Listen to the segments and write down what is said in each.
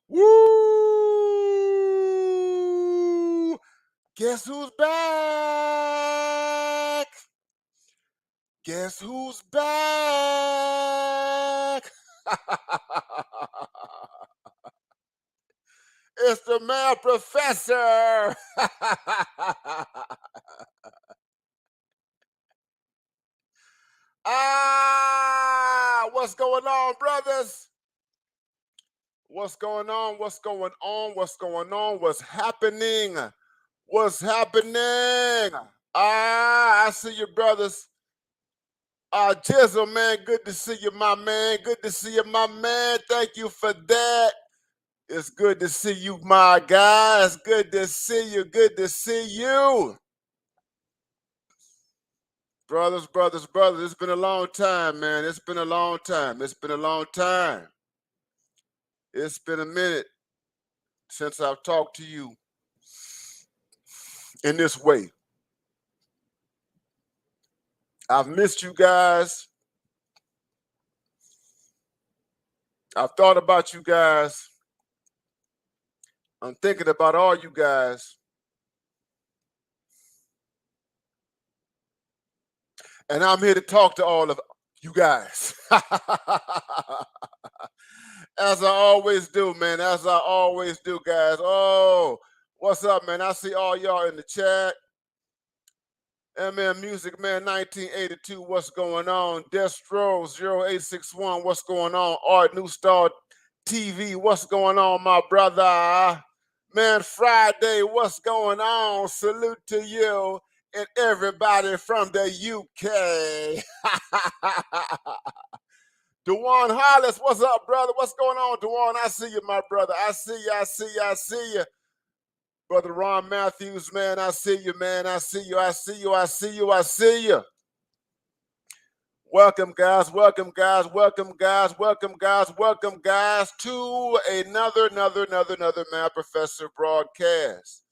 Woo! Guess who's back? Guess who's back? It's the math professor. What's going on, brothers? What's going on? What's going on? What's going on? What's happening? What's happening? I see you, brothers. Jizzle, man, good to see you, my man. Good to see you, my man. Thank you for that. It's good to see you, my guy. It's good to see you. Good to see you. Brothers, brothers, brothers, it's been a long time, man. It's been a long time. It's been a long time. It's been a minute since I've talked to you in this way. I've missed you guys. I've thought about you guys. I'm thinking about all you guys. And I'm here to talk to all of you guys. As I always do, man. As I always do, guys. Oh, what's up, man? I see all y'all in the chat. MM Music Man 1982, what's going on? Destro 0861, what's going on? Art New Star TV, what's going on, my brother? Man, Friday, what's going on? Salute to you and everybody from the UK. Dewan Hollis, what's up, brother? What's going on, Dewan? I see you, my brother. I see you, I see you, I see you. Brother Ron Matthews, man, I see you, man. I see you, I see you, I see you, I see you. Welcome, guys, welcome, guys, welcome, guys, welcome, guys, welcome, guys, to another Mad Professor broadcast.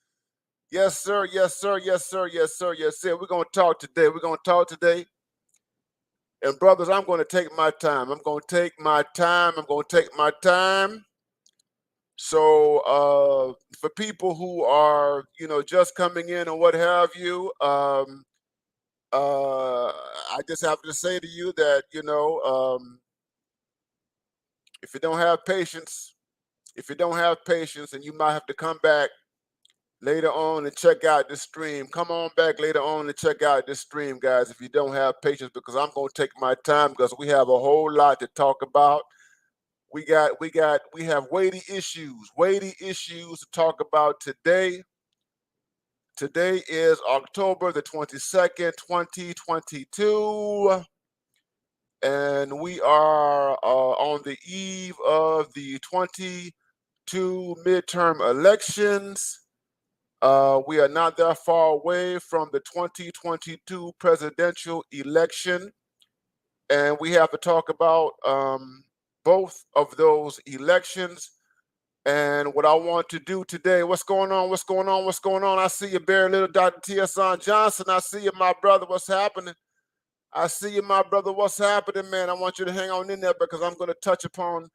Yes, sir, yes, sir, yes, sir, yes, sir, yes, sir. We're going to talk today. We're going to talk today. And brothers, I'm going to take my time. I'm going to take my time. I'm going to take my time. So for people who are, just coming in or what have you, I just have to say to you that, if you don't have patience, and you might have to come back later on and check out this stream. Come on back later on and check out this stream, guys, if you don't have patience, because I'm going to take my time because we have a whole lot to talk about. We have weighty issues to talk about today. Today is October the 22nd, 2022. And we are on the eve of the 22 midterm elections. We are not that far away from the 2022 presidential election. And we have to talk about both of those elections. And what I want to do today, what's going on? What's going on? What's going on? I see you, Barry Little, Dr. T.S.on Johnson. I see you, my brother. What's happening? I see you, my brother. What's happening, man? I want you to hang on in there because I'm going to touch upon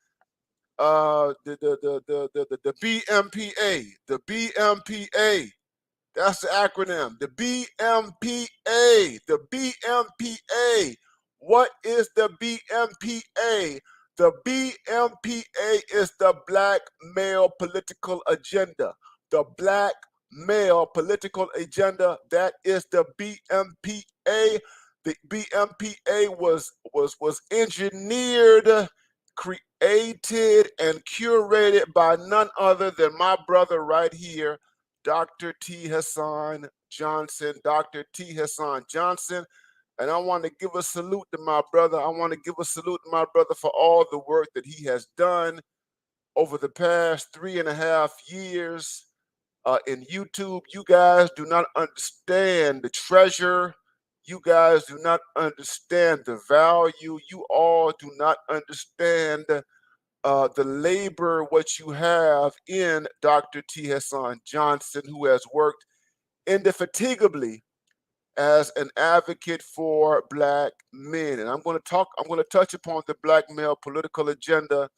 the BMPA. The BMPA. That's the acronym. The BMPA. The BMPA. What is the BMPA? The BMPA is the Black Male Political Agenda. The Black Male Political Agenda. That is the BMPA. The BMPA was engineered, created, and curated by none other than my brother right here, Dr. T. Hassan Johnson. Dr. T. Hassan Johnson. And I want to give a salute to my brother. I want to give a salute to my brother for all the work that he has done over the past 3.5 years in YouTube. You guys do not understand the treasure. You guys do not understand the value. You all do not understand the labor, what you have in Dr. T. Hassan Johnson, who has worked indefatigably as an advocate for Black men. And I'm going to touch upon the Black male political agenda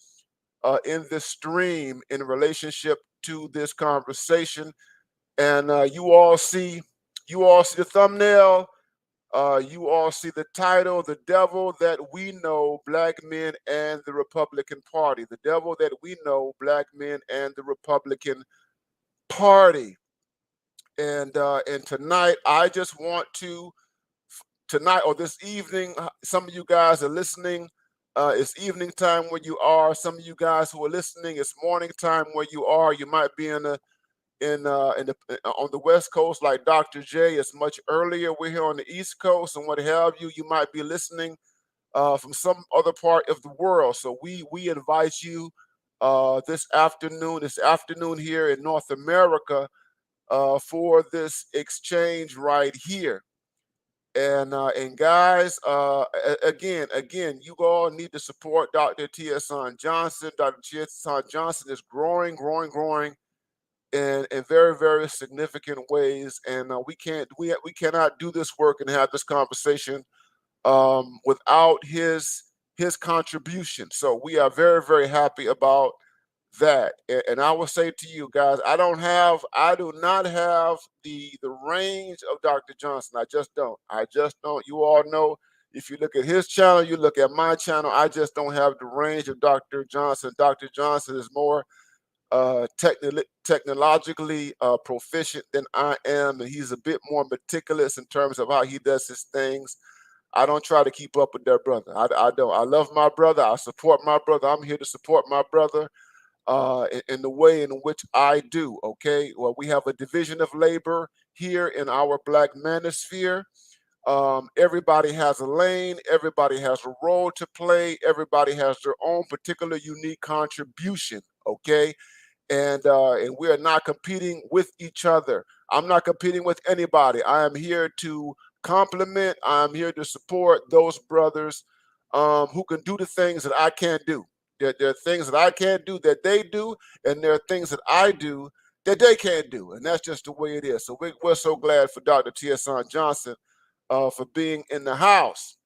in this stream in relationship to this conversation. And you all see the thumbnail. You all see the title, The Devil That We Know, Black Men and the Republican Party. The Devil That We Know, Black Men and the Republican Party. And tonight, I just want to, tonight or this evening, some of you guys are listening. It's evening time where you are. Some of you guys who are listening, it's morning time where you are. You might be on the West Coast, like Dr. J. It's much earlier. We're here on the East Coast, and what have you. You might be listening from some other part of the world. So we invite you this afternoon here in North America for this exchange right here. And guys, again, you all need to support Dr. T. Hassan Johnson. Dr. T. Hassan Johnson is growing in very, very significant ways, and we cannot do this work and have this conversation without his contribution. So we are very, very happy about that. And I will say to you guys, I do not have the range of Dr. Johnson. I just don't. You all know, if you look at his channel, you look at my channel, I just don't have the range of Dr. Johnson. Dr. Johnson is more technologically proficient than I am, and he's a bit more meticulous in terms of how he does his things. I don't try to keep up with that brother. I don't. I love my brother. I support my brother. I'm here to support my brother in the way in which I do. Okay. Well, we have a division of labor here in our Black manosphere. Everybody has a lane. Everybody has a role to play. Everybody has their own particular unique contribution. Okay. And we are not competing with each other. I'm not competing with anybody. I am here to complement. I'm here to support those brothers who can do the things that I can't do. There are things that I can't do that they do, and there are things that I do that they can't do, and that's just the way it is. So we're so glad for Dr. T. Hassan Johnson for being in the house.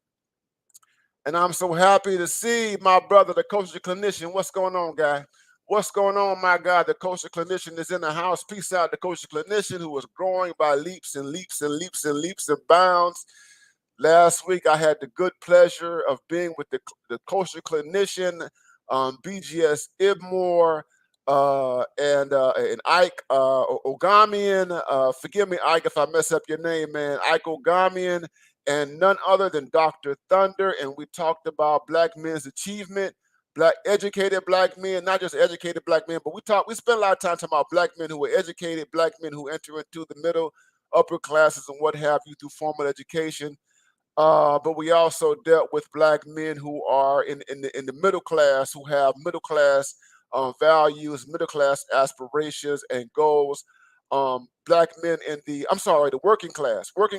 And I'm so happy to see my brother, the culture clinician. What's going on, guy? What's going on, my God? The culture clinician is in the house. Peace out, the culture clinician, who is growing by leaps and leaps and leaps and leaps and bounds. Last week, I had the good pleasure of being with the culture clinician, BGS Ibmore, and Ike Ogamian. Forgive me, Ike, if I mess up your name, man. Ike Ogamian, and none other than Dr. Thunder. And we talked about Black men's achievement, educated Black men, not just educated Black men, but we spent a lot of time talking about Black men who were educated, Black men who enter into the middle, upper classes and what have you through formal education. But we also dealt with Black men who are in the middle class, who have middle class values, middle class aspirations and goals. Black men in the working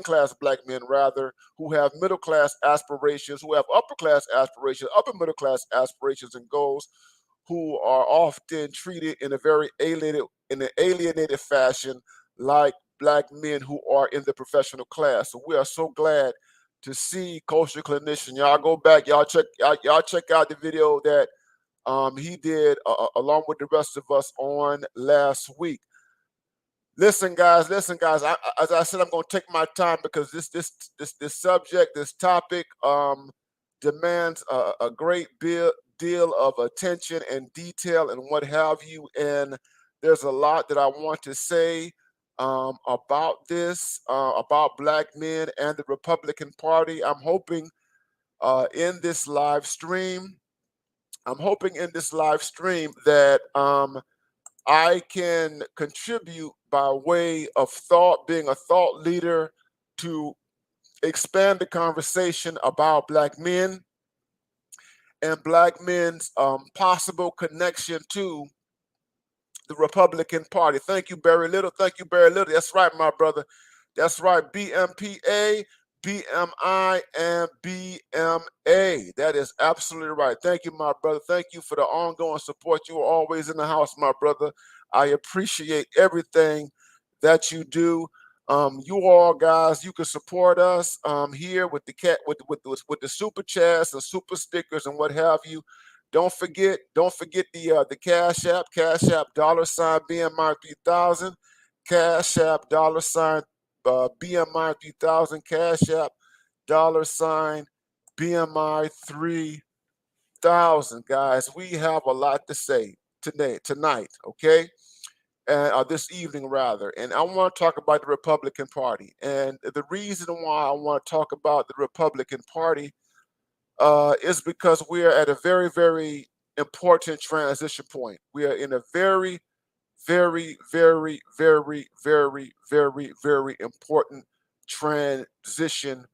class Black men rather, who have middle class aspirations, who have upper class aspirations, upper middle class aspirations and goals, who are often treated in an alienated fashion, like Black men who are in the professional class. So we are so glad to see Culture Clinician. Y'all go back, y'all check out the video that he did along with the rest of us on last week. Listen, guys. As I said, I'm going to take my time because this subject, this topic, demands a great deal of attention and detail and what have you. And there's a lot that I want to say about this, about Black men and the Republican Party. I'm hoping in this live stream, that I can contribute by way of thought, being a thought leader, to expand the conversation about Black men and Black men's possible connection to the Republican Party. Thank you, Barry Little. That's right, my brother. That's right, BMPA. BMI and BMA. That is absolutely right. Thank you, my brother. Thank you for the ongoing support. You are always in the house, my brother. I appreciate everything that you do. You all guys, you can support us here with the with the super chats and super stickers and what have you. Don't forget the Cash App $BMI 3000, Cash App BMI 3000, Cash App $BMI 3000. Guys, we have a lot to say tonight, okay? And this evening rather. And I want to talk about the Republican Party. And the reason why I want to talk about the Republican Party is because we are at a very, very important transition point. We are in a very, very, very, very, very, very, very important transition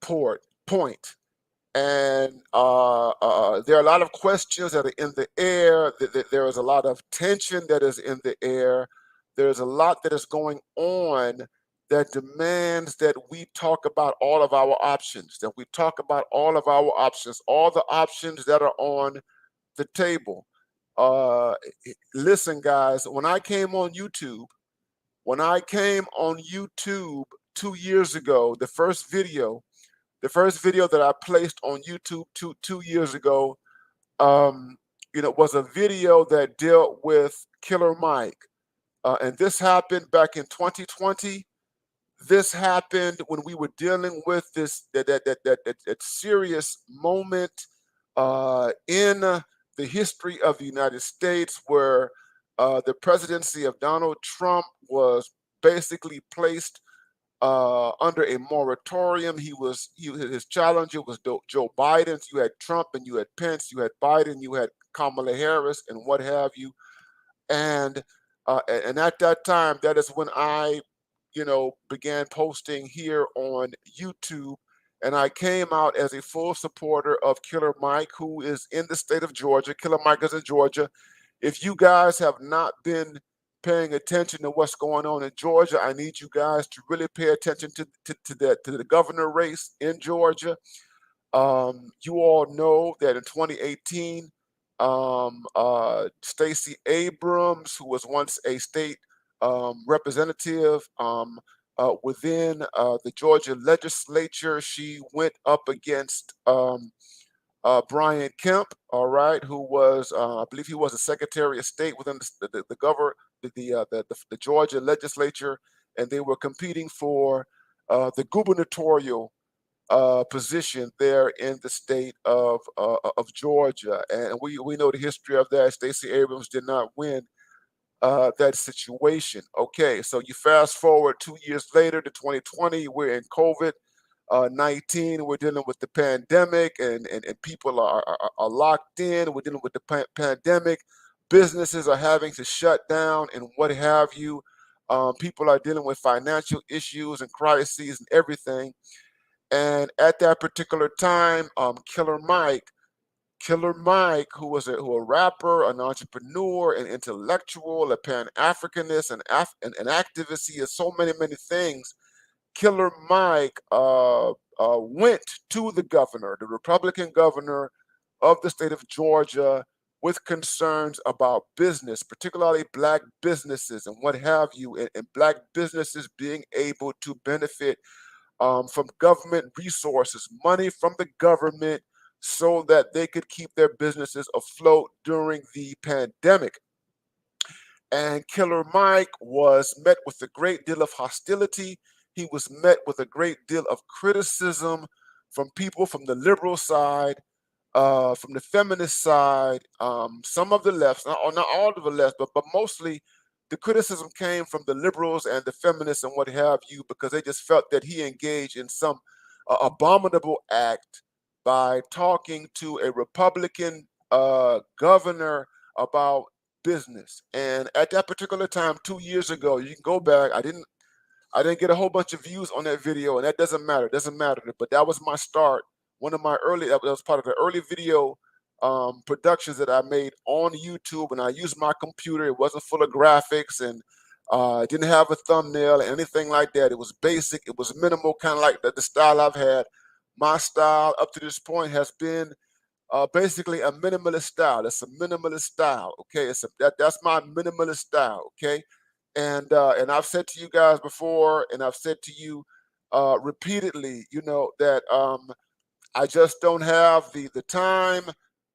point. And there are a lot of questions that are in the air. There is a lot of tension that is in the air. There's a lot that is going on that demands that we talk about all of our options, that we talk about all of our options, all the options that are on the table. Uh, Listen, guys, when I came on YouTube 2 years ago, the first video that I placed on YouTube two years ago, um, was a video that dealt with Killer Mike, and this happened back in 2020. This happened when we were dealing with that serious moment in the history of the United States, where the presidency of Donald Trump was basically placed under a moratorium. His challenger was Joe Biden. So you had Trump and you had Pence, you had Biden, you had Kamala Harris, and what have you. And at that time, that is when I, began posting here on YouTube, and I came out as a full supporter of Killer Mike, who is in the state of Georgia. Killer Mike is in Georgia. If you guys have not been paying attention to what's going on in Georgia, I need you guys to really pay attention to the governor race in Georgia. You all know that in 2018, Stacey Abrams, who was once a state representative within the Georgia legislature, she went up against Brian Kemp, all right, who was, I believe he was a Secretary of State within the Georgia legislature, and they were competing for the gubernatorial position there in the state of Georgia. And we know the history of that. Stacey Abrams did not win that situation. Okay, so you fast forward 2 years later to 2020, we're in COVID 19. We're dealing with the pandemic, and people are locked in. We're dealing with the pandemic. Businesses are having to shut down and what have you. People are dealing with financial issues and crises and everything. And at that particular time, Killer Mike, who a rapper, an entrepreneur, an intellectual, a Pan Africanist, an activist, he is so many things. Killer Mike went to the governor, the Republican governor of the state of Georgia, with concerns about business, particularly black businesses and what have you, and black businesses being able to benefit from government resources, money from the government, so that they could keep their businesses afloat during the pandemic. And Killer Mike was met with a great deal of hostility. He was met with a great deal of criticism from people from the liberal side, from the feminist side, some of the left, not all of the left, but mostly the criticism came from the liberals and the feminists and what have you, because they just felt that he engaged in some abominable act by talking to a Republican governor about business. And at that particular time, 2 years ago, you can go back. I didn't get a whole bunch of views on that video, and that doesn't matter. It doesn't matter. But that was my start. One of my that was part of the early video productions that I made on YouTube, and I used my computer. It wasn't full of graphics, and It didn't have a thumbnail or anything like that. It was basic. It was minimal, kind of like the style I've had. My style up to this point has been basically a minimalist style. It's a minimalist style. Okay, that's my minimalist style. Okay, and I've said to you guys before, and I've said to you repeatedly, you know, that I just don't have the time.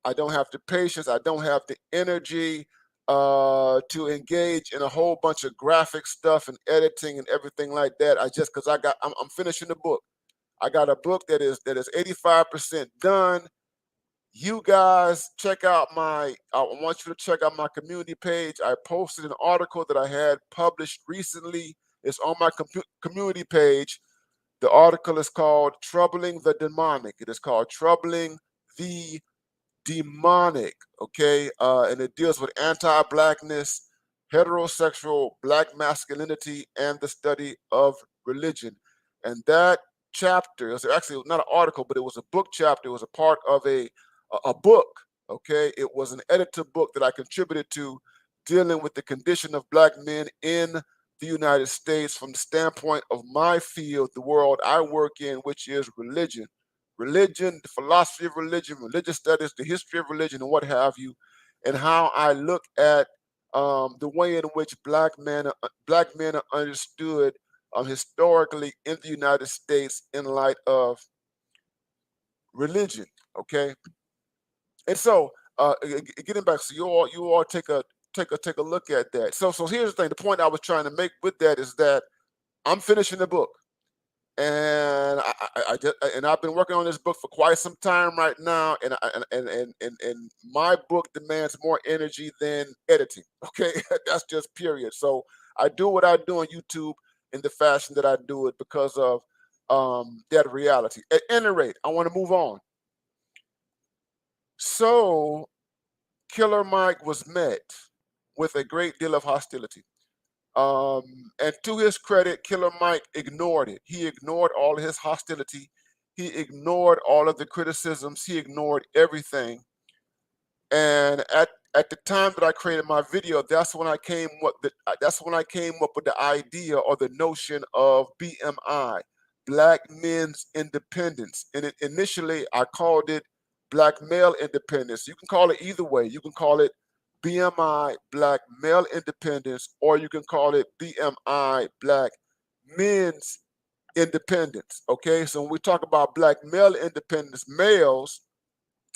I don't have the patience. I don't have the energy to engage in a whole bunch of graphic stuff and editing and everything like that. I just because I'm finishing the book. I got a book that is 85% done. You guys check out I want you to check out my community page. I posted an article that I had published recently. It's on my community page. The article is called Troubling the Demonic. It is called Troubling the Demonic, okay? And it deals with anti-blackness, heterosexual black masculinity, and the study of religion. And that chapter, it was actually not an article, but it was a book chapter. It was a part of a book, okay? It was an edited book that I contributed to dealing with the condition of black men in the United States from the standpoint of my field, the world I work in, which is religion. Religion, the philosophy of religion, religious studies, the history of religion, and what have you, and how I look at the way in which black men are understood historically in the United States in light of religion. Okay, and so getting back, so you all take a look at that. So here's the thing. The point I was trying to make with that is that I'm finishing the book, and I've been working on this book for quite some time right now, and my book demands more energy than editing. Okay, that's just period. So I do what I do on YouTube in the fashion that I do it because of that reality. At any rate, I want to move on. So Killer Mike was met with a great deal of hostility. And to his credit, Killer Mike ignored it. He ignored all of his hostility. He ignored all of the criticisms. He ignored everything. And at the time that I created my video, that's when I came up with the idea or the notion of BMI, Black Men's Independence. And initially, I called it Black Male Independence. You can call it either way. You can call it BMI, Black Male Independence, or you can call it BMI, Black Men's Independence. Okay, so when we talk about Black male independence, males,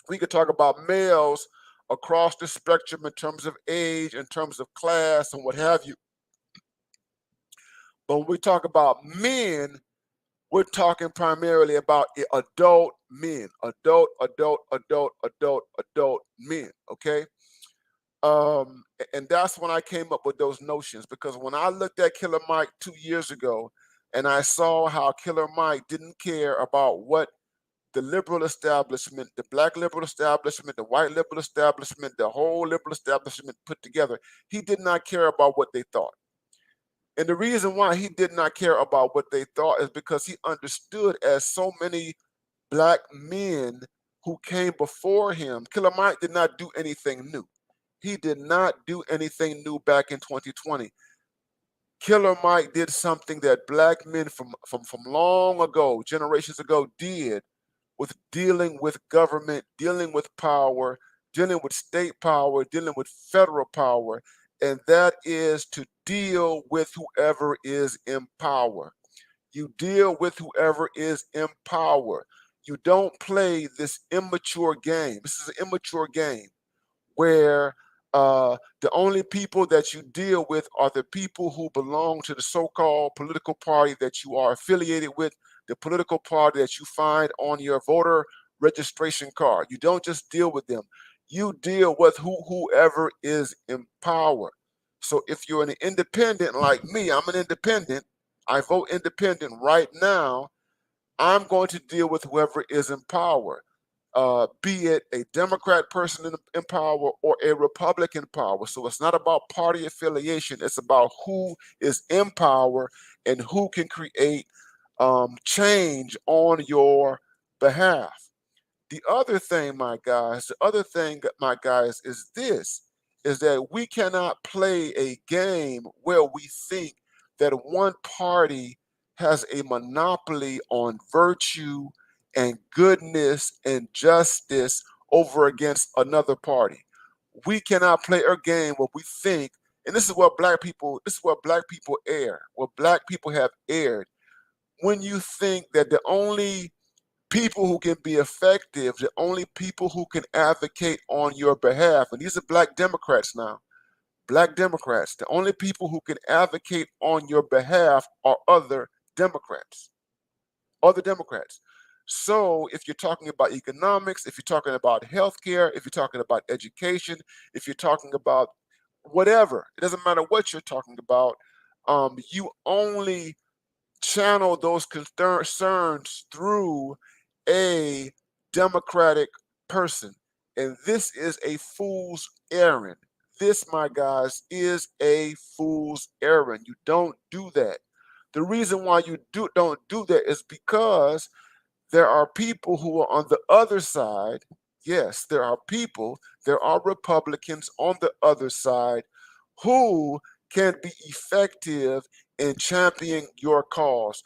we could talk about males across the spectrum in terms of age, in terms of class, and what have you. But when we talk about men, we're talking primarily about adult men, adult men. Okay, and that's when I came up with those notions, because when I looked at Killer Mike 2 years ago, and I saw how Killer Mike didn't care about what the liberal establishment, the black liberal establishment, the white liberal establishment, the whole liberal establishment put together, he did not care about what they thought. And the reason why he did not care about what they thought is because he understood, as so many black men who came before him, Killer Mike did not do anything new. He did not do anything new back in 2020. Killer Mike did something that black men from long ago, generations ago, did with dealing with government, dealing with power, dealing with state power, dealing with federal power, and that is to deal with whoever is in power. You deal with whoever is in power. You don't play this immature game. This is an immature game where the only people that you deal with are the people who belong to the so-called political party that you are affiliated with, the political party that you find on your voter registration card. You don't just deal with them. You deal with whoever is in power. So if you're an independent like me, I'm an independent. I vote independent right now. I'm going to deal with whoever is in power, be it a Democrat person in power or a Republican power. So it's not about party affiliation. It's about who is in power and who can create change on your behalf. The other thing, my guys, is this. is that we cannot play a game where we think that one party has a monopoly on virtue and goodness and justice over against another party. We cannot play a game where we think, and this is what black people err, what black people have erred, when you think that the only people who can be effective, the only people who can advocate on your behalf, and these are black Democrats now, black Democrats, the only people who can advocate on your behalf are other Democrats, other Democrats. So if you're talking about economics, if you're talking about healthcare, if you're talking about education, if you're talking about whatever, it doesn't matter what you're talking about, you only channel those concerns through a Democratic person. And this is a fool's errand. This, my guys, is a fool's errand. You don't do that. The reason why you don't do that is because there are people who are on the other side. Yes, there are people, there are Republicans on the other side who can be effective in championing your cause.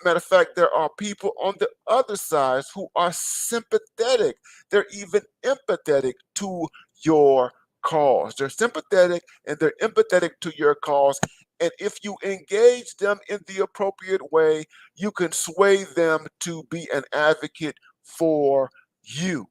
Matter of fact, there are people on the other side who are sympathetic. They're even empathetic to your cause. They're sympathetic and they're empathetic to your cause. And if you engage them in the appropriate way, you can sway them to be an advocate for you.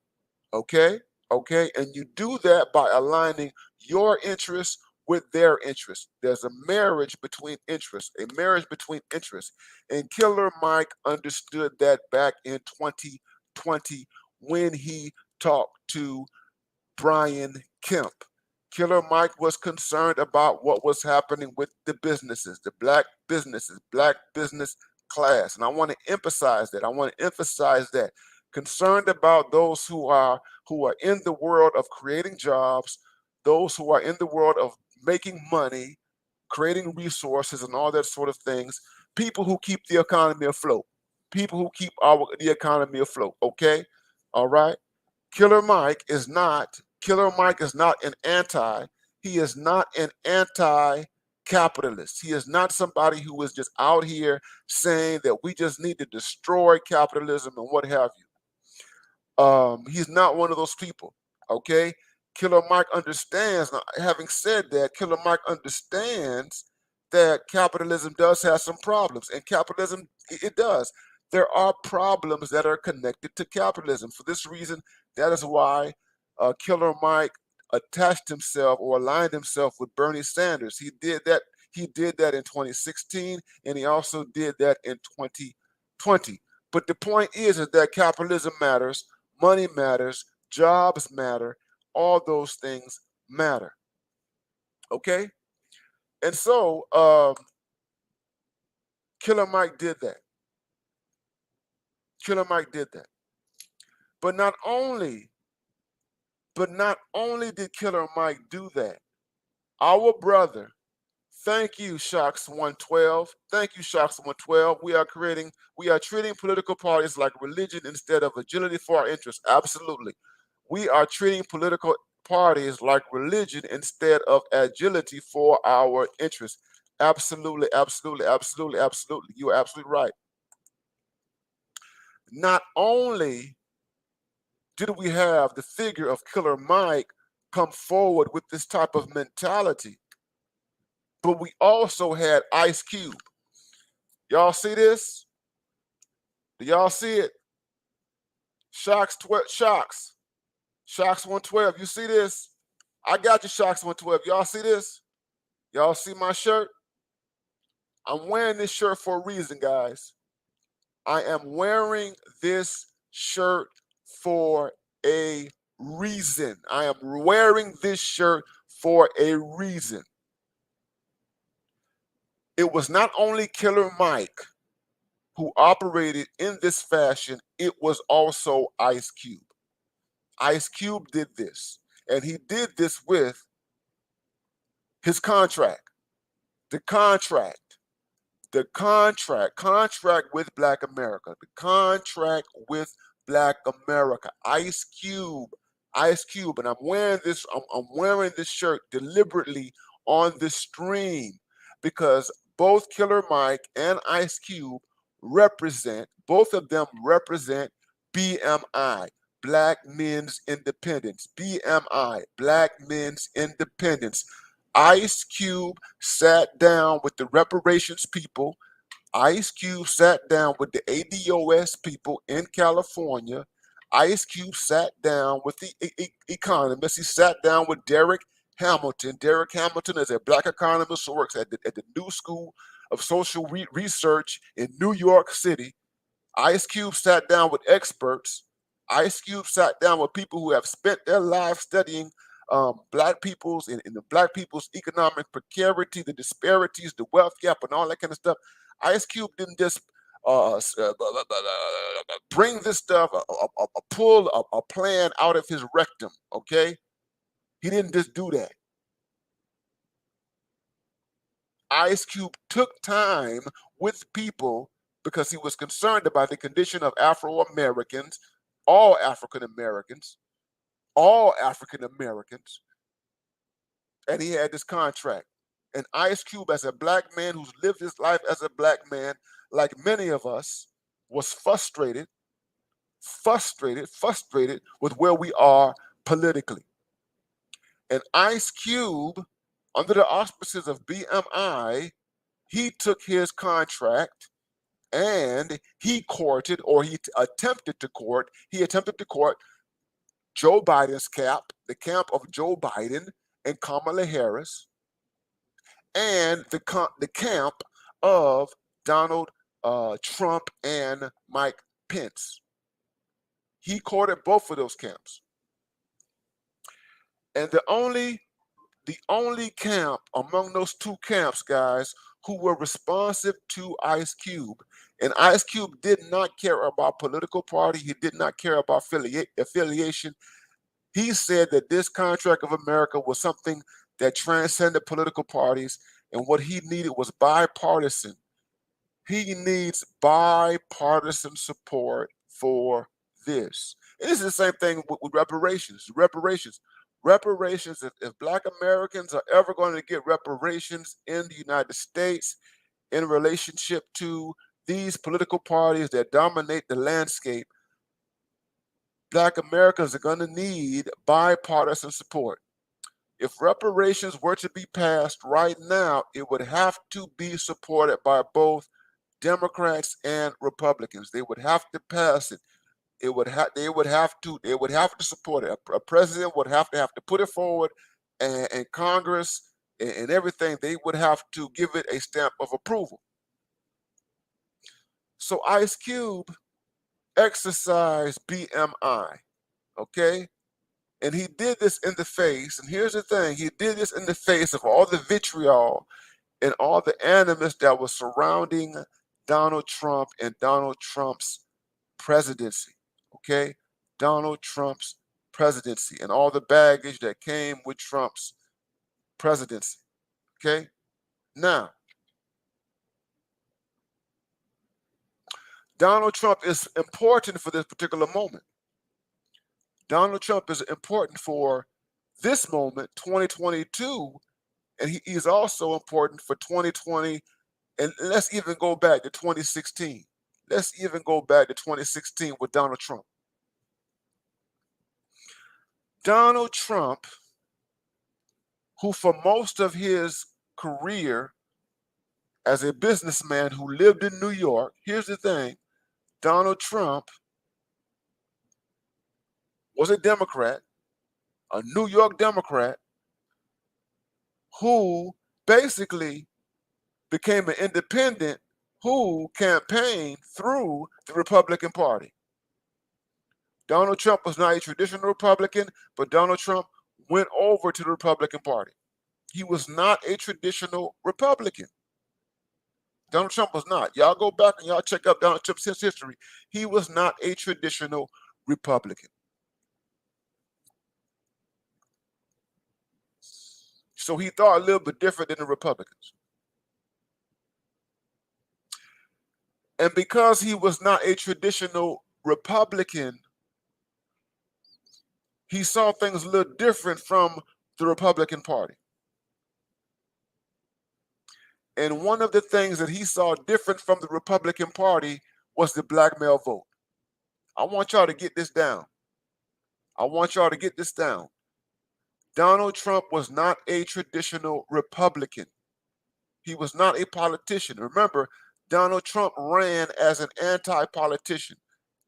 Okay? Okay? And you do that by aligning your interests with their interests. There's a marriage between interests, a marriage between interests. And Killer Mike understood that back in 2020 when he talked to Brian Kemp. Killer Mike was concerned about what was happening with the businesses, the black businesses, black business class. And I want to emphasize that. I want to emphasize that. Concerned about those who are in the world of creating jobs, those who are in the world of making money, creating resources and all that sort of things, people who keep the economy afloat, people who keep the economy afloat, okay? All right? Killer Mike is not an anti. He is not an anti-capitalist. He is not somebody who is just out here saying that we just need to destroy capitalism and what have you. He's not one of those people. Okay, Killer Mike understands. Now, having said that, Killer Mike understands that capitalism does have some problems, and capitalism it does. There are problems that are connected to capitalism. For this reason, that is why Killer Mike attached himself or aligned himself with Bernie Sanders. He did that. He did that in 2016, and he also did that in 2020. But the point is that capitalism matters, money matters, jobs matter, all those things matter. Okay? And so Killer Mike did that. Killer Mike did that. But not only did Killer Mike do that, our brother, thank you, Shocks 112. Thank you, Shocks 112. We are treating political parties like religion instead of agility for our interests. Absolutely. We are treating political parties like religion instead of agility for our interests. Absolutely, absolutely, absolutely, absolutely. You are absolutely right. Not only did we have the figure of Killer Mike come forward with this type of mentality, but we also had Ice Cube. Y'all see this? Do y'all see it? Shocks 112. You see this? I got you, Shocks 112. Y'all see this? Y'all see my shirt? I'm wearing this shirt for a reason, guys. I am wearing this shirt for a reason. I am wearing this shirt for a reason. It was not only Killer Mike who operated in this fashion, it was also Ice Cube. Ice Cube did this, and he did this with his contract. The contract with Black America. The contract with Black America. Ice Cube Ice Cube, and I'm wearing this. I'm wearing this shirt deliberately on this stream because both Killer Mike and Ice Cube both of them represent BMI, Black Men's Independence. BMI, Black Men's Independence. Ice Cube sat down with the reparations people. Ice Cube sat down with the ADOS people in California. Ice Cube sat down with the economists. He sat down with Derek Hamilton. Derek Hamilton is a Black economist who works at the New School of Social Research in New York City. Ice Cube sat down with experts. Ice Cube sat down with people who have spent their lives studying Black people's and the Black people's economic precarity, the disparities, the wealth gap, and all that kind of stuff. Ice Cube didn't just bring this stuff, pull a plan out of his rectum. Okay, he didn't just do that. Ice Cube took time with people because he was concerned about the condition of Afro-Americans, all African Americans, and he had this contract. And Ice Cube, as a Black man who's lived his life as a Black man, like many of us, was frustrated with where we are politically. And Ice Cube, under the auspices of BMI, he took his contract and he courted, or he attempted to court Joe Biden's camp, the camp of Joe Biden and Kamala Harris, and the camp of Donald Trump and Mike Pence. He courted both of those camps. And the only camp among those two camps, guys, who were responsive to Ice Cube, and Ice Cube did not care about political party, he did not care about affiliation. He said that this contract of America was something that transcended political parties, and what he needed was bipartisan. He needs bipartisan support for this. And this is the same thing with reparations. Reparations, if Black Americans are ever going to get reparations in the United States in relationship to these political parties that dominate the landscape, Black Americans are going to need bipartisan support. If reparations were to be passed right now, it would have to be supported by both Democrats and Republicans. They would have to pass it. They would have to support it. A president would have to put it forward, and Congress and everything, they would have to give it a stamp of approval. So Ice Cube exercised BMI, okay? And he did this in the face, and here's the thing, he did this in the face of all the vitriol and all the animus that was surrounding Donald Trump and Donald Trump's presidency, okay? Donald Trump's presidency and all the baggage that came with Trump's presidency, okay? Now, Donald Trump is important for this particular moment. Donald Trump is important for this moment, 2022, and he is also important for 2020. And let's even go back to 2016. Let's even go back to 2016 with Donald Trump. Donald Trump, who for most of his career as a businessman who lived in New York, here's the thing, Donald Trump was a Democrat, a New York Democrat, who basically became an independent who campaigned through the Republican Party. Donald Trump was not a traditional Republican, but Donald Trump went over to the Republican Party. He was not a traditional Republican. Donald Trump was not. Y'all go back and y'all check out Donald Trump's history. He was not a traditional Republican. So he thought a little bit different than the Republicans. And because he was not a traditional Republican, he saw things a little different from the Republican Party. And one of the things that he saw different from the Republican Party was the black male vote. I want y'all to get this down. I want y'all to get this down. Donald Trump was not a traditional Republican. He was not a politician. Remember, Donald Trump ran as an anti-politician.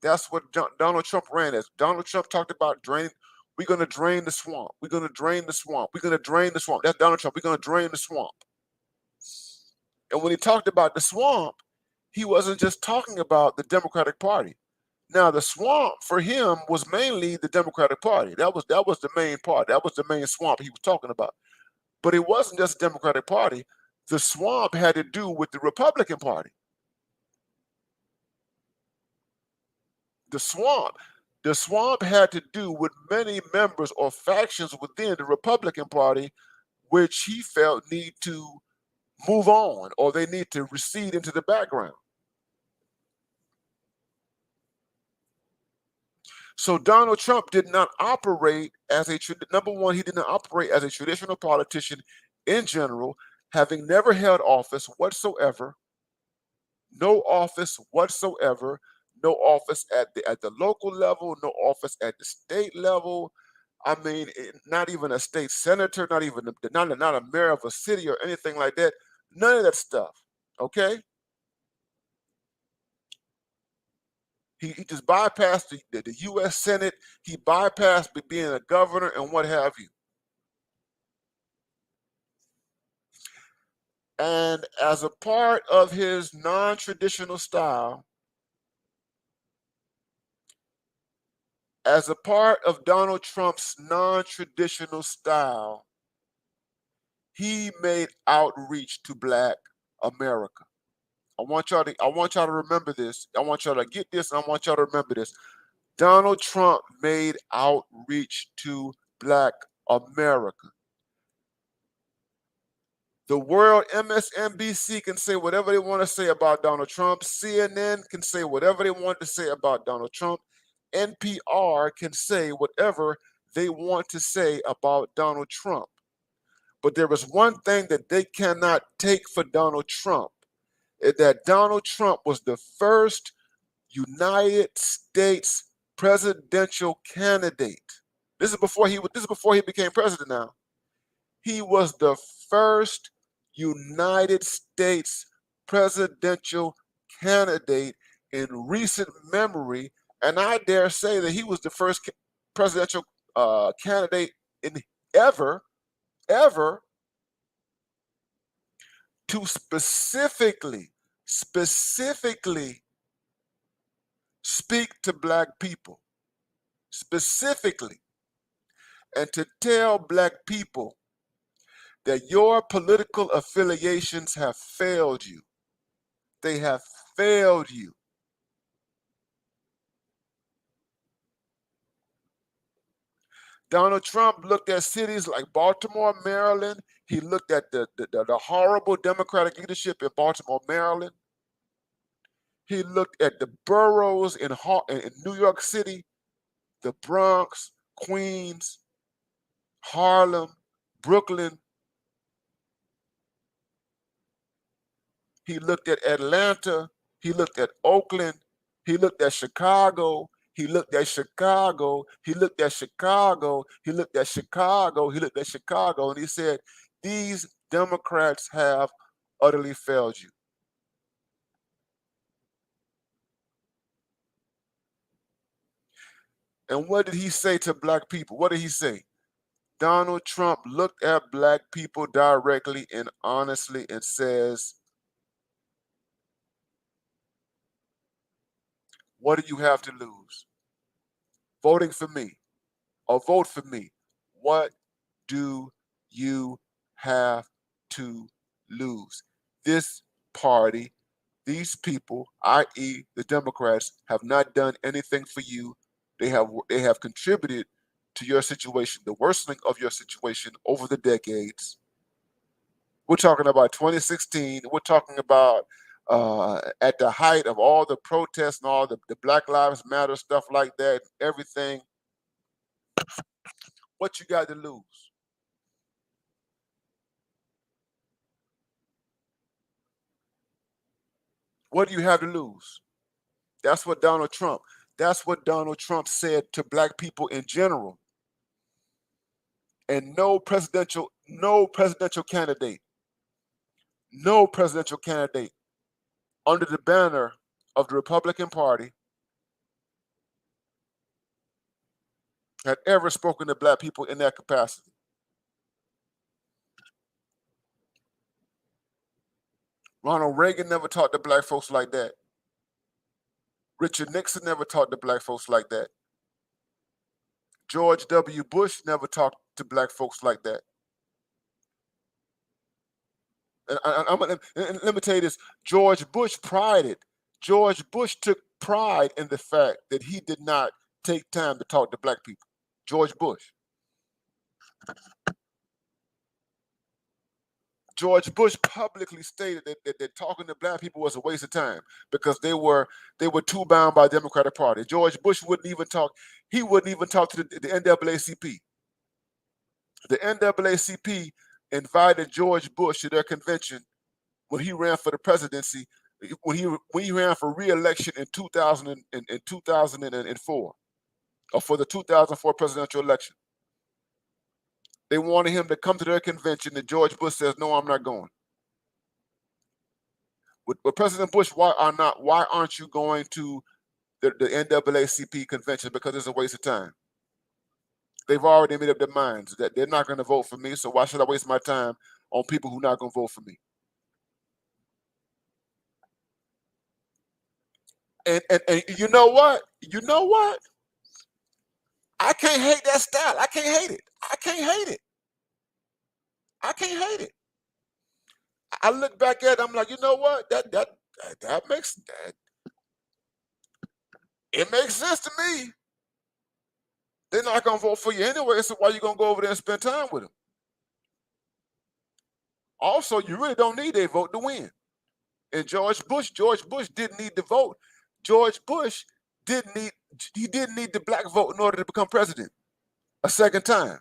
That's what Donald Trump ran as. Donald Trump talked about draining. We're going to drain the swamp. We're going to drain the swamp. We're going to drain the swamp. That's Donald Trump. We're going to drain the swamp. And when he talked about the swamp, he wasn't just talking about the Democratic Party. Now, the swamp for him was mainly the Democratic Party. That was the main part. That was the main swamp he was talking about. But it wasn't just the Democratic Party. The swamp had to do with the Republican Party. The swamp had to do with many members or factions within the Republican Party, which he felt need to move on, or they need to recede into the background. So Donald Trump did not operate as number one, he did not operate as a traditional politician in general, having never held office whatsoever, no office whatsoever, no office at the local level, no office at the state level. I mean, not even a state senator, not a mayor of a city or anything like that. None of that stuff. Okay. He just bypassed the U.S. Senate. He bypassed being a governor and what have you. And as a part of his non-traditional style, as a part of Donald Trump's non-traditional style, he made outreach to Black America. I want y'all to remember this. I want y'all to get this, and I want y'all to remember this. Donald Trump made outreach to Black America. The world, MSNBC can say whatever they want to say about Donald Trump. CNN can say whatever they want to say about Donald Trump. NPR can say whatever they want to say about Donald Trump. But there is one thing that they cannot take for Donald Trump, is that Donald Trump was the first United States presidential candidate. This is before he became president now. He was the first United States presidential candidate in recent memory, and I dare say that he was the first presidential candidate in ever to specifically speak to Black people, specifically, and to tell Black people that your political affiliations have failed you. They have failed you. Donald Trump looked at cities like Baltimore, Maryland. He looked at the horrible Democratic leadership in Baltimore, Maryland. He looked at the boroughs in New York City, the Bronx, Queens, Harlem, Brooklyn. He looked at Atlanta. He looked at Oakland. He looked at Chicago. He looked at Chicago. He looked at Chicago. He looked at Chicago. He looked at Chicago. And he said, these Democrats have utterly failed you. And what did he say to Black people? What did he say? Donald Trump looked at Black people directly and honestly and says, what do you have to lose? Voting for me or vote for me. What do you have to lose? This party, these people, i.e. the Democrats, have not done anything for you. They have contributed to your situation, the worsening of your situation over the decades. We're talking about 2016. We're talking about at the height of all the protests and all the Black Lives Matter stuff like that, everything. What you got to lose? What do you have to lose? That's what Donald Trump said to black people in general. And no presidential candidate under the banner of the Republican Party had ever spoken to black people in that capacity. Ronald Reagan never talked to black folks like that. Richard Nixon never talked to black folks like that. George W. Bush never talked to black folks like that. And let me tell you this, George Bush took pride in the fact that he did not take time to talk to black people. George Bush publicly stated that talking to black people was a waste of time because they were too bound by the Democratic Party. George Bush wouldn't even talk to the NAACP. The NAACP invited George Bush to their convention when he ran for the presidency, when he ran for re-election in 2004, or for the 2004 presidential election. They wanted him to come to their convention, and George Bush says, "No, I'm not going." With President Bush, why aren't you going to the NAACP convention? Because it's a waste of time. They've already made up their minds that they're not going to vote for me, so why should I waste my time on people who are not going to vote for me? And you know what? I can't hate that style. I can't hate it. I look back at it, I'm like, you know what? That makes it makes sense to me. They're not gonna vote for you anyway, so why are you gonna go over there and spend time with them? Also, you really don't need a vote to win. And George Bush didn't need the vote. George Bush didn't need the black vote in order to become president a second time.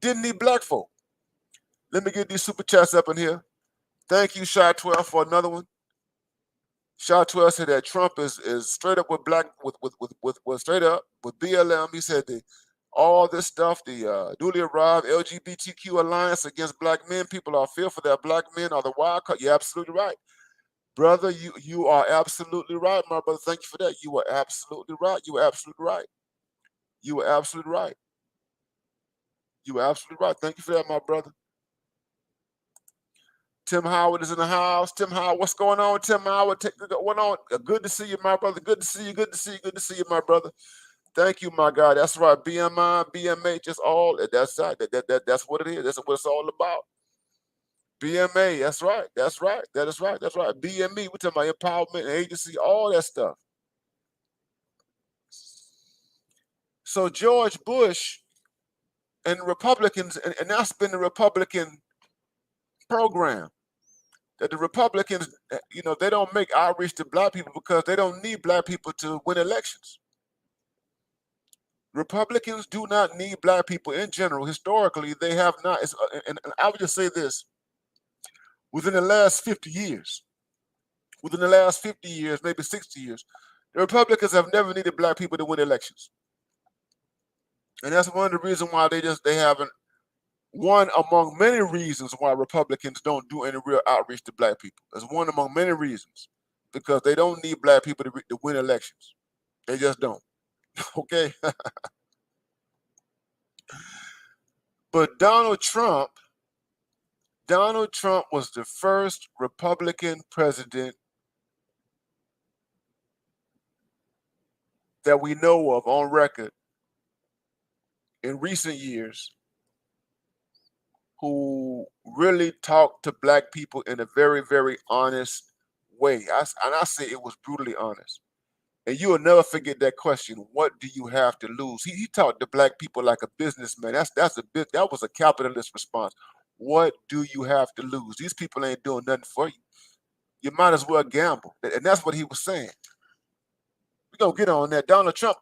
Didn't need black folk. Let me get these super chats up in here. Thank you, Shot 12, for another one. Shot 12 said that Trump is straight up with black with straight up with BLM. He said that all this stuff, the newly arrived LGBTQ alliance against black men, people are fearful that black men are the wild card. You're absolutely right. Brother, you are absolutely right, my brother. Thank you for that. You are absolutely right. You are absolutely right. You are absolutely right. You are absolutely right. Thank you for that, my brother. Tim Howard is in the house. Tim Howard, what's going on, Tim Howard? What on? Good to see you, my brother. Good to see you. Good to see you. Good to see you, my brother. Thank you, my God. That's right. BMI, BMA, just all. That's right. That's what it is. That's what it's all about. BMA. That's right. That's right. That is right. That's right. BME. We're talking about empowerment and agency. All that stuff. So George Bush and Republicans, and that's been the Republican program. That the Republicans, they don't make outreach to black people because they don't need black people to win elections. Republicans do not need black people in general. Historically, they have not. And I would just say this: within the last 50 years, maybe 60 years, the Republicans have never needed black people to win elections. And that's one of the reasons why they haven't. One among many reasons why Republicans don't do any real outreach to black people. That's one among many reasons, because they don't need black people to win elections. They just don't. Okay. But Donald Trump was the first Republican president that we know of on record in recent years who really talked to black people in a very, very honest way. I say it was brutally honest. And you will never forget that question: what do you have to lose? He talked to black people like a businessman. That was a capitalist response. What do you have to lose? These people ain't doing nothing for you. You might as well gamble. And that's what he was saying. We're gonna get on that. Donald Trump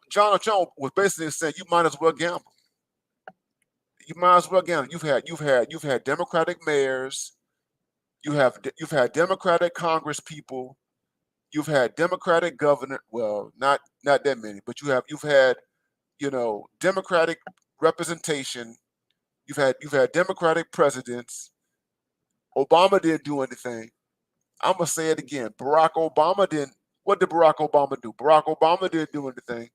was basically saying you might as well gamble. you might as well again. You've had Democratic mayors. You've had Democratic Congress people. You've had Democratic governor. Well, not that many, but you've had Democratic representation. You've had Democratic presidents. Obama didn't do anything. I'm gonna say it again. Barack Obama didn't. What did Barack Obama do? Barack Obama didn't do anything.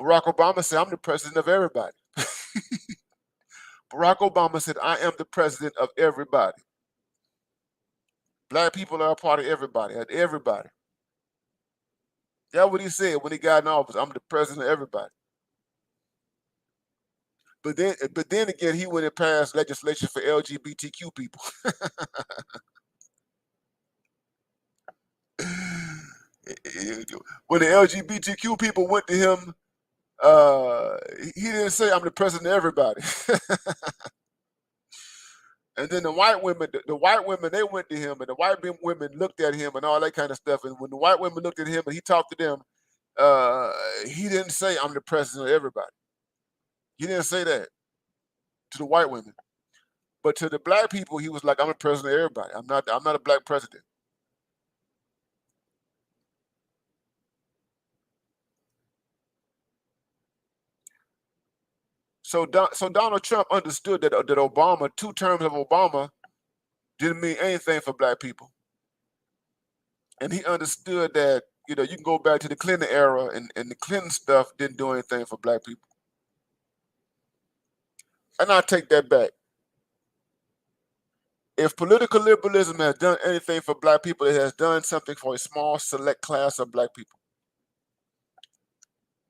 Barack Obama said, "I'm the president of everybody." Barack Obama said, "I am the president of everybody. Black people are a part of everybody. Everybody." That's what he said when he got in office. I'm the president of everybody. But then again, he went and passed legislation for LGBTQ people. When the LGBTQ people went to him, he didn't say, "I'm the president of everybody." And then the white women, they went to him, and the white women looked at him and all that kind of stuff. And when the white women looked at him and he talked to them, he didn't say, "I'm the president of everybody." He didn't say that to the white women. But to the black people, he was like, "I'm the president of everybody. I'm not a black president." So Donald Trump understood that Obama, 2 terms of Obama, didn't mean anything for black people. And he understood that, you can go back to the Clinton era, and the Clinton stuff didn't do anything for black people. And I take that back. If political liberalism has done anything for black people, it has done something for a small select class of black people.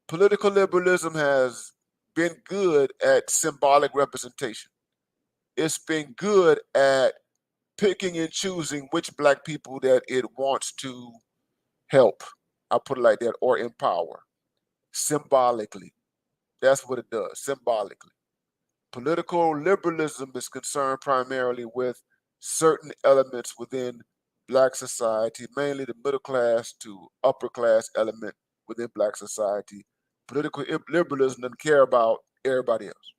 Political liberalism has been good at symbolic representation. It's been good at picking and choosing which black people that it wants to help. I'll put it like that, or empower symbolically. That's what it does, symbolically. Political liberalism is concerned primarily with certain elements within black society, mainly the middle class to upper class element within black society. Political liberalism doesn't care about everybody else.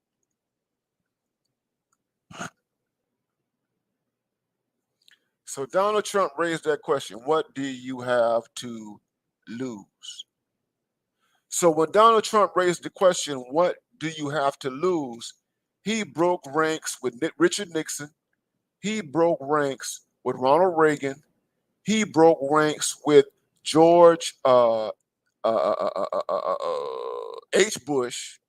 So Donald Trump raised that question: what do you have to lose? So when Donald Trump raised the question, what do you have to lose? He broke ranks with Richard Nixon. He broke ranks with Ronald Reagan. He broke ranks with George H. Bush.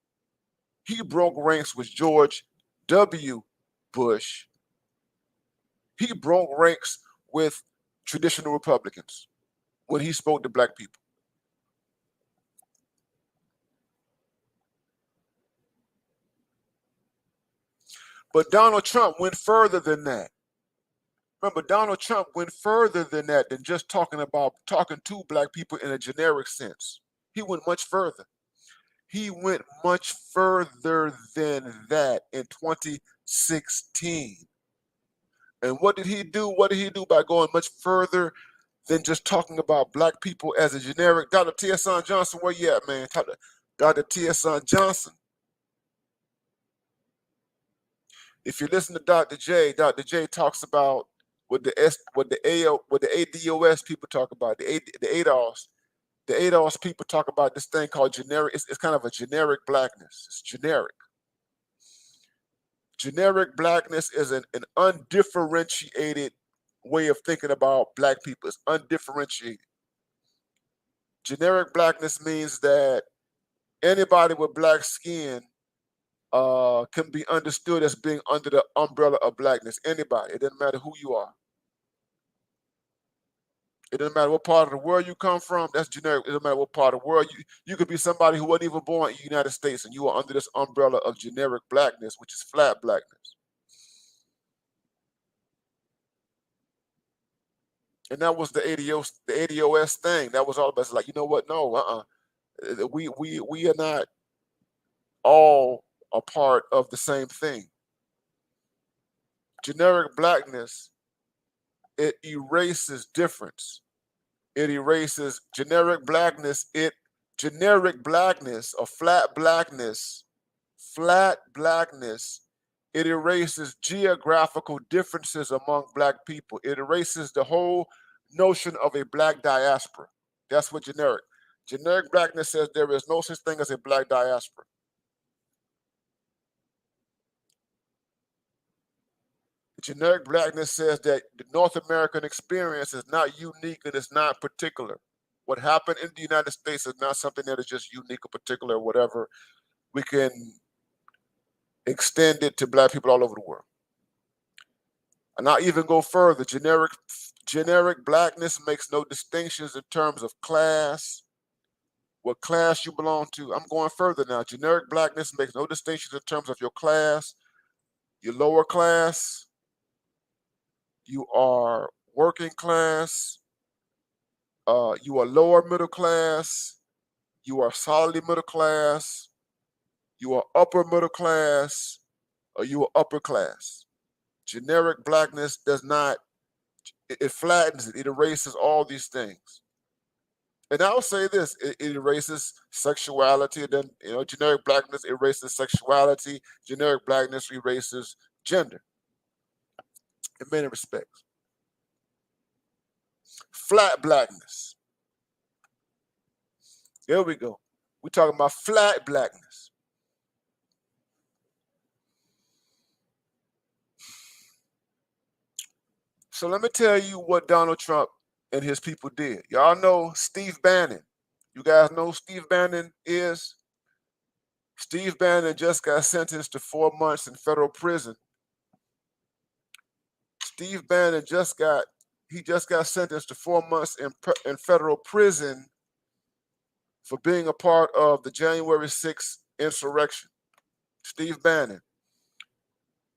He broke ranks with George W. Bush. He broke ranks with traditional Republicans when he spoke to black people. But Donald Trump went further than that. Remember, Donald Trump went further than that, than just talking to black people in a generic sense. He went much further. He went much further than that in 2016. And what did he do? What did he do by going much further than just talking about black people as a generic? Dr. T.S. Johnson, where you at, man? Dr. T.S. Johnson. If you listen to Dr. J talks about what the ADOS people talk about, the ADOS. The ADOS people talk about this thing called generic. It's kind of a generic blackness. It's generic. Generic blackness is an undifferentiated way of thinking about black people. It's undifferentiated. Generic blackness means that anybody with black skin can be understood as being under the umbrella of blackness. Anybody. It doesn't matter who you are. It doesn't matter what part of the world you come from. That's generic. It doesn't matter what part of the world you could be somebody who wasn't even born in the United States, and you are under this umbrella of generic blackness, which is flat blackness. And that was the ADOS thing. That was all of us like, you know what? No, we are not all a part of the same thing. Generic blackness, it erases difference. It erases generic blackness. Generic blackness or flat blackness flat blackness, it erases geographical differences among black people. It erases the whole notion of a black diaspora. That's what generic. Generic blackness says there is no such thing as a black diaspora. Generic blackness says that the North American experience is not unique and it's not particular. What happened in the United States is not something that is just unique or particular or whatever. We can extend it to black people all over the world. And I'll even go further. Generic blackness makes no distinctions in terms of class, what class you belong to. I'm going further now. Generic blackness makes no distinctions in terms of your class, your lower class, you are working class, you are lower middle class, you are solidly middle class, you are upper middle class, or you are upper class. Generic blackness does not, it flattens it, it erases all these things. And I'll say this, it erases sexuality, and then generic blackness erases sexuality, generic blackness erases gender in many respects. Flat blackness. There we go. We're talking about flat blackness. So let me tell you what Donald Trump and his people did. Y'all know Steve Bannon. You guys know who Steve Bannon is? Steve Bannon just got sentenced to 4 months in federal prison. Steve Bannon just got sentenced to 4 months in federal prison for being a part of the January 6th insurrection. Steve Bannon.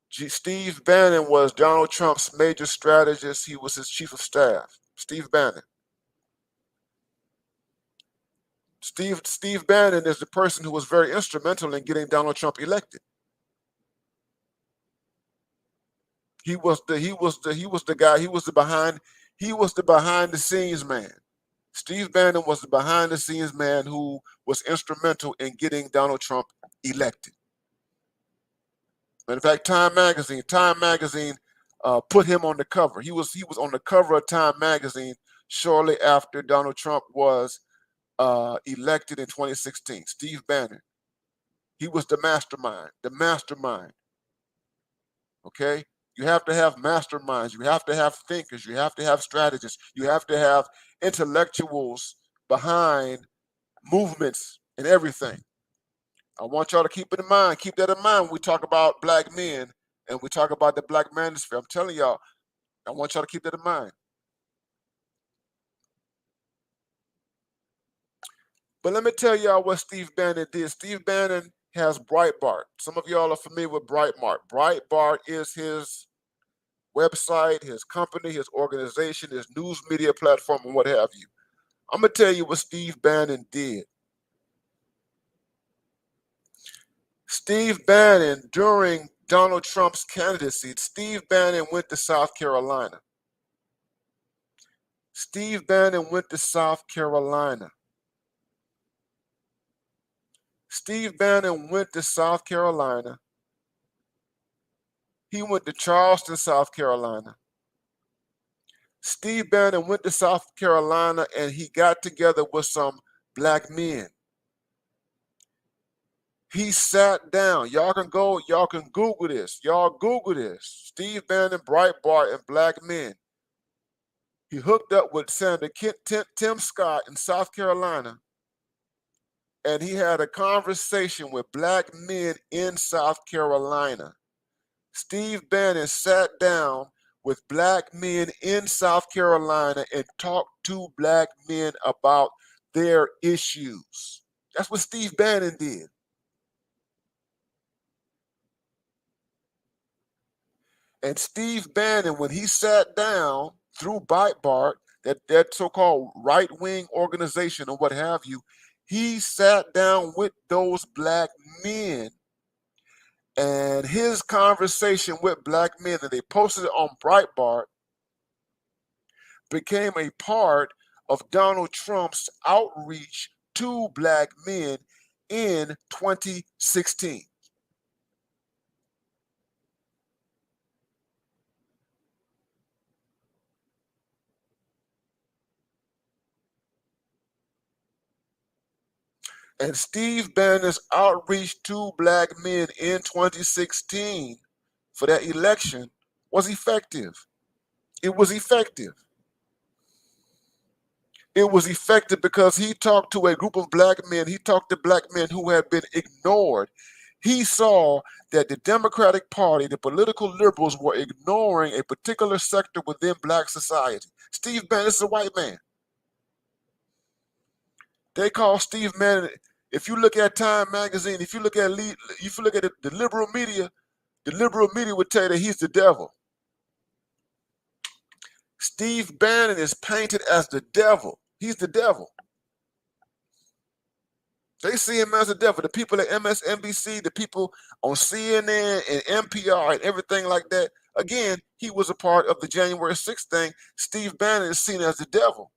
Steve Bannon was Donald Trump's major strategist. He was his chief of staff. Steve Bannon. Steve Bannon is the person who was very instrumental in getting Donald Trump elected. He was the behind the scenes man. Steve Bannon was the behind the scenes man who was instrumental in getting Donald Trump elected. In fact, Time Magazine put him on the cover. He was on the cover of Time Magazine shortly after Donald Trump was elected in 2016. Steve Bannon. He was the mastermind. Okay? You have to have masterminds. You have to have thinkers. You have to have strategists. You have to have intellectuals behind movements and everything. I want y'all to keep it in mind. Keep that in mind when we talk about black men and we talk about the black manosphere. I'm telling y'all, I want y'all to keep that in mind. But let me tell y'all what Steve Bannon did. Steve Bannon has Breitbart. Some of y'all are familiar with Breitbart. Breitbart is his website, his company, his organization, his news media platform, and what have you. I'm going to tell you what Steve Bannon did. Steve Bannon, during Donald Trump's candidacy, Steve Bannon went to South Carolina. Steve Bannon went to South Carolina. Steve Bannon went to South Carolina. He went to Charleston, South Carolina. Steve Bannon went to South Carolina and he got together with some black men. He sat down. Y'all can Google this. Y'all Google this. Steve Bannon, Breitbart, and black men. He hooked up with Senator Tim Scott in South Carolina, and he had a conversation with black men in South Carolina. Steve Bannon sat down with black men in South Carolina and talked to black men about their issues. That's what Steve Bannon did. And Steve Bannon, when he sat down through Breitbart, that so-called right-wing organization or what have you, he sat down with those black men, and his conversation with black men that they posted on Breitbart became a part of Donald Trump's outreach to black men in 2016. And Steve Bannon's outreach to black men in 2016 for that election was effective. It was effective. It was effective because he talked to a group of black men. He talked to black men who had been ignored. He saw that the Democratic Party, the political liberals, were ignoring a particular sector within black society. Steve Bannon is a white man. They call Steve Bannon. If you look at Time magazine, if you look at the liberal media would tell you that he's the devil. Steve Bannon is painted as the devil. He's the devil. They see him as the devil. The people at MSNBC, the people on CNN and NPR and everything like that. Again, he was a part of the January 6th thing. Steve Bannon is seen as the devil.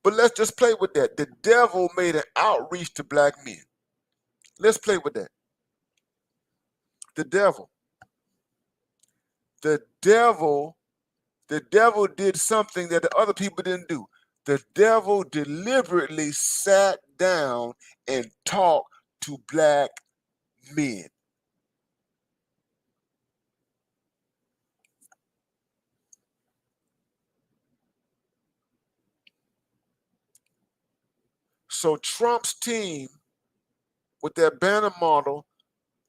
But let's just play with that. The devil made an outreach to black men. Let's play with that. The devil. The devil did something that the other people didn't do. The devil deliberately sat down and talked to black men. So Trump's team, with their Bannon model,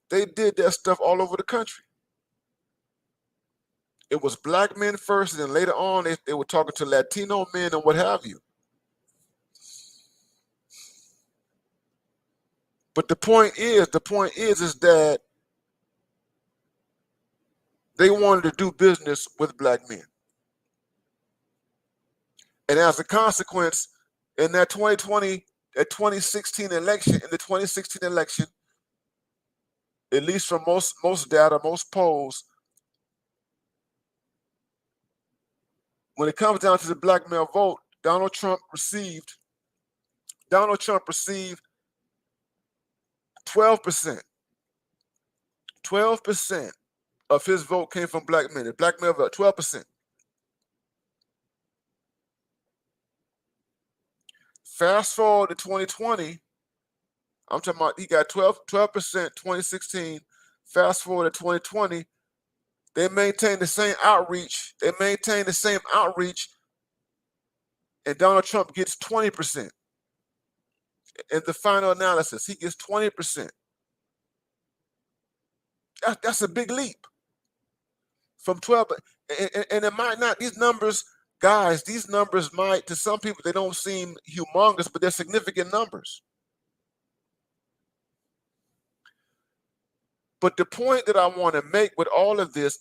they did that stuff all over the country. It was black men first, and then later on, they were talking to Latino men and what have you. But the point is that they wanted to do business with black men. And as a consequence, in that 2016 election, at least from most data, most polls, when it comes down to the black male vote, Donald Trump received 12%. 12% of his vote came from black men. The black male vote, 12%. Fast forward to 2020, I'm talking about he got 12% 2016. Fast forward to 2020, they maintain the same outreach. And Donald Trump gets 20%. In the final analysis, he gets 20%. That's a big leap. From 12, and it might not, these numbers, guys, these numbers might, to some people, they don't seem humongous, but they're significant numbers. But the point that I want to make with all of this,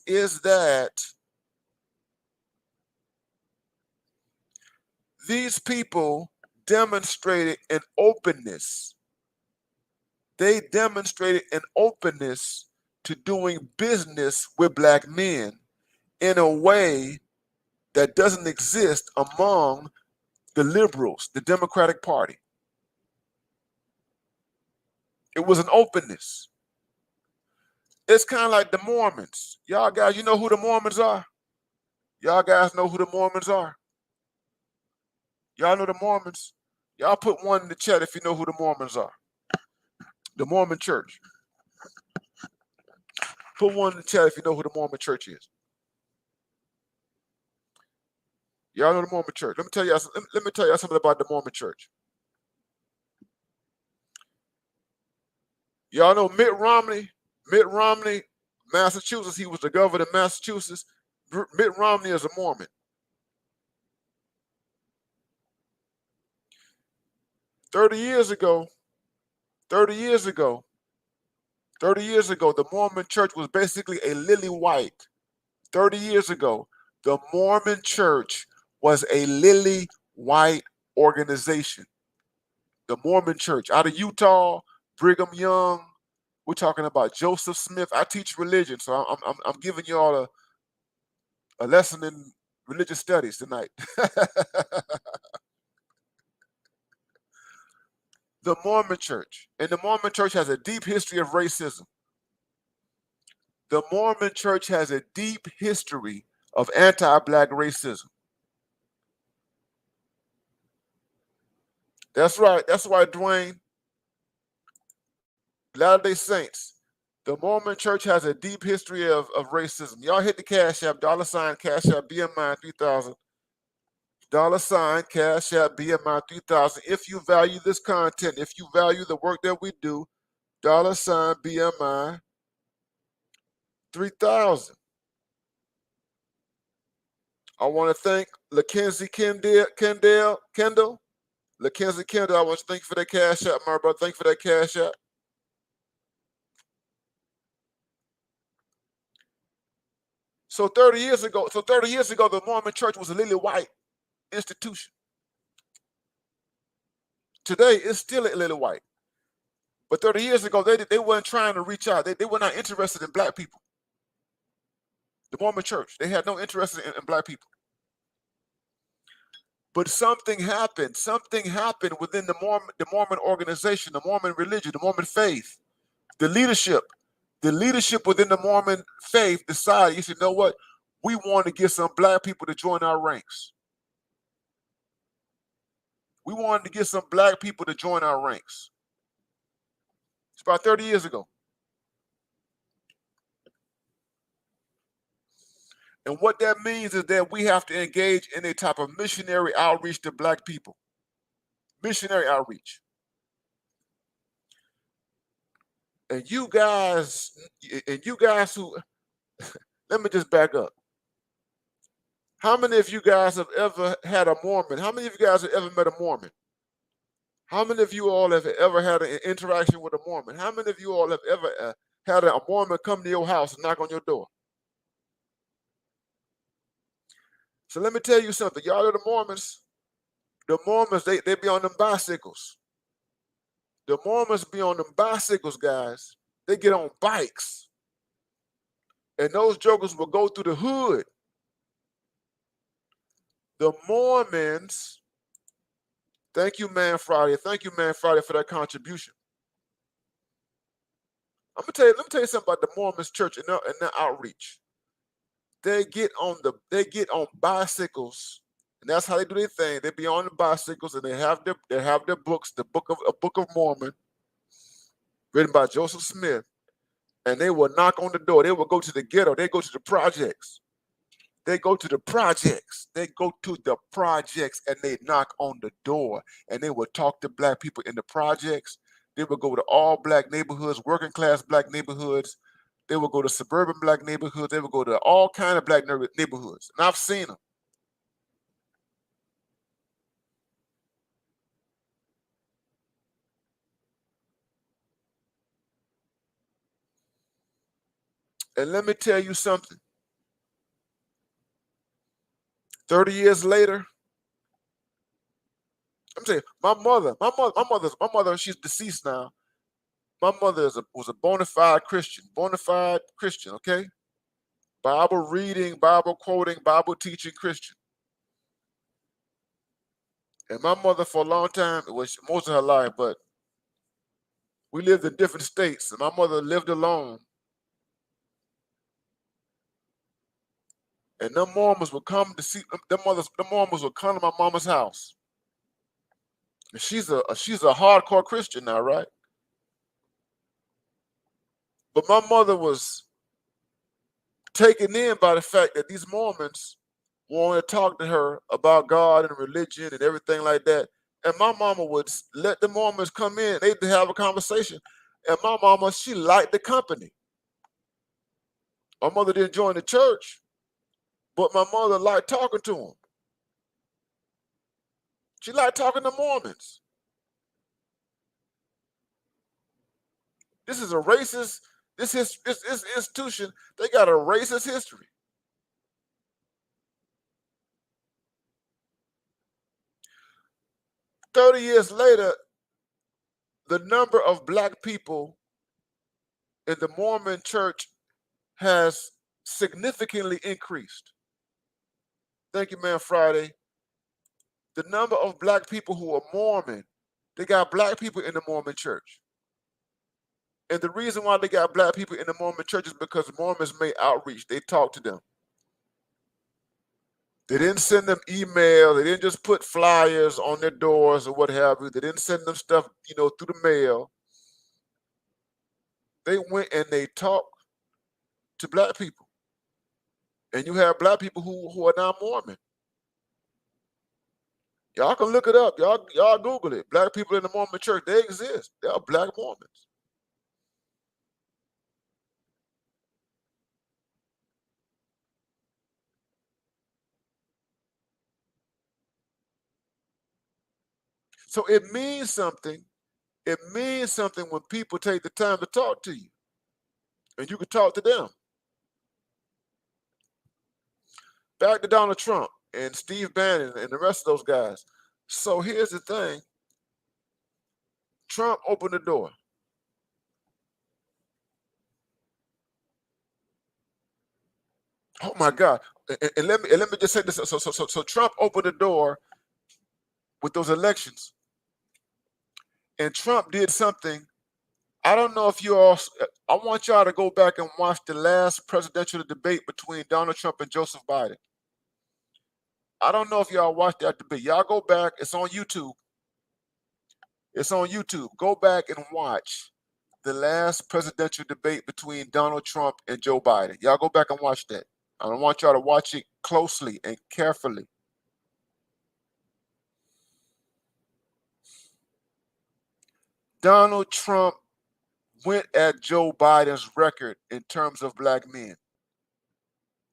is that these people demonstrated an openness. They demonstrated an openness to doing business with black men in a way that doesn't exist among the liberals, the Democratic Party. It was an openness. It's kind of like the Mormons. Y'all guys, you know who the Mormons are? Y'all guys know who the Mormons are? Y'all know the Mormons? Y'all put one in the chat if you know who the Mormons are. The Mormon Church. Put one in the chat if you know who the Mormon Church is. Y'all know the Mormon Church. Let me tell y'all something about the Mormon Church. Y'all know Mitt Romney, Massachusetts. He was the governor of Massachusetts. Mitt Romney is a Mormon. 30 years ago, the Mormon Church was basically a lily white. 30 years ago, the Mormon Church was a lily white organization. The Mormon Church out of Utah, Brigham Young. We're talking about Joseph Smith. I teach religion, so I'm giving you all a lesson in religious studies tonight. The Mormon Church. And the Mormon Church has a deep history of racism. The Mormon Church has a deep history of anti-black racism. That's right. That's why, Dwayne, Latter-day Saints, the Mormon Church has a deep history of racism. Y'all hit the Cash App, $ Cash App, BMI 3000, $ Cash App, BMI 3000. If you value this content, if you value the work that we do, $ BMI 3000. I want to thank Lackenzie Kendall. Lackenzie Kendall, I want to thank you for that Cash App, my brother. Thank you for that Cash App. So 30 years ago, the Mormon Church was a lily white institution. Today, it's still a lily white. But 30 years ago, they weren't trying to reach out. They were not interested in black people. The Mormon Church, they had no interest in black people. But something happened. Something happened within the Mormon organization, the Mormon religion, the Mormon faith, the leadership. The leadership within the Mormon faith decided, you said, you know what? We want to get some black people to join our ranks. We wanted to get some black people to join our ranks. It's about 30 years ago. And what that means is that we have to engage in a type of missionary outreach to black people. Missionary outreach. And you guys who, let me just back up. How many of you guys have ever had a Mormon? How many of you guys have ever met a Mormon? How many of you all have ever had an interaction with a Mormon? How many of you all have ever had a Mormon come to your house and knock on your door? So let me tell you something. Y'all are the Mormons, they be on them bicycles. The Mormons be on them bicycles, guys. They get on bikes. And those jokers will go through the hood. The Mormons, thank you, Man Friday. Thank you, Man Friday, for that contribution. Let me tell you something about the Mormons church and their outreach. They get on bicycles, and that's how they do their thing. They be on the bicycles, and they have their books, a Book of Mormon, written by Joseph Smith, and they will knock on the door. They will go to the ghetto. They go to the projects. They go to the projects. They go to the projects, and they knock on the door, and they will talk to black people in the projects. They will go to all black neighborhoods, working class black neighborhoods. They will go to suburban black neighborhoods. They will go to all kind of black neighborhoods. And I've seen them. And let me tell you something. 30 years later, I'm saying my mother, she's deceased now. My mother was a bona fide Christian, okay? Bible reading, Bible quoting, Bible teaching Christian. And my mother, for a long time, it was most of her life, but we lived in different states, and my mother lived alone. And them Mormons would come to see them Mormons would come to my mama's house. And she's a hardcore Christian now, right? But my mother was taken in by the fact that these Mormons wanted to talk to her about God and religion and everything like that. And my mama would let the Mormons come in. They'd have a conversation. And my mama, she liked the company. My mother didn't join the church, but my mother liked talking to them. She liked talking to Mormons. This is a racist, this institution, they got a racist history. "30 years later, the number of black people in the Mormon church has significantly increased. Thank you, Man Friday. The number of black people who are Mormon, they got black people in the Mormon church. And the reason why they got black people in the Mormon church is because Mormons made outreach. They talk to them. They didn't send them email. They didn't just put flyers on their doors or what have you. They didn't send them stuff, through the mail. They went and they talked to black people. And you have black people who are now Mormon. Y'all can look it up. Y'all Google it. Black people in the Mormon church, they exist. They are black Mormons. So it means something. It means something when people take the time to talk to you. And you can talk to them. Back to Donald Trump and Steve Bannon and the rest of those guys. So here's the thing. Trump opened the door. Oh my God! And let me just say this. So Trump opened the door with those elections, and Trump did something. I don't know if you all. I want y'all to go back and watch the last presidential debate between Donald Trump and Joseph Biden. I don't know if y'all watched that debate. Y'all go back. It's on YouTube. It's on YouTube. Go back and watch the last presidential debate between Donald Trump and Joe Biden. Y'all go back and watch that. I want y'all to watch it closely and carefully. Donald Trump went at Joe Biden's record in terms of black men,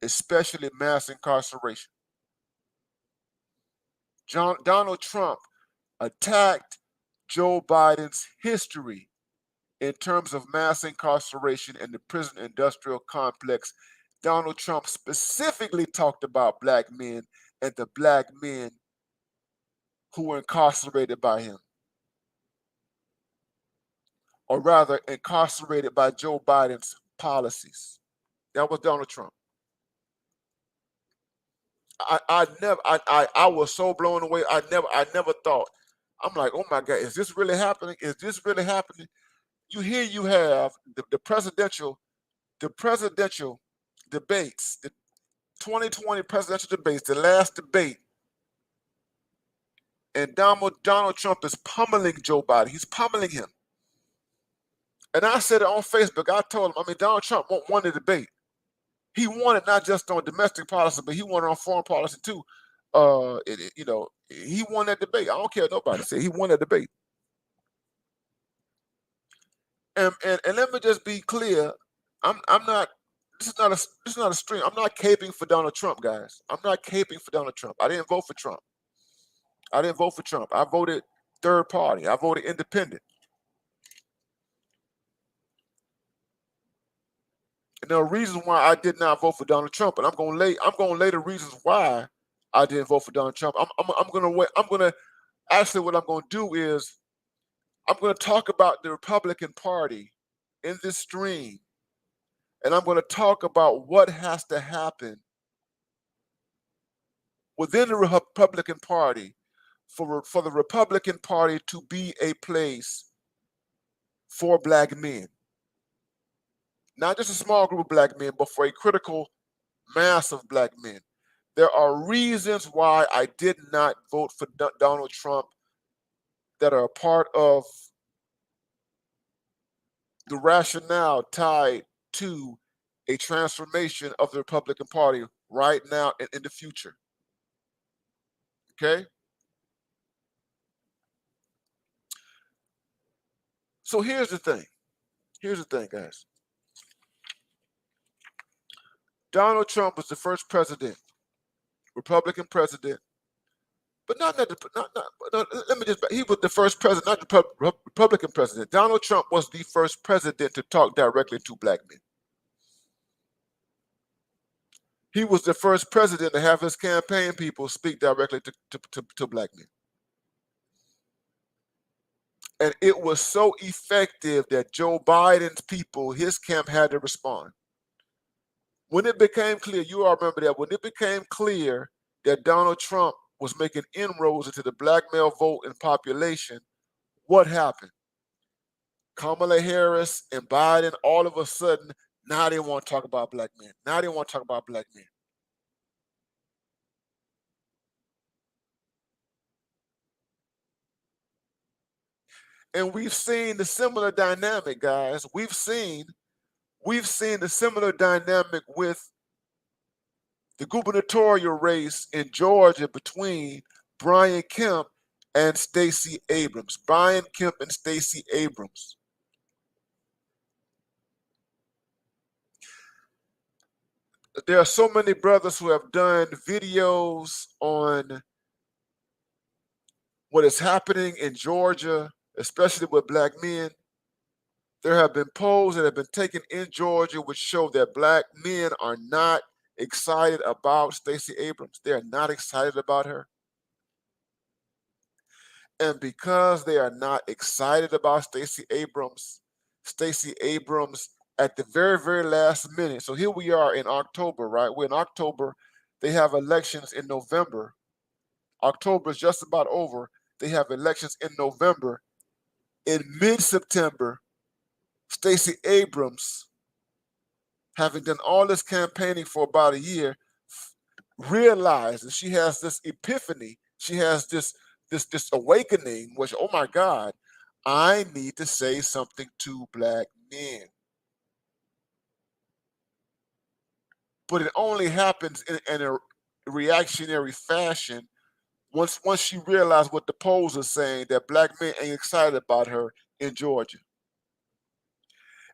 especially mass incarceration. Donald Trump attacked Joe Biden's history in terms of mass incarceration in the prison industrial complex. Donald Trump specifically talked about black men and the black men who were incarcerated by him, or rather incarcerated by Joe Biden's policies. That was Donald Trump. I was so blown away. I never thought. I'm like, oh my God, is this really happening? Is this really happening? You have the presidential debates, the 2020 presidential debates, the last debate, and Donald Trump is pummeling Joe Biden. He's pummeling him. And I said it on Facebook. I told him, Donald Trump won the debate. He won it not just on domestic policy, but he won it on foreign policy too. He won that debate. I don't care what nobody say. He won that debate. And let me just be clear. I'm not. This is not a stream. I'm not caping for Donald Trump, guys. I'm not caping for Donald Trump. I didn't vote for Trump. I voted third party. I voted independent. And there are reasons why I did not vote for Donald Trump, and I'm going to lay the reasons why I didn't vote for Donald Trump. I'm going to wait. Actually, what I'm going to do is I'm going to talk about the Republican Party in this stream, and I'm going to talk about what has to happen within the Republican Party for the Republican Party to be a place for black men. Not just a small group of black men, but for a critical mass of black men. There are reasons why I did not vote for Donald Trump that are a part of the rationale tied to a transformation of the Republican Party right now and in the future. Okay? So here's the thing. Here's the thing, guys. Donald Trump was the first president, Republican president, but not let me just, he was the first president, not the Republican president. Donald Trump was the first president to talk directly to black men. He was the first president to have his campaign people speak directly to black men. And it was so effective that Joe Biden's people, his camp, had to respond. When it became clear, you all remember that, when it became clear that Donald Trump was making inroads into the black male vote and population, what happened? Kamala Harris and Biden, all of a sudden, now they want to talk about black men. Now they want to talk about black men. And we've seen the similar dynamic, guys. We've seen the similar dynamic with the gubernatorial race in Georgia between Brian Kemp and Stacey Abrams. Brian Kemp and Stacey Abrams. There are so many brothers who have done videos on what is happening in Georgia, especially with black men. There have been polls that have been taken in Georgia which show that black men are not excited about Stacey Abrams. They are not excited about her. And because they are not excited about Stacey Abrams at the very, very last minute. So here we are in October, right? We're in October. They have elections in November. October is just about over. They have elections in November. In mid-September, Stacey Abrams, having done all this campaigning for about a year, realizes she has this epiphany. She has this awakening, which, oh my God, I need to say something to black men. But it only happens in a reactionary fashion once she realized what the polls are saying, that black men ain't excited about her in Georgia.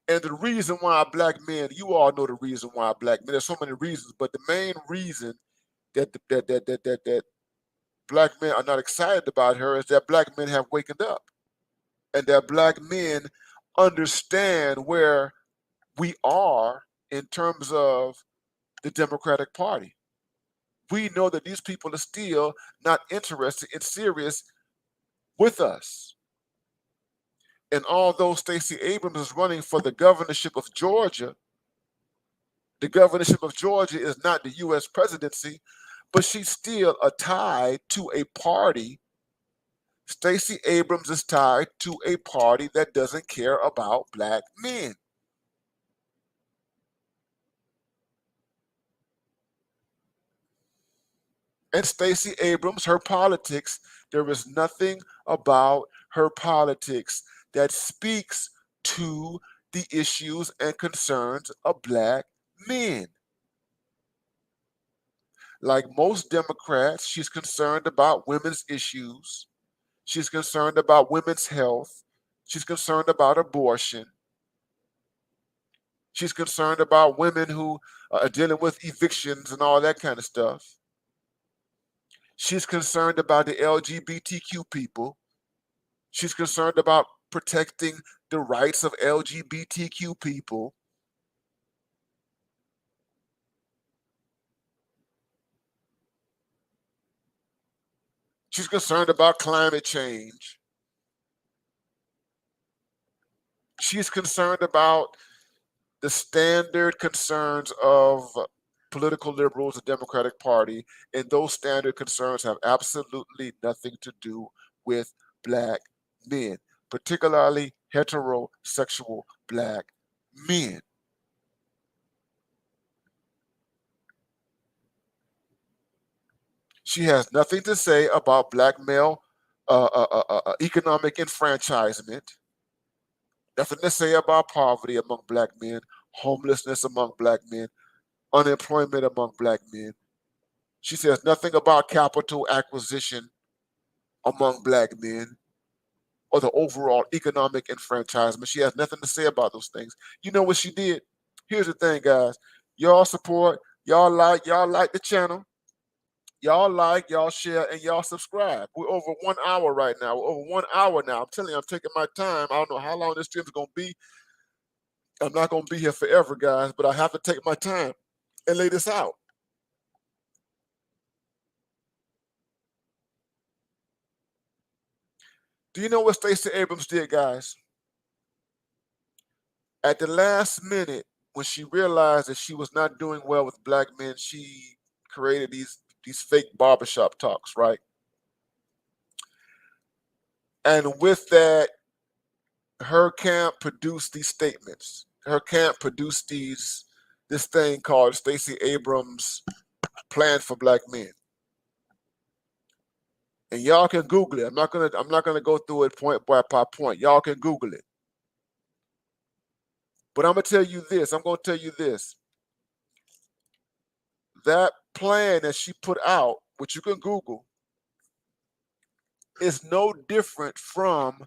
And the reason why black men, you all know the reason why black men, there's so many reasons, but the main reason that black men are not excited about her is that black men have wakened up. And that black men understand where we are in terms of the Democratic Party. We know that these people are still not interested in serious with us. And although Stacey Abrams is running for the governorship of Georgia, the governorship of Georgia is not the U.S. presidency, but she's still tied to a party. Stacey Abrams is tied to a party that doesn't care about black men. And Stacey Abrams, her politics, there is nothing about her politics that speaks to the issues and concerns of black men. Like most Democrats, she's concerned about women's issues. She's concerned about women's health. She's concerned about abortion. She's concerned about women who are dealing with evictions and all that kind of stuff. She's concerned about the LGBTQ people. She's concerned about protecting the rights of LGBTQ people. She's concerned about climate change. She's concerned about the standard concerns of political liberals, the Democratic Party, and those standard concerns have absolutely nothing to do with black men, particularly heterosexual black men. She has nothing to say about black male economic enfranchisement, nothing to say about poverty among black men, homelessness among black men, unemployment among black men. She says nothing about capital acquisition among black men or the overall economic enfranchisement. She has nothing to say about those things. You know what she did? Here's the thing, guys. Y'all support, y'all like the channel. Y'all like, y'all share, and y'all subscribe. We're over 1 hour right now. We're over 1 hour now. I'm telling you, I'm taking my time. I don't know how long this stream is going to be. I'm not going to be here forever, guys, but I have to take my time and lay this out. Do you know what Stacey Abrams did, guys? At the last minute, when she realized that she was not doing well with black men, she created these fake barbershop talks, right? And with that, her camp produced these statements. Her camp produced this thing called Stacey Abrams' Plan for Black Men. And y'all can Google it. I'm not gonna go through it point by point. Y'all can Google it. But I'm gonna tell you this. That plan that she put out, which you can Google, is no different from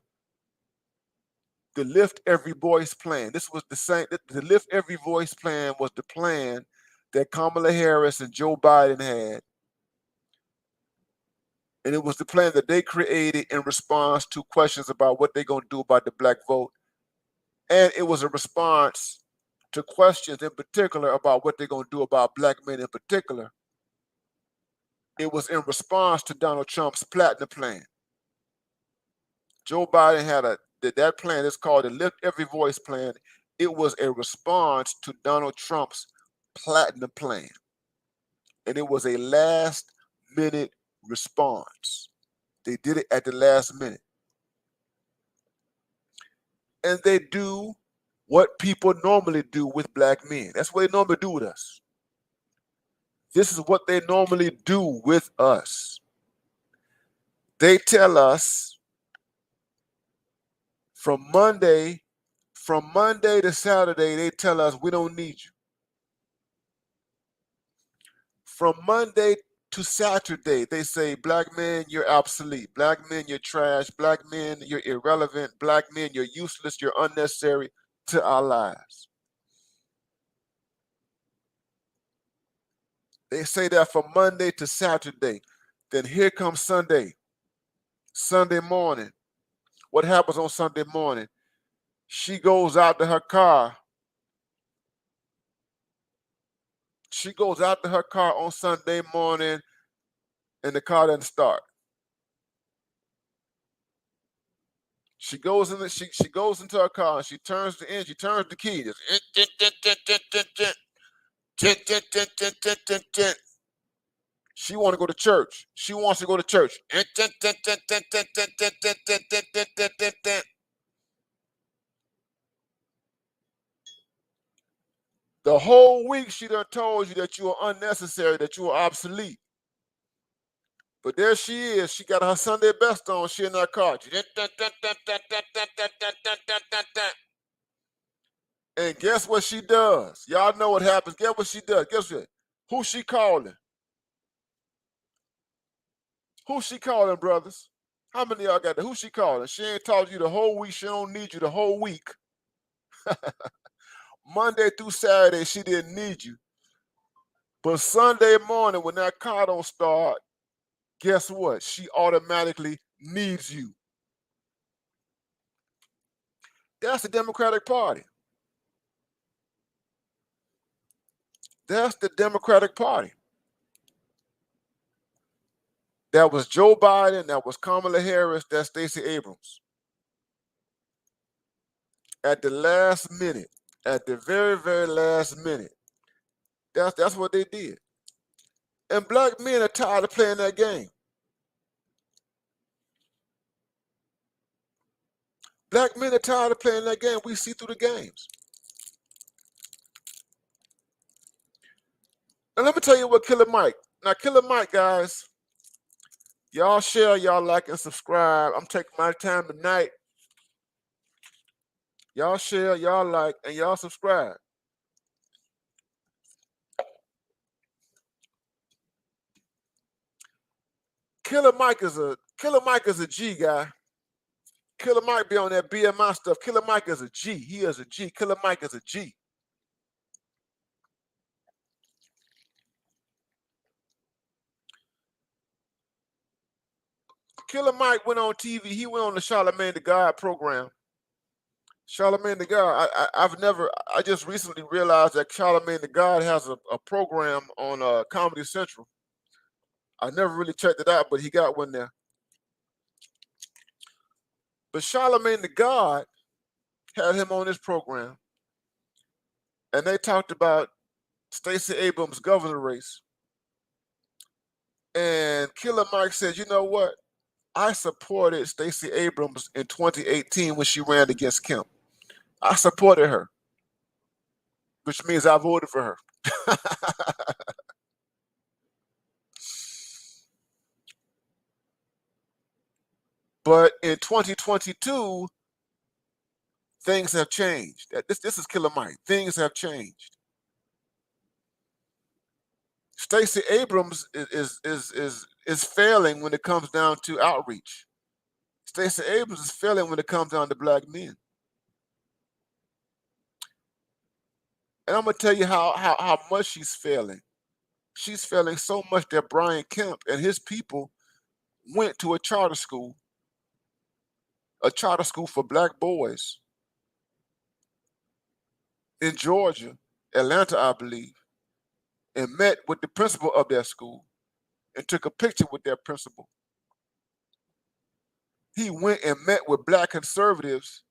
the Lift Every Voice plan. This was the same. The Lift Every Voice plan was the plan that Kamala Harris and Joe Biden had. And it was the plan that they created in response to questions about what they're going to do about the black vote. And it was a response to questions in particular about what they're going to do about black men in particular. It was in response to Donald Trump's Platinum Plan. Joe Biden had that plan is called the Lift Every Voice plan. It was a response to Donald Trump's Platinum Plan. And it was a last minute response. They did it at the last minute. And they do what people normally do with black men. That's what they normally do with us. This is what they normally do with us. They tell us from Monday to Saturday, they tell us we don't need you. From Monday to Saturday, they say, black men, you're obsolete. Black men, you're trash. Black men, you're irrelevant. Black men, you're useless. You're unnecessary to our lives. They say that from Monday to Saturday. Then here comes Sunday. Sunday morning. What happens on Sunday morning? She goes out to her car. She goes out to her car on Sunday morning and the car doesn't start. She goes into her car and she turns the key. She want to go to church. She wants to go to church. The whole week she done told you that you are unnecessary, that you are obsolete. But there she is. She got her Sunday best on. She in that car. And guess what she does? Y'all know what happens. Guess what she does? Guess what? Who she calling? Who she calling, brothers? How many of y'all got that? Who she calling? She ain't talked to you the whole week. She don't need you the whole week. Monday through Saturday, she didn't need you. But Sunday morning, when that car don't start, guess what? She automatically needs you. That's the Democratic Party. That's the Democratic Party. That was Joe Biden, that was Kamala Harris, that's Stacey Abrams. At the last minute, at the very, very last minute, that's what they did. And black men are tired of playing that game. Black men are tired of playing that game. We see through the games. And let me tell you what Killer Mike. Now, Killer Mike, guys, y'all share, y'all like, and subscribe. I'm taking my time tonight. Y'all share, y'all like, and y'all subscribe. Killer Mike is a G guy. Killer Mike be on that BMI stuff. Killer Mike is a G. He is a G. Killer Mike is a G. Killer Mike went on TV. He went on the Charlamagne the God program. Charlamagne the God. I just recently realized that Charlamagne the God has a program on Comedy Central. I never really checked it out, but he got one there. But Charlamagne the God had him on his program, and they talked about Stacey Abrams' governor race. And Killer Mike said, you know what? I supported Stacey Abrams in 2018 when she ran against Kemp. I supported her, which means I voted for her. But in 2022, things have changed. This is Killer Mike. Things have changed. Stacey Abrams is failing when it comes down to outreach. Stacey Abrams is failing when it comes down to black men. And I'm gonna tell you how much she's failing. She's failing so much that Brian Kemp and his people went to a charter school for black boys in Georgia, Atlanta, I believe, and met with the principal of that school and took a picture with that principal. He went and met with black conservatives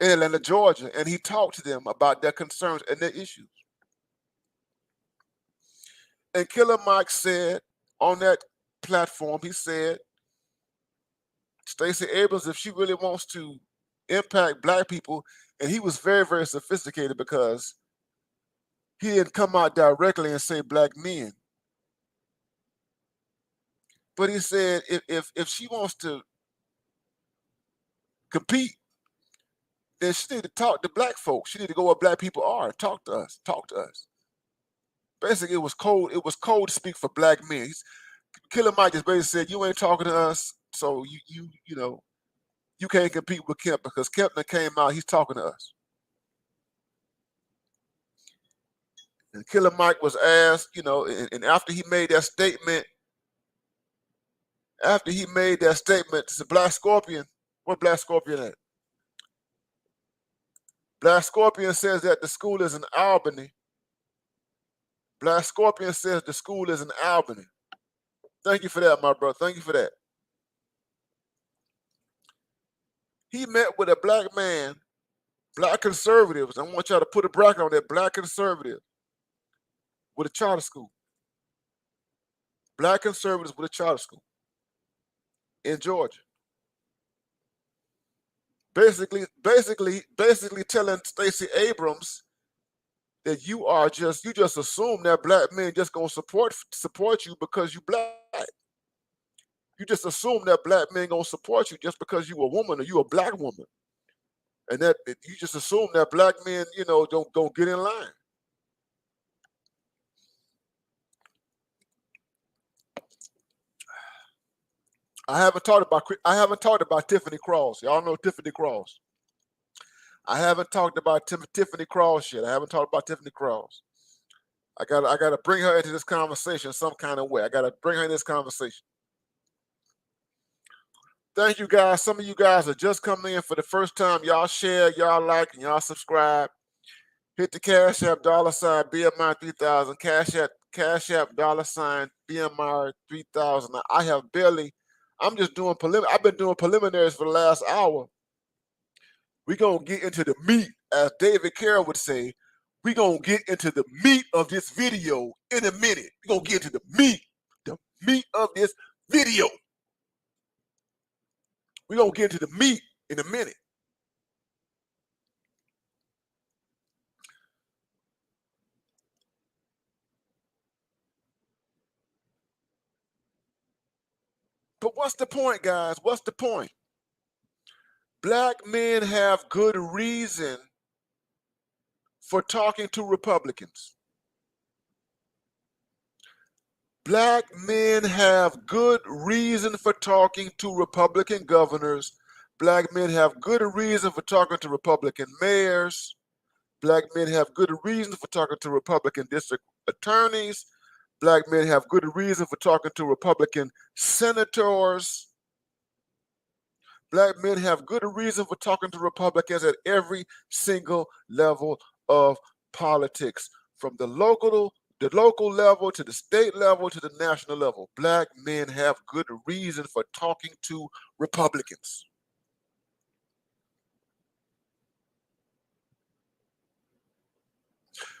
in Atlanta, Georgia, and he talked to them about their concerns and their issues. And Killer Mike said on that platform, he said, Stacey Abrams, if she really wants to impact black people, and he was very, very sophisticated because he didn't come out directly and say black men. But he said if she wants to compete, then she need to talk to black folks. She need to go where black people are and talk to us. Talk to us. Basically, it was cold to speak for black men. Killer Mike just basically said, you ain't talking to us, so you can't compete with Kemp because Kemp came out, he's talking to us. And Killer Mike was asked, and after he made that statement, to Black Scorpion, where Black Scorpion at? Black Scorpion says that the school is in Albany. Black Scorpion says the school is in Albany. Thank you for that, my brother. Thank you for that. He met with a black man, black conservatives. I want y'all to put a bracket on that, black conservative with a charter school. Black conservatives with a charter school in Georgia. Basically telling Stacey Abrams that you just assume that black men just gonna support you because you black. You just assume that black men gonna support you just because you a woman or you a black woman, and that you just assume that black men, don't get in line. I haven't talked about Tiffany Cross. Y'all know Tiffany Cross. I haven't talked about Tiffany Cross yet. I haven't talked about Tiffany Cross. I gotta bring her into this conversation some kind of way. I gotta bring her in this conversation. Thank you guys. Some of you guys are just coming in for the first time. Y'all share, y'all like, and y'all subscribe. Hit the Cash App $ BMI 3000. Cash App $BMI 3000. Now, I'm just doing I've been doing preliminaries for the last hour. We're gonna get into the meat, as David Carroll would say. We're gonna get into the meat of this video in a minute. We're gonna get into the meat of this video. We're gonna get into the meat in a minute. But what's the point, guys? What's the point? Black men have good reason for talking to Republicans. Black men have good reason for talking to Republican governors. Black men have good reason for talking to Republican mayors. Black men have good reason for talking to Republican district attorneys. Black men have good reason for talking to Republican senators. Black men have good reason for talking to Republicans at every single level of politics, from the local level to the state level to the national level. Black men have good reason for talking to Republicans.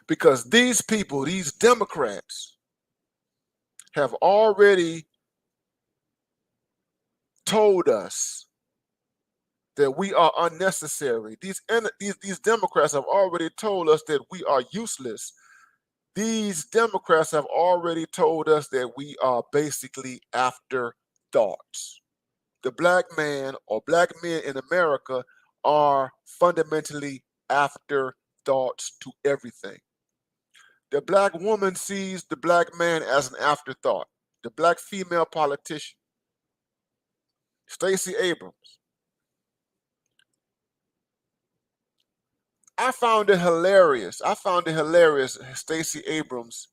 Because these people, these Democrats, have already told us that we are unnecessary. These Democrats have already told us that we are useless. These Democrats have already told us that we are basically afterthoughts. the black man or black men in America are fundamentally afterthoughts to everything. The black woman sees the black man as an afterthought. The black female politician, Stacey Abrams. I found it hilarious. Stacey Abrams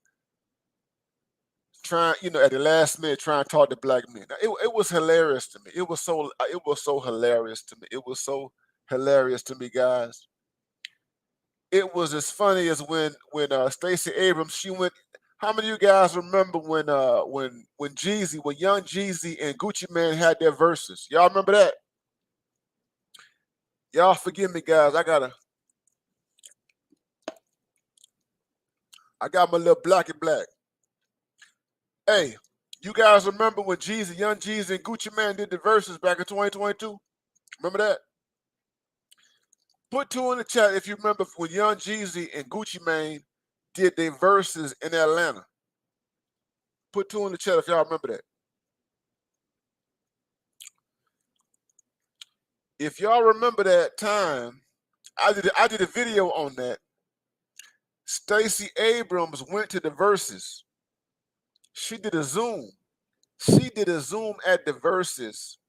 trying, at the last minute trying to talk to black men. It was hilarious to me. It was so hilarious to me. It was so hilarious to me, guys. It was as funny as when Stacey Abrams, she went. How many of you guys remember when Young Jeezy and Gucci Mane had their verses? Y'all remember that? Y'all forgive me, guys. I got my little blacky black. Hey, you guys remember when Young Jeezy and Gucci Mane did the verses back in 2022? Remember that? Put 2 in the chat if you remember when Young Jeezy and Gucci Mane did their verses in Atlanta. Put 2 in the chat if y'all remember that. If y'all remember that time, I did a video on that. Stacey Abrams went to the verses. She did a Zoom. She did a Zoom at the verses.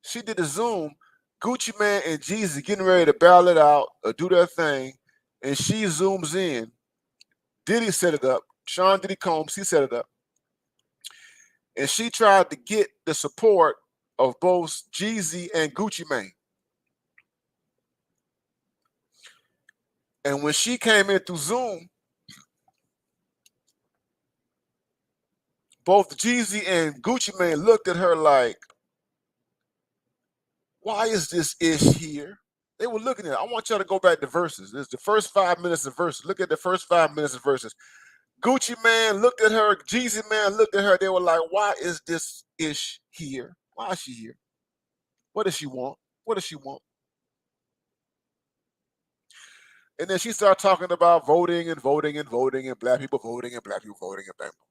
She did a Zoom. Gucci Mane and Jeezy getting ready to battle it out or do their thing, and she zooms in. Diddy set it up. Sean Diddy Combs, he set it up. And she tried to get the support of both Jeezy and Gucci Mane. And when she came in through Zoom, both Jeezy and Gucci Mane looked at her like, why is this ish here? They were looking at it. I want y'all to go back to verses. This is the first 5 minutes of verses. Look at the first 5 minutes of verses. Gucci Mane looked at her. Jeezy Man looked at her. They were like, why is this ish here? Why is she here? What does she want? What does she want? And then she started talking about voting and voting and voting and black people voting and black people voting and black people.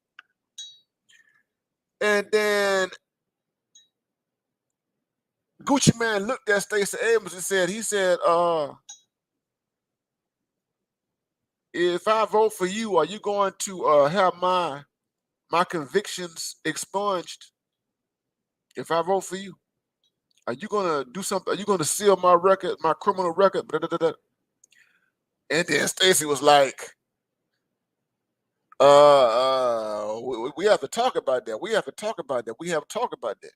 And then Gucci Mane looked at Stacey Abrams and said, if I vote for you, are you going to have my convictions expunged? If I vote for you, are you going to do something? Are you going to seal my record, my criminal record? Blah, blah, blah, blah. And then Stacey was like, we have to talk about that. We have to talk about that. We have to talk about that.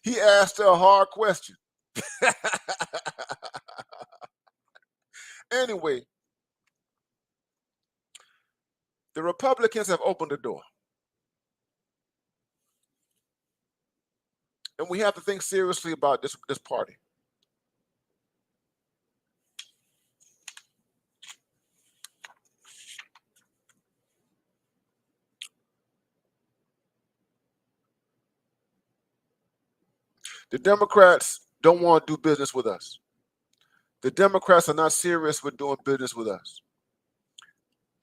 He asked her a hard question. Anyway, the Republicans have opened the door. And we have to think seriously about this party. The Democrats don't want to do business with us. The Democrats are not serious with doing business with us.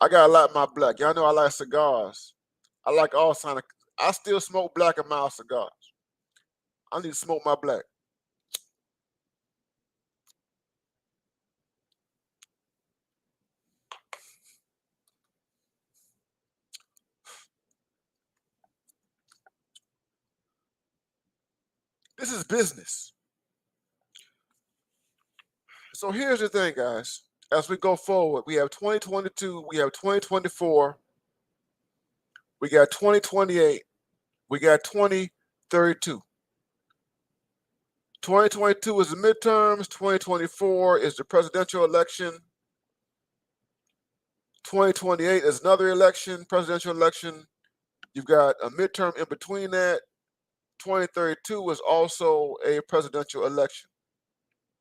I got a lot of my black. Y'all know I like cigars. I like all kind of. I still smoke black and mild cigars. I need to smoke my black. This is business. So here's the thing, guys. As we go forward, we have 2022, we have 2024, we got 2028, we got 2032. 2022 is the midterms, 2024 is the presidential election, 2028 is another election, presidential election. You've got a midterm in between that. 2032 is also a presidential election.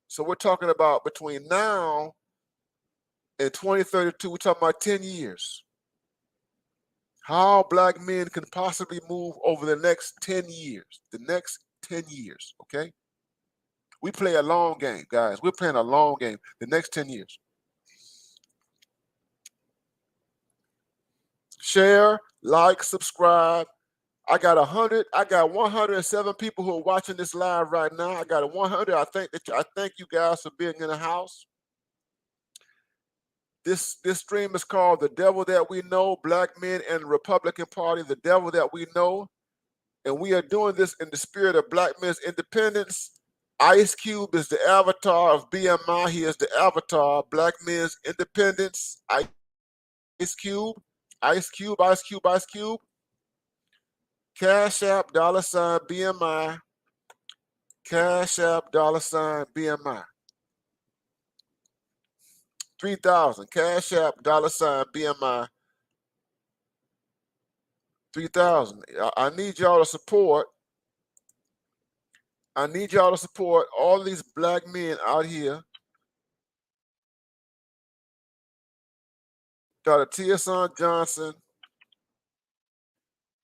So we're talking about between now and 2032, we're talking about 10 years. How black men can possibly move over the next 10 years. The next 10 years, okay? We play a long game, guys. We're playing a long game. The next 10 years. Share, like, subscribe. I got 107 people who are watching this live right now. I got 100. I thank you guys for being in the house. This stream is called The Devil That We Know, Black Men and the Republican Party, The Devil That We Know. And we are doing this in the spirit of Black men's independence. Ice Cube is the avatar of BMI. He is the avatar of Black men's independence. Ice Cube, Ice Cube, Ice Cube, Ice Cube. Cash App, $BMI. Cash App, $BMI. 3,000. Cash App, $BMI. 3,000. I need y'all to support. I need y'all to support all these Black men out here. Dr. T.S.on Johnson,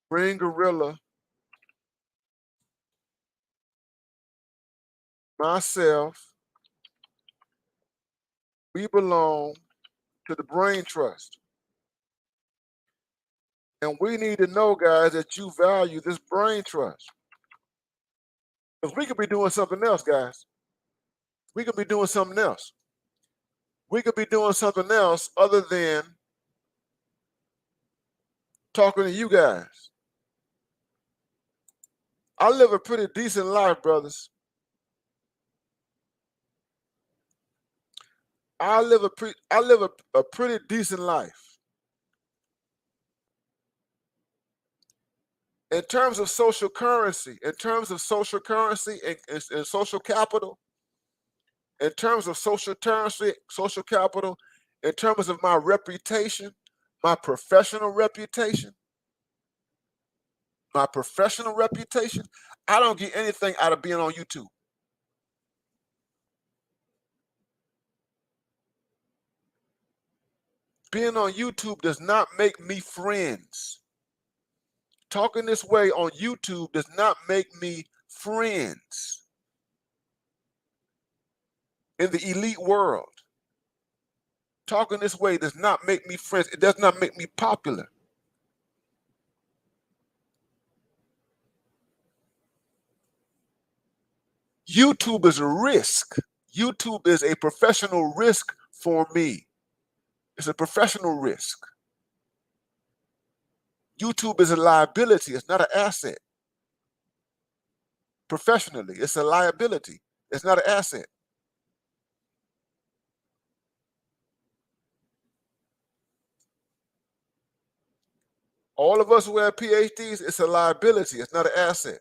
Green Gorilla, myself. We belong to the Brain Trust. And we need to know, guys, that you value this Brain Trust. Because we could be doing something else, guys. We could be doing something else. We could be doing something else other than talking to you guys. I live a pretty decent life, brothers. I live a pretty decent life. In terms of social currency, and social capital, in terms of social currency, social capital, in terms of my reputation, my professional reputation, I don't get anything out of being on YouTube. Being on YouTube does not make me friends. Talking this way on YouTube does not make me friends in the elite world. Talking this way does not make me friends. It does not make me popular. YouTube is a risk. YouTube is a professional risk for me. It's a professional risk. YouTube is a liability. It's not an asset. Professionally, it's a liability. It's not an asset. All of us who have PhDs, it's a liability. It's not an asset.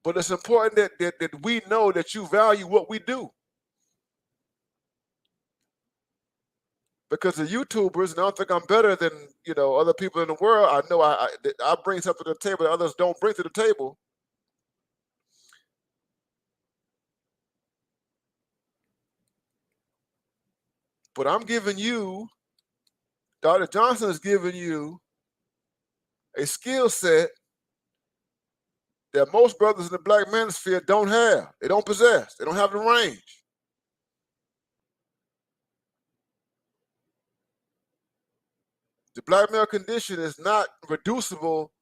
But it's important that we know that you value what we do. Because the YouTubers, and I don't think I'm better than other people in the world. I know I bring something to the table that others don't bring to the table. But I'm giving you, Dr. Johnson is giving you a skill set that most brothers in the Black manosphere don't have. They don't possess. They don't have the range. The Black male condition is not reducible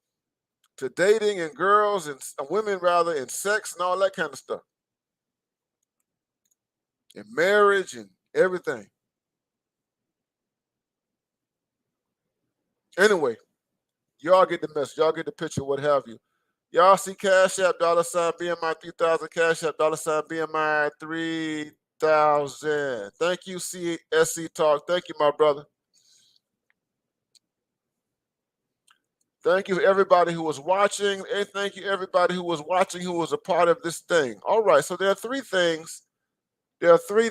to dating and girls and women, rather, and sex and all that kind of stuff. And marriage and everything. Anyway, y'all get the message. Y'all get the picture, what have you. Y'all see Cash App, $BMI 3,000. Cash App, $BMI 3,000. Thank you, CSC Talk. Thank you, my brother. Thank you, everybody who was watching. And thank you, everybody who was watching who was a part of this thing. All right, so there are three things. There are three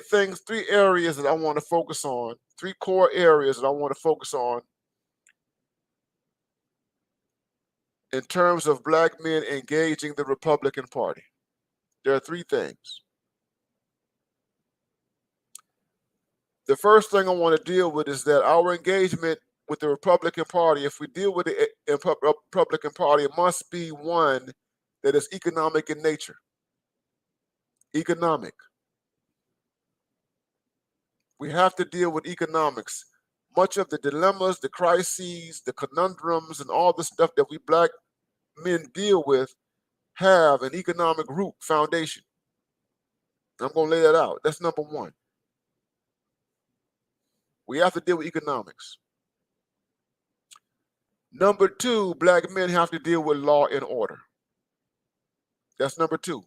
areas that I want to focus on. Three core areas that I want to focus on in terms of Black men engaging the Republican Party. There are three things. The first thing I want to deal with is that our engagement with the Republican Party, if we deal with the Republican Party, it must be one that is economic in nature. Economic. We have to deal with economics. Much of the dilemmas, the crises, the conundrums, and all the stuff that we black men deal with have an economic root foundation. I'm going to lay that out. That's number one. We have to deal with economics. Number two, black men have to deal with law and order. That's number two.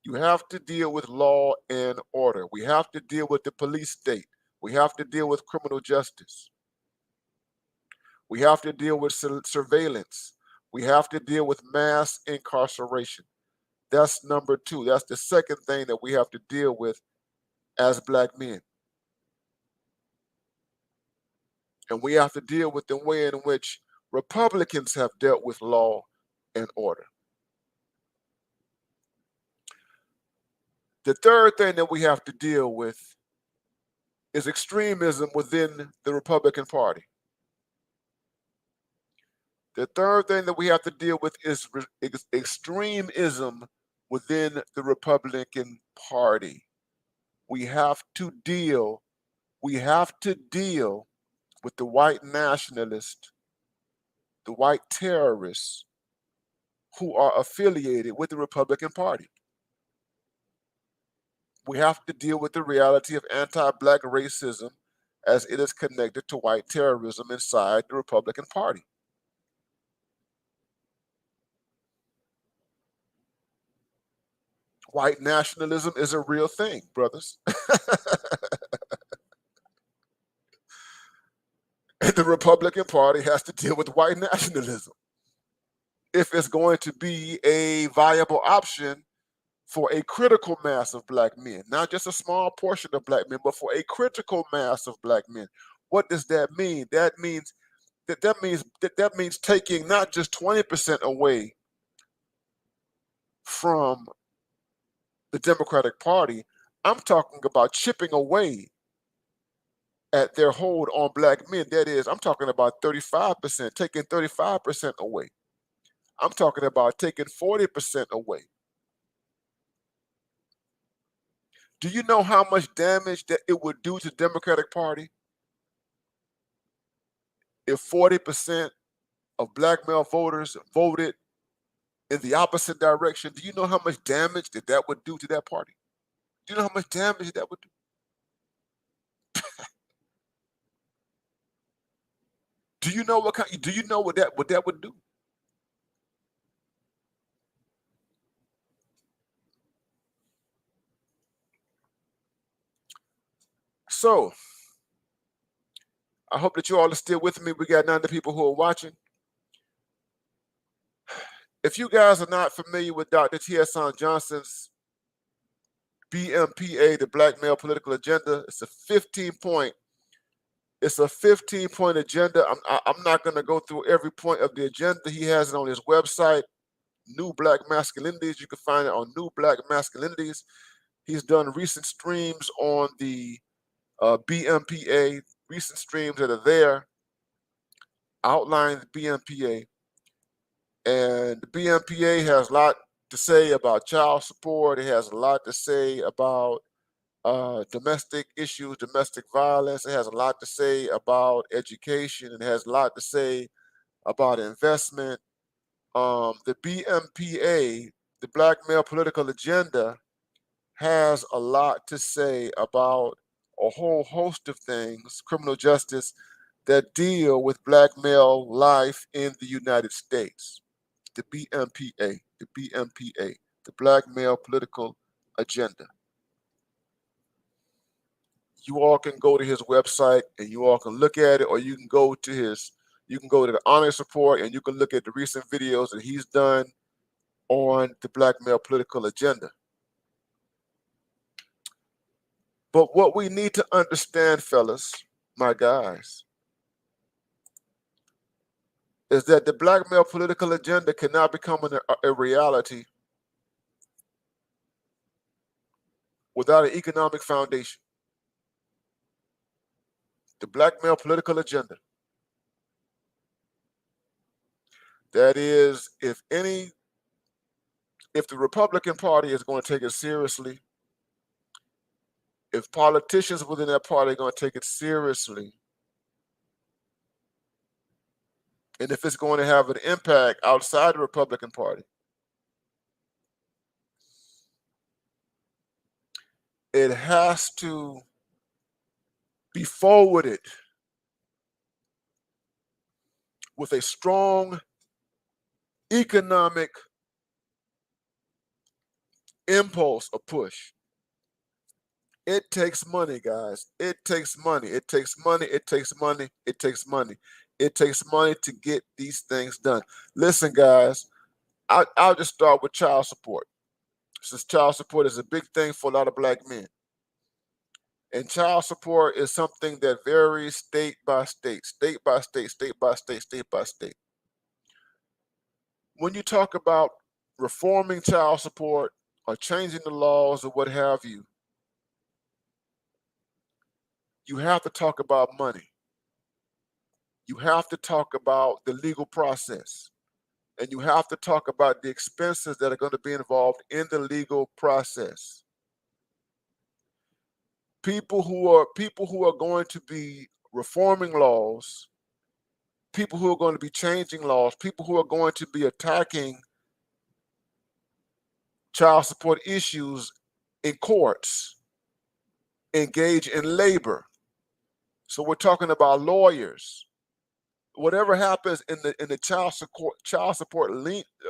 You have to deal with law and order. We have to deal with the police state. We have to deal with criminal justice. We have to deal with surveillance. We have to deal with mass incarceration. That's number two. That's the second thing that we have to deal with as black men. And we have to deal with the way in which Republicans have dealt with law and order. The third thing that we have to deal with is extremism within the Republican Party. The third thing that we have to deal with is extremism within the Republican Party. We have to deal with the white nationalists, the white terrorists who are affiliated with the Republican Party. We have to deal with the reality of anti-black racism as it is connected to white terrorism inside the Republican Party. White nationalism is a real thing, brothers. And the Republican Party has to deal with white nationalism if it's going to be a viable option for a critical mass of black men, not just a small portion of black men, but for a critical mass of black men. What does that mean? That means taking not just 20% away from the Democratic Party. I'm talking about chipping away at their hold on black men. That is, I'm talking about 35%, taking 35% away. I'm talking about taking 40% away. Do you know how much damage that it would do to the Democratic Party if 40% of black male voters voted in the opposite direction? Do you know how much damage that would do to that party? Do you know how much damage that would do? Do you know what that would do? So I hope that you all are still with me. We got 90 people who are watching. If you guys are not familiar with Dr. T.S. Johnson's BMPA, the Black Male Political Agenda, it's a 15-point agenda. I'm not going to go through every point of the agenda. He has it on his website, New Black Masculinities. You can find it on New Black Masculinities. He's done recent streams on the BMPA, recent streams that are there, outline the BMPA. And the BMPA has a lot to say about child support. It has a lot to say about domestic issues, domestic violence. It has a lot to say about education. It has a lot to say about investment. The BMPA, the Black Male Political Agenda, has a lot to say about a whole host of things, criminal justice, that deal with black male life in the United States. The BMPA, the Black Male Political Agenda. You all can go to his website and you all can look at it, or you can go to the honors report and you can look at the recent videos that he's done on the Black Male Political Agenda. But what we need to understand, fellas, my guys, is that the Black Male Political Agenda cannot become a reality without an economic foundation. The Black Male Political Agenda. That is, if the Republican Party is going to take it seriously, if politicians within that party are going to take it seriously, and if it's going to have an impact outside the Republican Party, it has to be forwarded with a strong economic impulse or push. It takes money, guys. It takes money. It takes money. It takes money. It takes money. It takes money to get these things done. Listen, guys, I'll just start with child support, since child support is a big thing for a lot of Black men. And child support is something that varies state by state, state by state, state by state, state by state. When you talk about reforming child support or changing the laws or what have you, you have to talk about money. You have to talk about the legal process. And you have to talk about the expenses that are going to be involved in the legal process. People who are going to be reforming laws, people who are going to be changing laws, people who are going to be attacking child support issues in courts, engage in labor. So we're talking about lawyers. Whatever happens in the child support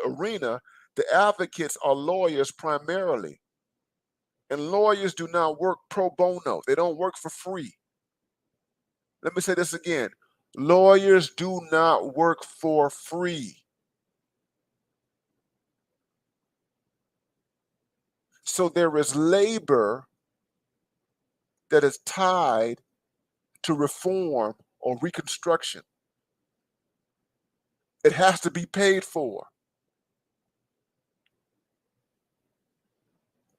arena, the advocates are lawyers primarily. And lawyers do not work pro bono. They don't work for free. Let me say this again. Lawyers do not work for free. So there is labor that is tied to reform or reconstruction. It has to be paid for.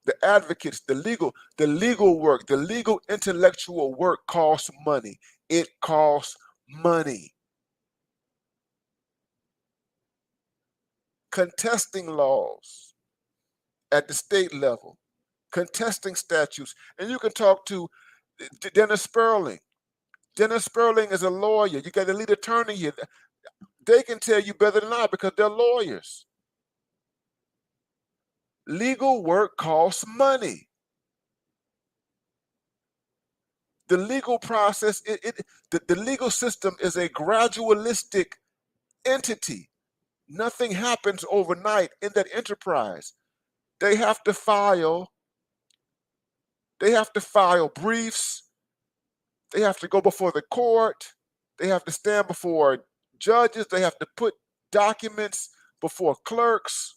The advocates, the legal work, the legal intellectual work costs money. It costs money. Contesting laws at the state level, contesting statutes. And you can talk to Dennis Sperling. Dennis Sperling is a lawyer. You got a lead attorney here. They can tell you better than I because they're lawyers. Legal work costs money. The legal process, the legal system is a gradualistic entity. Nothing happens overnight in that enterprise. They have to file briefs. They have to go before the court. They have to stand before judges. They have to put documents before clerks.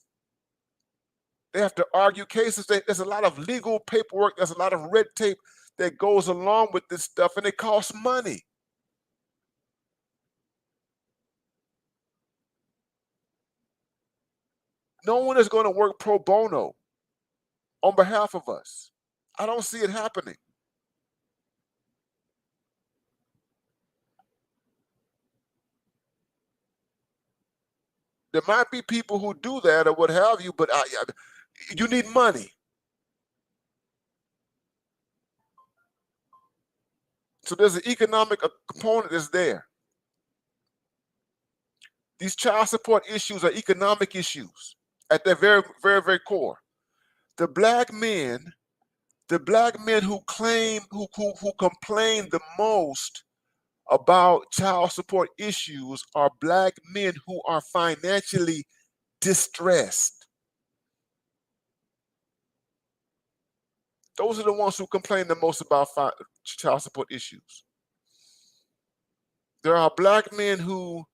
They have to argue cases. There's a lot of legal paperwork. There's a lot of red tape that goes along with this stuff, and it costs money. No one is going to work pro bono on behalf of us. I don't see it happening. There might be people who do that or what have you, but you need money. So there's an economic component that's there. These child support issues are economic issues at their very, very, very core. The black men who complain the most about child support issues are black men who are financially distressed. Those are the ones who complain the most about child support issues. There are black men who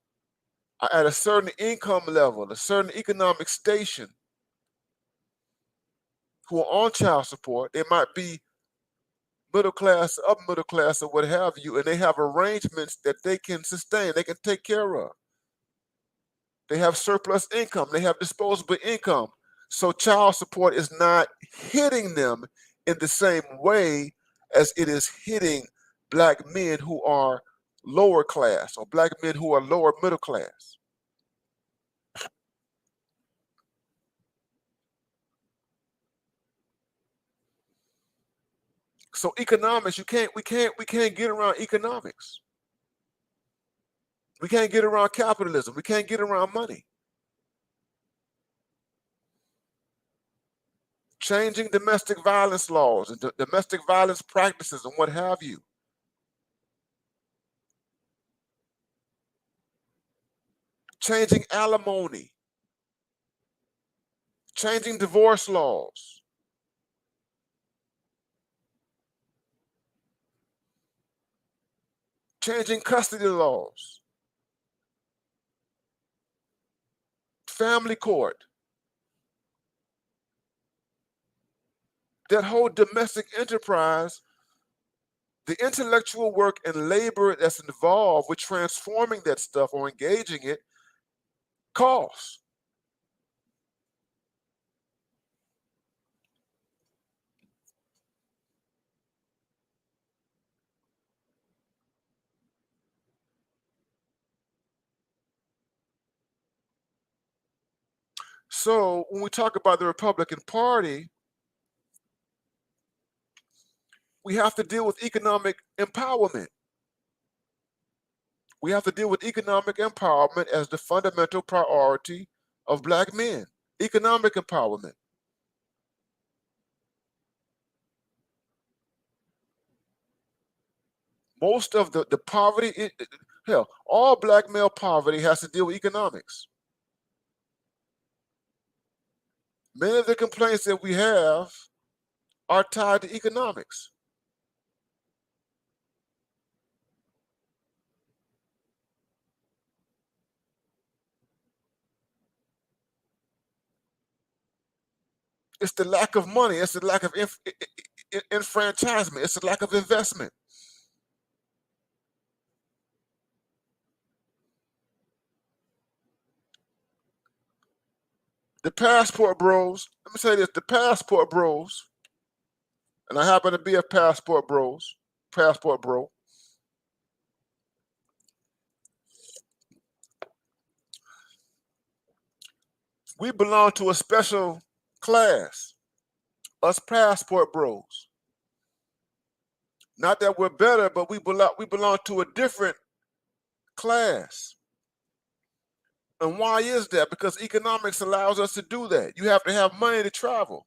are at a certain income level, a certain economic station, who are on child support. They might be middle class, upper middle class, or what have you, and they have arrangements that they can sustain, they can take care of. They have surplus income, they have disposable income. So child support is not hitting them in the same way as it is hitting black men who are lower class or black men who are lower middle class. So economics, we can't get around economics. We can't get around capitalism. We can't get around money. Changing domestic violence laws and domestic violence practices and what have you. Changing alimony. Changing divorce laws. Changing custody laws. Family court. That whole domestic enterprise, the intellectual work and labor that's involved with transforming that stuff or engaging it costs. So when we talk about the Republican Party, we have to deal with economic empowerment. We have to deal with economic empowerment as the fundamental priority of Black men. Economic empowerment. Most of the poverty, hell, all Black male poverty has to deal with economics. Many of the complaints that we have are tied to economics. It's the lack of money. It's the lack of enfranchisement. It's the lack of investment. The passport bros, let me say this, the passport bros, and I happen to be a passport bro, we belong to a special class, us passport bros. Not that we're better, but we belong to a different class. And why is that? Because economics allows us to do that. You have to have money to travel.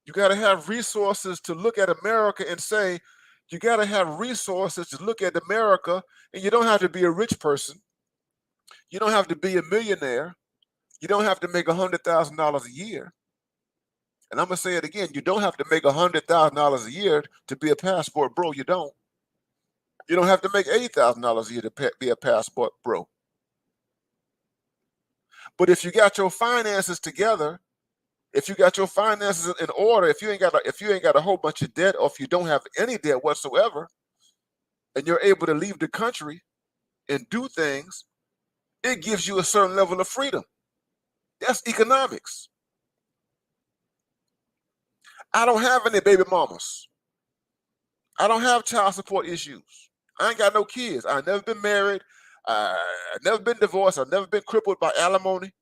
You got to have resources to look at America and say, you got to have resources to look at America, and you don't have to be a rich person. You don't have to be a millionaire. You don't have to make $100,000 a year. And I'm going to say it again. You don't have to make $100,000 a year to be a passport bro. You don't. You don't have to make $80,000 a year to be a passport bro. But if you got your finances together, if you got your finances in order, if you ain't got a whole bunch of debt, or if you don't have any debt whatsoever, and you're able to leave the country and do things, it gives you a certain level of freedom. That's economics. I don't have any baby mamas. I don't have child support issues. I ain't got no kids. I've never been married. I've never been divorced. I've never been crippled by alimony.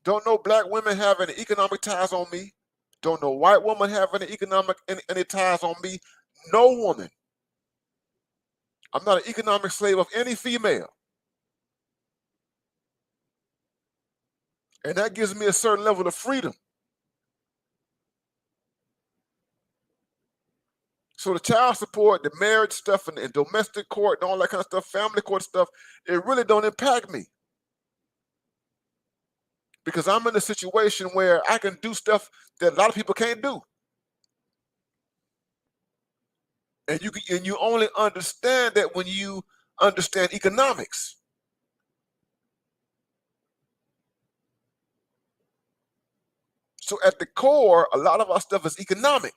Don't know Black women have any economic ties on me. Don't know white woman have any ties on me. No woman. I'm not an economic slave of any female. And that gives me a certain level of freedom. So the child support, the marriage stuff, and domestic court and all that kind of stuff, family court stuff, it really don't impact me. Because I'm in a situation where I can do stuff that a lot of people can't do. And you only understand that when you understand economics. So at the core, a lot of our stuff is economic.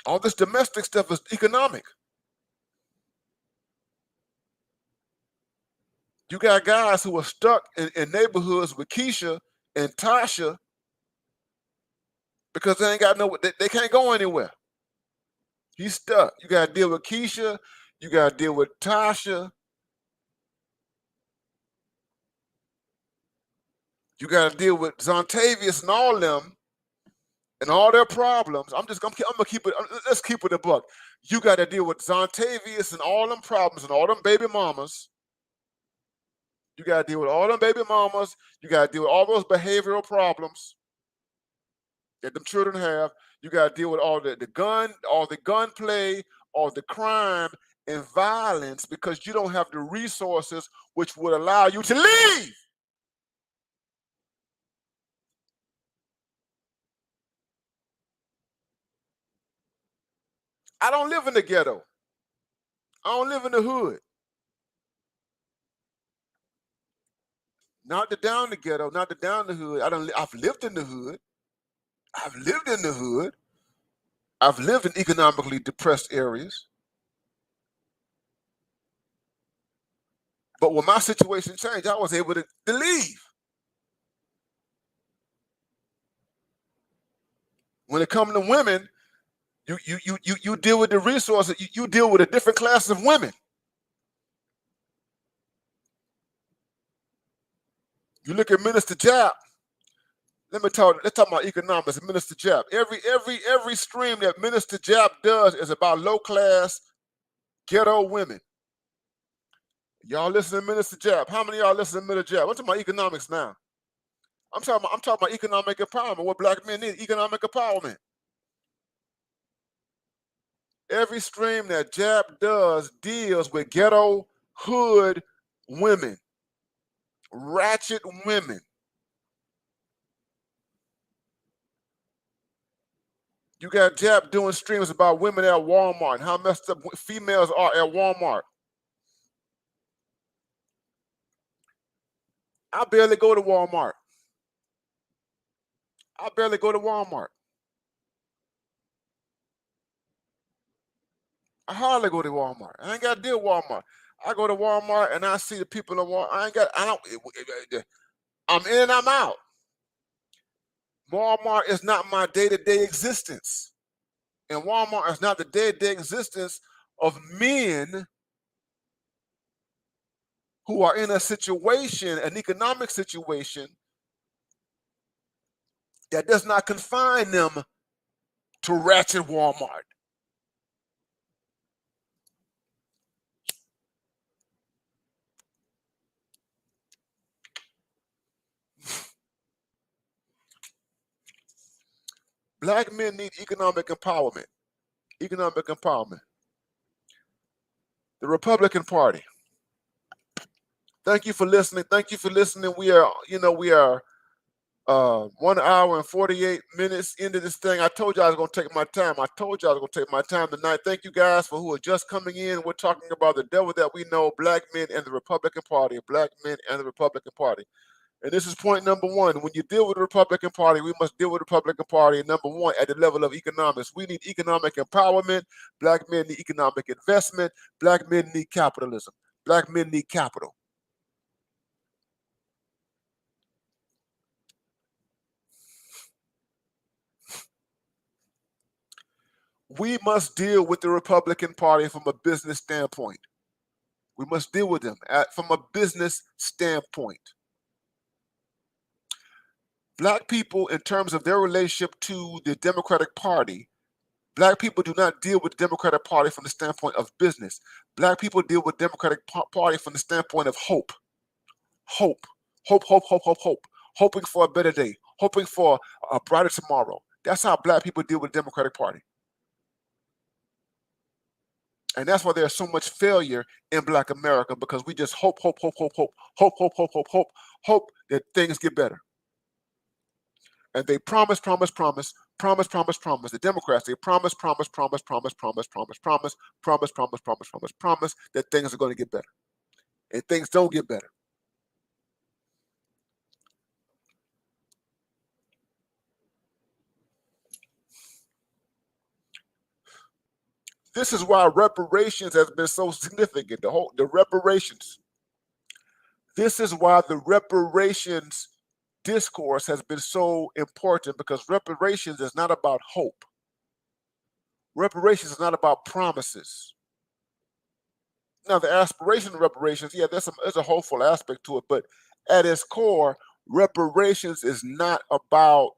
All this domestic stuff is economic. You got guys who are stuck in neighborhoods with Keisha and Tasha because they ain't got they can't go anywhere. He's stuck. You got to deal with Keisha. You got to deal with Tasha. You got to deal with Zontavious and all them and all their problems. I'm gonna keep it. Let's keep it a buck. You got to deal with Zontavious and all them problems and all them baby mamas. You got to deal with all them baby mamas. You got to deal with all those behavioral problems that them children have. You got to deal with all the gunplay, all the crime and violence, because you don't have the resources which would allow you to leave. I don't live in the ghetto. I don't live in the hood. Not the down the ghetto, not the down the hood. I've lived in the hood. I've lived in the hood. I've lived in economically depressed areas. But when my situation changed, I was able to leave. When it comes to women, you deal with the resources. You deal with a different class of women. You look at Minister Jap. Let's talk about economics. Minister Jap. Every stream that Minister Jap does is about low class ghetto women. Y'all listen to Minister Jap. How many of y'all listen to Minister Jap? I'm talking about economics now. I'm talking about economic empowerment. What black men need, economic empowerment. Every stream that Jap does deals with ghetto hood women, ratchet women. You got Jap doing streams about women at Walmart and how messed up females are at Walmart. I barely go to Walmart. I barely go to Walmart. I hardly go to Walmart. I ain't got to deal with Walmart. I go to Walmart and I see the people in Walmart. I'm in, I'm out. Walmart is not my day-to-day existence. And Walmart is not the day-to-day existence of men who are in a situation, an economic situation, that does not confine them to ratchet Walmart. Black men need economic empowerment. Economic empowerment. The Republican Party. Thank you for listening. Thank you for listening. We are 1 hour and 48 minutes into this thing. I told you I was going to take my time. Tonight. Thank you guys for who are just coming in. We're talking about the devil that we know, black men and the Republican Party. Black men and the Republican Party. And this is point number one. When you deal with the Republican Party, we must deal with the Republican Party, number one, at the level of economics. We need economic empowerment. Black men need economic investment. Black men need capitalism. Black men need capital. We must deal with the Republican Party from a business standpoint. We must deal with them from a business standpoint. Black people, in terms of their relationship to the Democratic Party, Black people do not deal with the Democratic Party from the standpoint of business. Black people deal with the Democratic Party from the standpoint of hope. Hope. Hoping for a better day. Hoping for a brighter tomorrow. That's how Black people deal with the Democratic Party. And that's why there's so much failure in Black America, because we just hope that things get better. And they promise. The Democrats, they promise that things are going to get better. And things don't get better. This is why reparations has been so significant. The reparations. This is why the reparations discourse has been so important, because reparations is not about hope. Reparations is not about promises. Now, the aspiration of reparations, yeah, there's a hopeful aspect to it, but at its core, Reparations is not about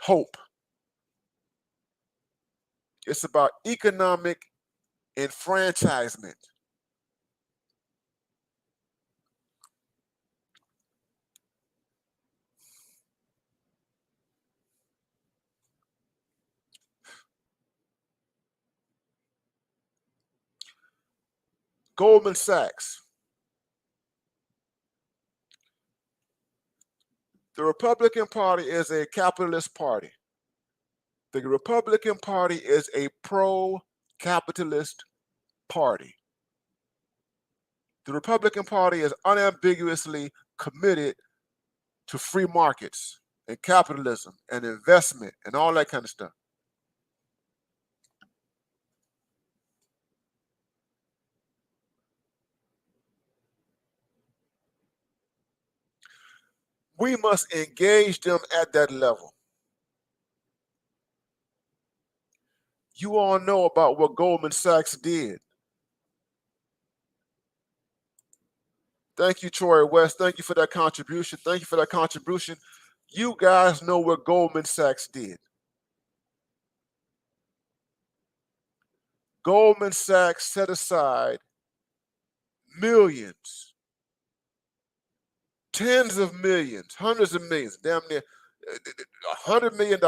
hope. It's about economic enfranchisement. Goldman Sachs. The Republican Party is a capitalist party. The Republican Party is a pro-capitalist party. The Republican Party is unambiguously committed to free markets and capitalism and investment and all that kind of stuff. We must engage them at that level. You all know about what Goldman Sachs did. Thank you, Troy West. Thank you for that contribution. Thank you for that contribution. You guys know what Goldman Sachs did. Goldman Sachs set aside millions, tens of millions, hundreds of millions, damn near $100 million.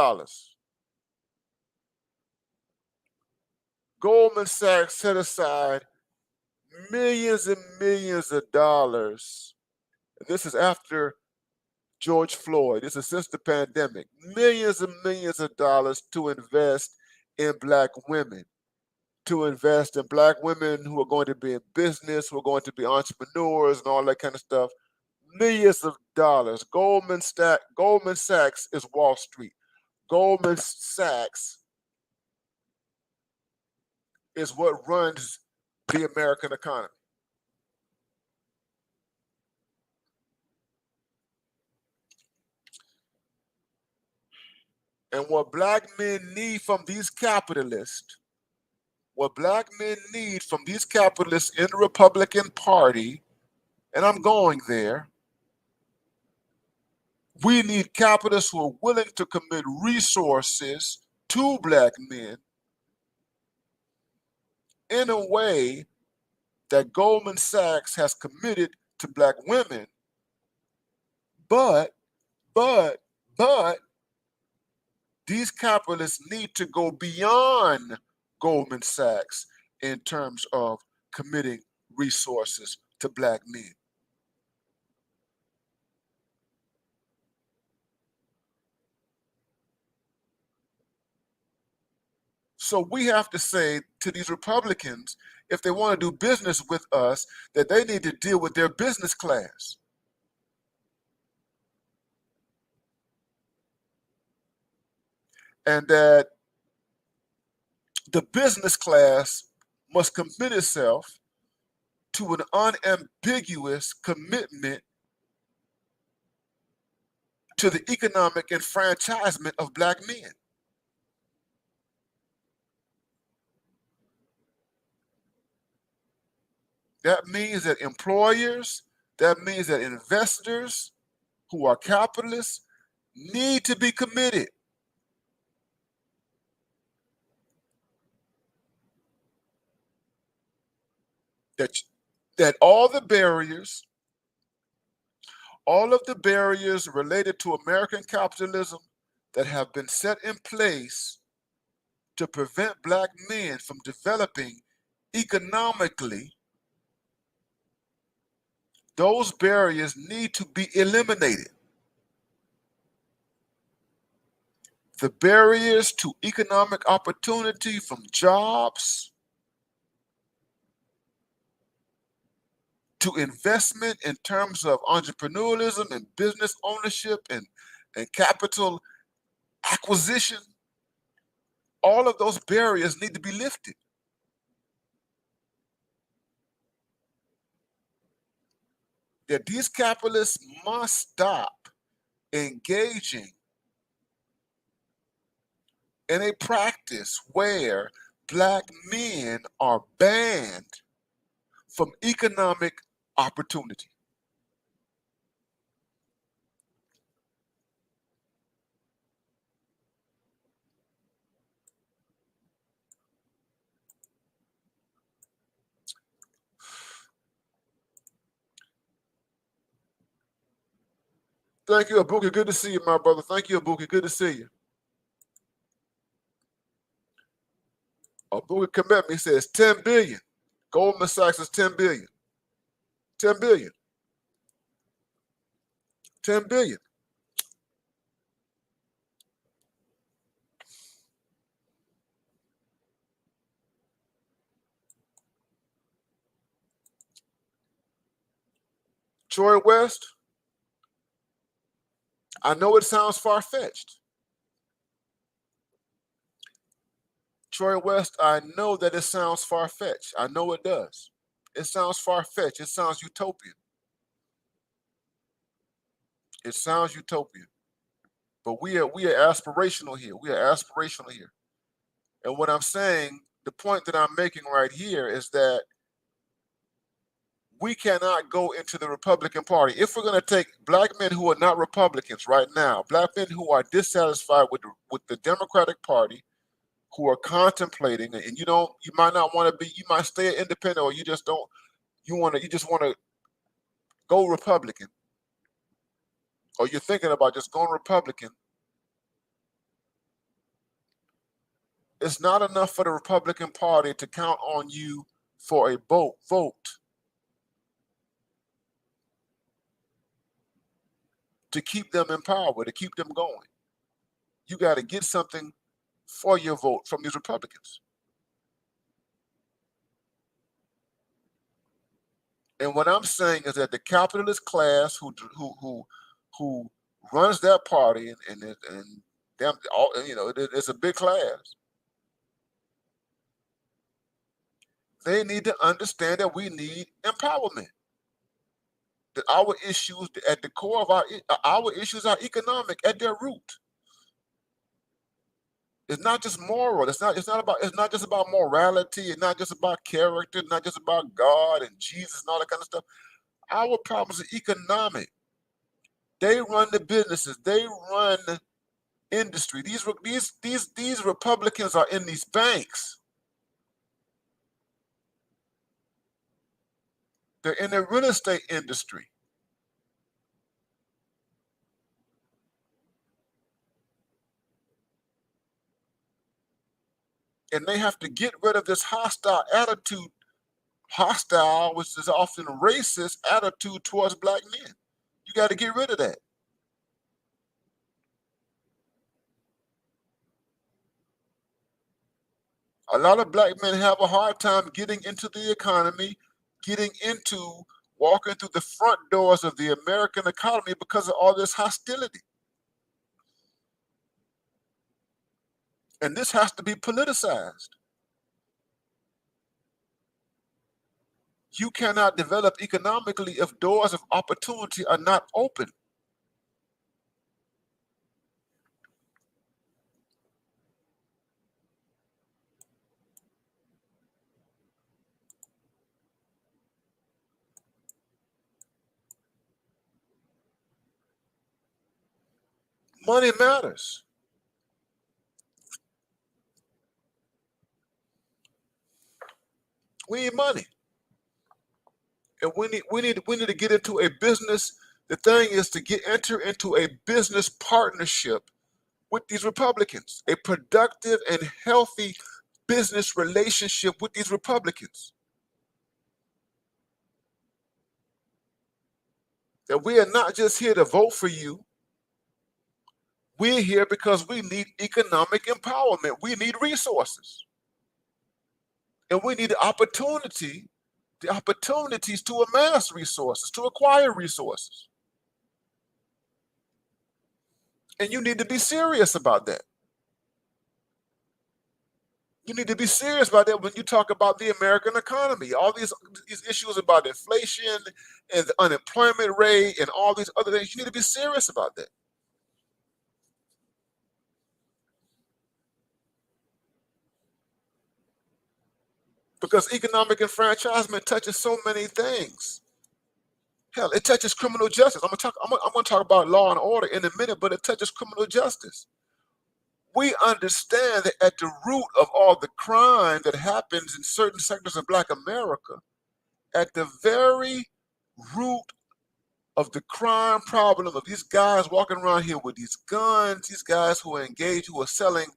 Goldman Sachs set aside millions and millions of dollars. This is after George Floyd. This is since the pandemic. Millions and millions of dollars to invest in Black women, to invest in Black women who are going to be in business, who are going to be entrepreneurs and all that kind of stuff. Millions of dollars. Goldman Sachs is Wall Street. Goldman Sachs is what runs the American economy. And what Black men need from these capitalists, what Black men need from these capitalists in the Republican Party, and I'm going there, we need capitalists who are willing to commit resources to Black men in a way that Goldman Sachs has committed to Black women, but these capitalists need to go beyond Goldman Sachs in terms of committing resources to Black men. So we have to say to these Republicans, if they want to do business with us, that they need to deal with their business class. And that the business class must commit itself to an unambiguous commitment to the economic enfranchisement of Black men. That means that employers, that means that investors who are capitalists need to be committed. That all of the barriers related to American capitalism that have been set in place to prevent Black men from developing economically, those barriers need to be eliminated. The barriers to economic opportunity, from jobs to investment in terms of entrepreneurialism and business ownership and capital acquisition, all of those barriers need to be lifted. That these capitalists must stop engaging in a practice where Black men are banned from economic opportunity. Thank you, Abuki. Good to see you, my brother. Thank you, Abuki. Good to see you. Abuki Kemp, he says 10 billion. Goldman Sachs is 10 billion. 10 billion. 10 billion. Troy West, I know it sounds far-fetched. Troy West, I know that it sounds far-fetched. I know it does. It sounds far-fetched. It sounds utopian. It sounds utopian. But we are aspirational here. We are aspirational here. And what I'm saying, the point that I'm making right here is that we cannot go into the Republican Party. If we're going to take black men who are not Republicans right now, black men who are dissatisfied with the Democratic Party, who are contemplating, and you might not want to be, you might stay independent, or you just don't, you just want to go Republican, or you're thinking about just going Republican. It's not enough for the Republican Party to count on you for a vote to keep them in power, to keep them going. You got to get something for your vote from these Republicans. And what I'm saying is that the capitalist class who runs that party, and them, all, it's a big class. They need to understand that we need empowerment. That our issues, at the core of our issues, are economic at their root. It's not just moral. It's not just about morality. It's not just about character. It's not just about God and Jesus and all that kind of stuff. Our problems are economic. They run the businesses. They run industry. These Republicans are in these banks. They're in the real estate industry. And they have to get rid of this hostile attitude, which is often racist attitude towards black men. You got to get rid of that. A lot of black men have a hard time getting into the economy, walking through the front doors of the American economy because of all this hostility. And this has to be politicized. You cannot develop economically if doors of opportunity are not open. Money matters. We need money. And we need to get into a business. The thing is to enter into a business partnership with these Republicans, a productive and healthy business relationship with these Republicans. That we are not just here to vote for you. We're here because we need economic empowerment. We need resources. And we need the opportunities to amass resources, to acquire resources. And you need to be serious about that. You need to be serious about that when you talk about the American economy. All these issues about inflation and the unemployment rate and all these other things, you need to be serious about that. Because economic enfranchisement touches so many things. Hell, it touches criminal justice. I'm gonna talk about law and order in a minute, but it touches criminal justice. We understand that at the root of all the crime that happens in certain sectors of Black America, at the very root of the crime problem of these guys walking around here with these guns, these guys who are engaged, who are selling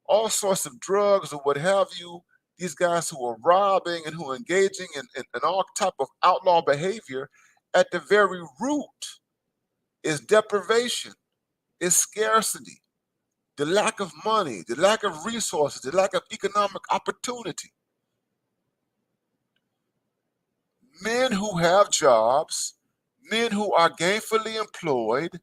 all sorts of drugs or what have you, these guys who are robbing and who are engaging in all type of outlaw behavior, at the very root is deprivation, is scarcity, the lack of money, the lack of resources, the lack of economic opportunity. Men who have jobs, men who are gainfully employed,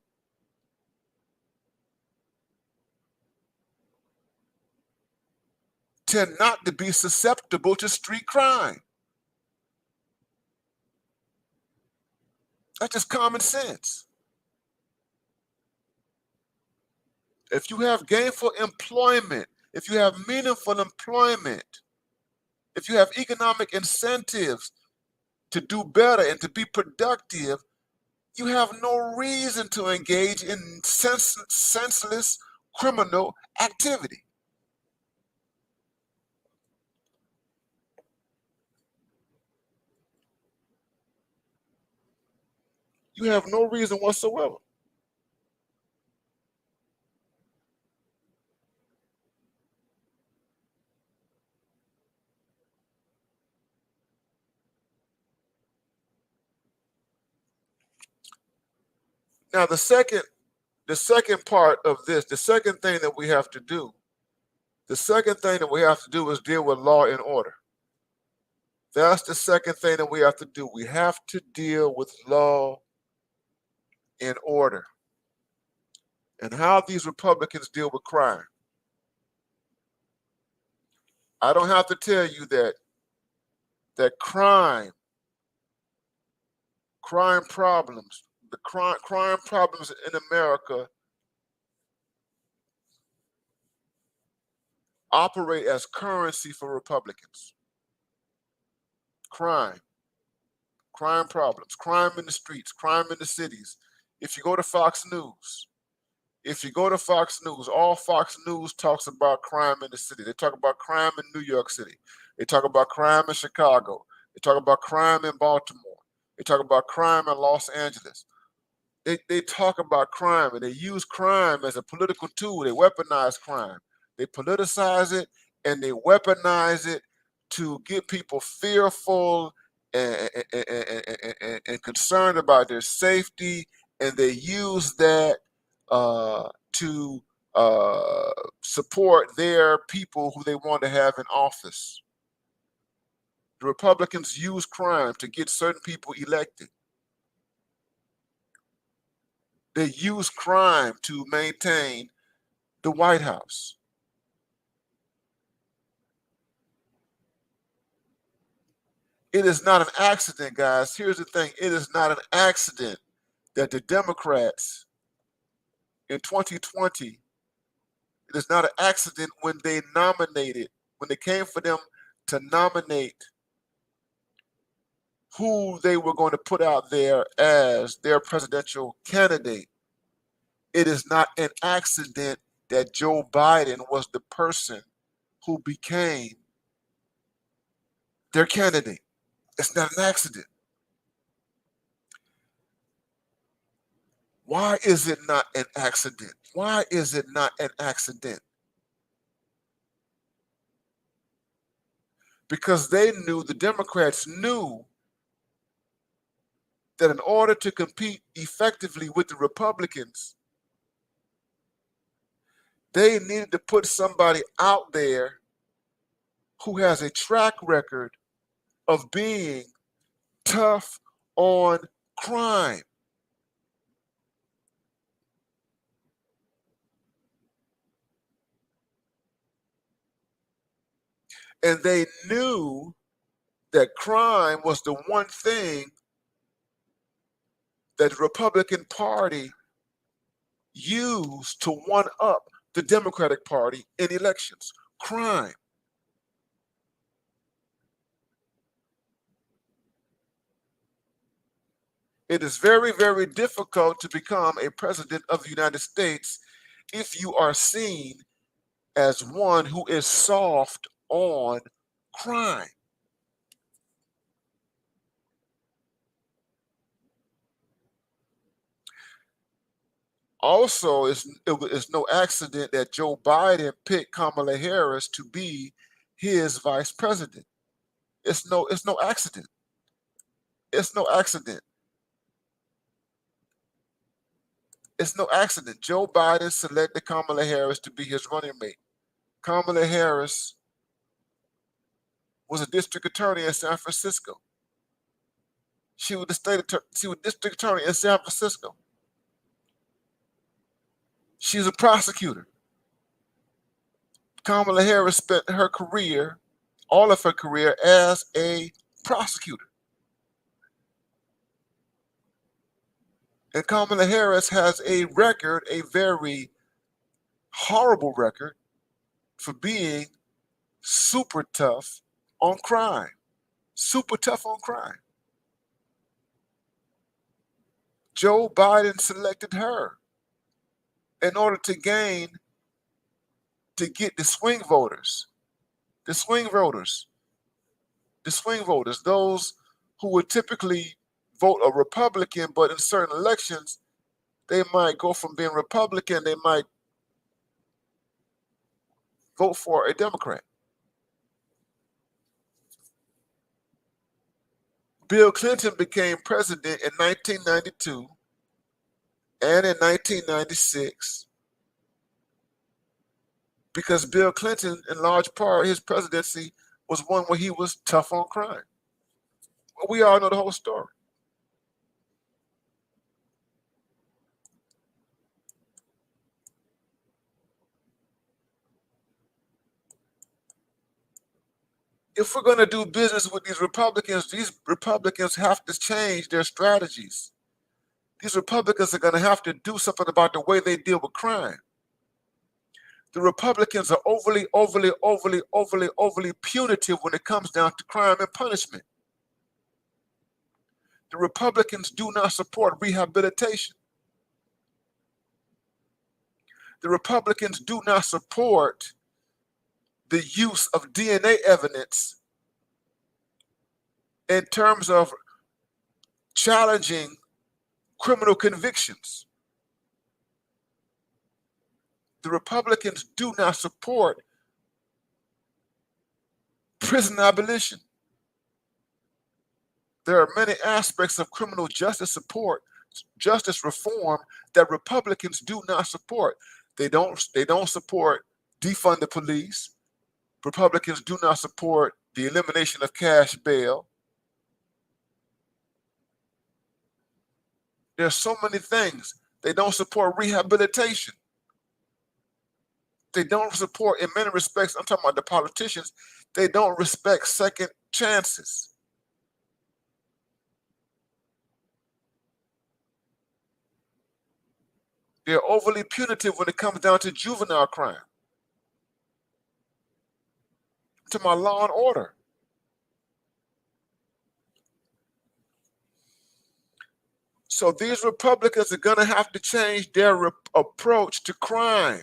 tend not to be susceptible to street crime. That's just common sense. If you have gainful employment, if you have meaningful employment, if you have economic incentives to do better and to be productive, you have no reason to engage in senseless criminal activity. You have no reason whatsoever. Now, the second part of this, the second thing that we have to do, is deal with law and order. That's the second thing that we have to do. We have to deal with law and order and how these Republicans deal with crime. I don't have to tell you that crime problems, the crime problems in America operate as currency for Republicans. Crime problems, crime in the streets, crime in the cities. If you go to Fox News, all Fox News talks about crime in the city. They talk about crime in New York City. They talk about crime in Chicago. They talk about crime in Baltimore. They talk about crime in Los Angeles. They talk about crime, and they use crime as a political tool. They weaponize crime. They politicize it, and they weaponize it to get people fearful and concerned about their safety, and they use that to support their people who they want to have in office. The Republicans use crime to get certain people elected. They use crime to maintain the White House. It is not an accident, guys. Here's the thing. It is not an accident that the Democrats in 2020, it is not an accident when they came for them to nominate who they were going to put out there as their presidential candidate. It is not an accident that Joe Biden was the person who became their candidate. It's not an accident. Why is it not an accident? Why is it not an accident? Because the Democrats knew that in order to compete effectively with the Republicans, they needed to put somebody out there who has a track record of being tough on crime. And they knew that crime was the one thing that the Republican Party used to one up the Democratic Party in elections. Crime. It is very, very difficult to become a president of the United States if you are seen as one who is soft on crime. Also, it's no accident that Joe Biden picked Kamala Harris to be his vice president. It's no accident. It's no accident. It's no accident. Joe Biden selected Kamala Harris to be his running mate. Kamala Harris was a district attorney in San Francisco. She was district attorney in San Francisco. She's a prosecutor. Kamala Harris spent her career, all of her career, as a prosecutor. And Kamala Harris has a record, a very horrible record, for being super tough on crime. Super tough on crime. Joe Biden selected her in order to get the swing voters, those who would typically vote a Republican, but in certain elections, they might go from being Republican, they might vote for a Democrat. Bill Clinton became president in 1992 and in 1996 because Bill Clinton, in large part, his presidency was one where he was tough on crime. Well, we all know the whole story. If we're going to do business with these Republicans have to change their strategies. These Republicans are going to have to do something about the way they deal with crime. The Republicans are overly punitive when it comes down to crime and punishment. The Republicans do not support rehabilitation. The Republicans do not support the use of DNA evidence in terms of challenging criminal convictions. The Republicans do not support prison abolition. There are many aspects of criminal justice reform that Republicans do not support. They don't support defund the police. Republicans do not support the elimination of cash bail. There's so many things. They don't support rehabilitation. They don't support, in many respects, I'm talking about the politicians, they don't respect second chances. They're overly punitive when it comes down to juvenile crime. To my law and order. So these Republicans are going to have to change their approach to crime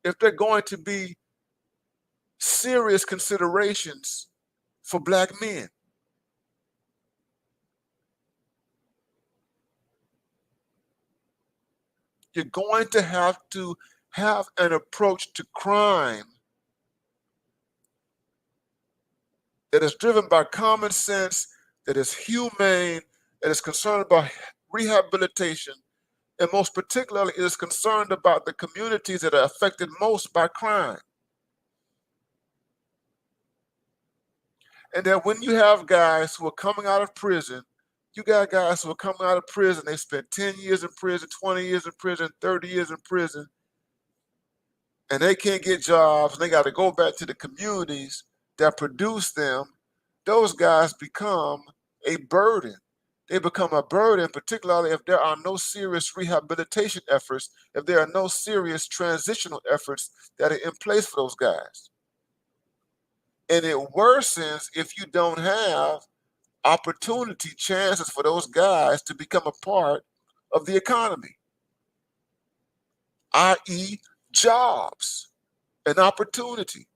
if they're going to be serious considerations for Black men. You're going to have an approach to crime that is driven by common sense, that is humane, that is concerned about rehabilitation, and most particularly is concerned about the communities that are affected most by crime. And that when you have guys who are coming out of prison, you got guys who are coming out of prison, they spent 10 years in prison, 20 years in prison, 30 years in prison, and they can't get jobs, and they got to go back to the communities that produce them. Those guys become a burden. They become a burden, particularly if there are no serious rehabilitation efforts, if there are no serious transitional efforts that are in place for those guys. And it worsens if you don't have opportunity, chances for those guys to become a part of the economy, i.e., jobs and opportunity.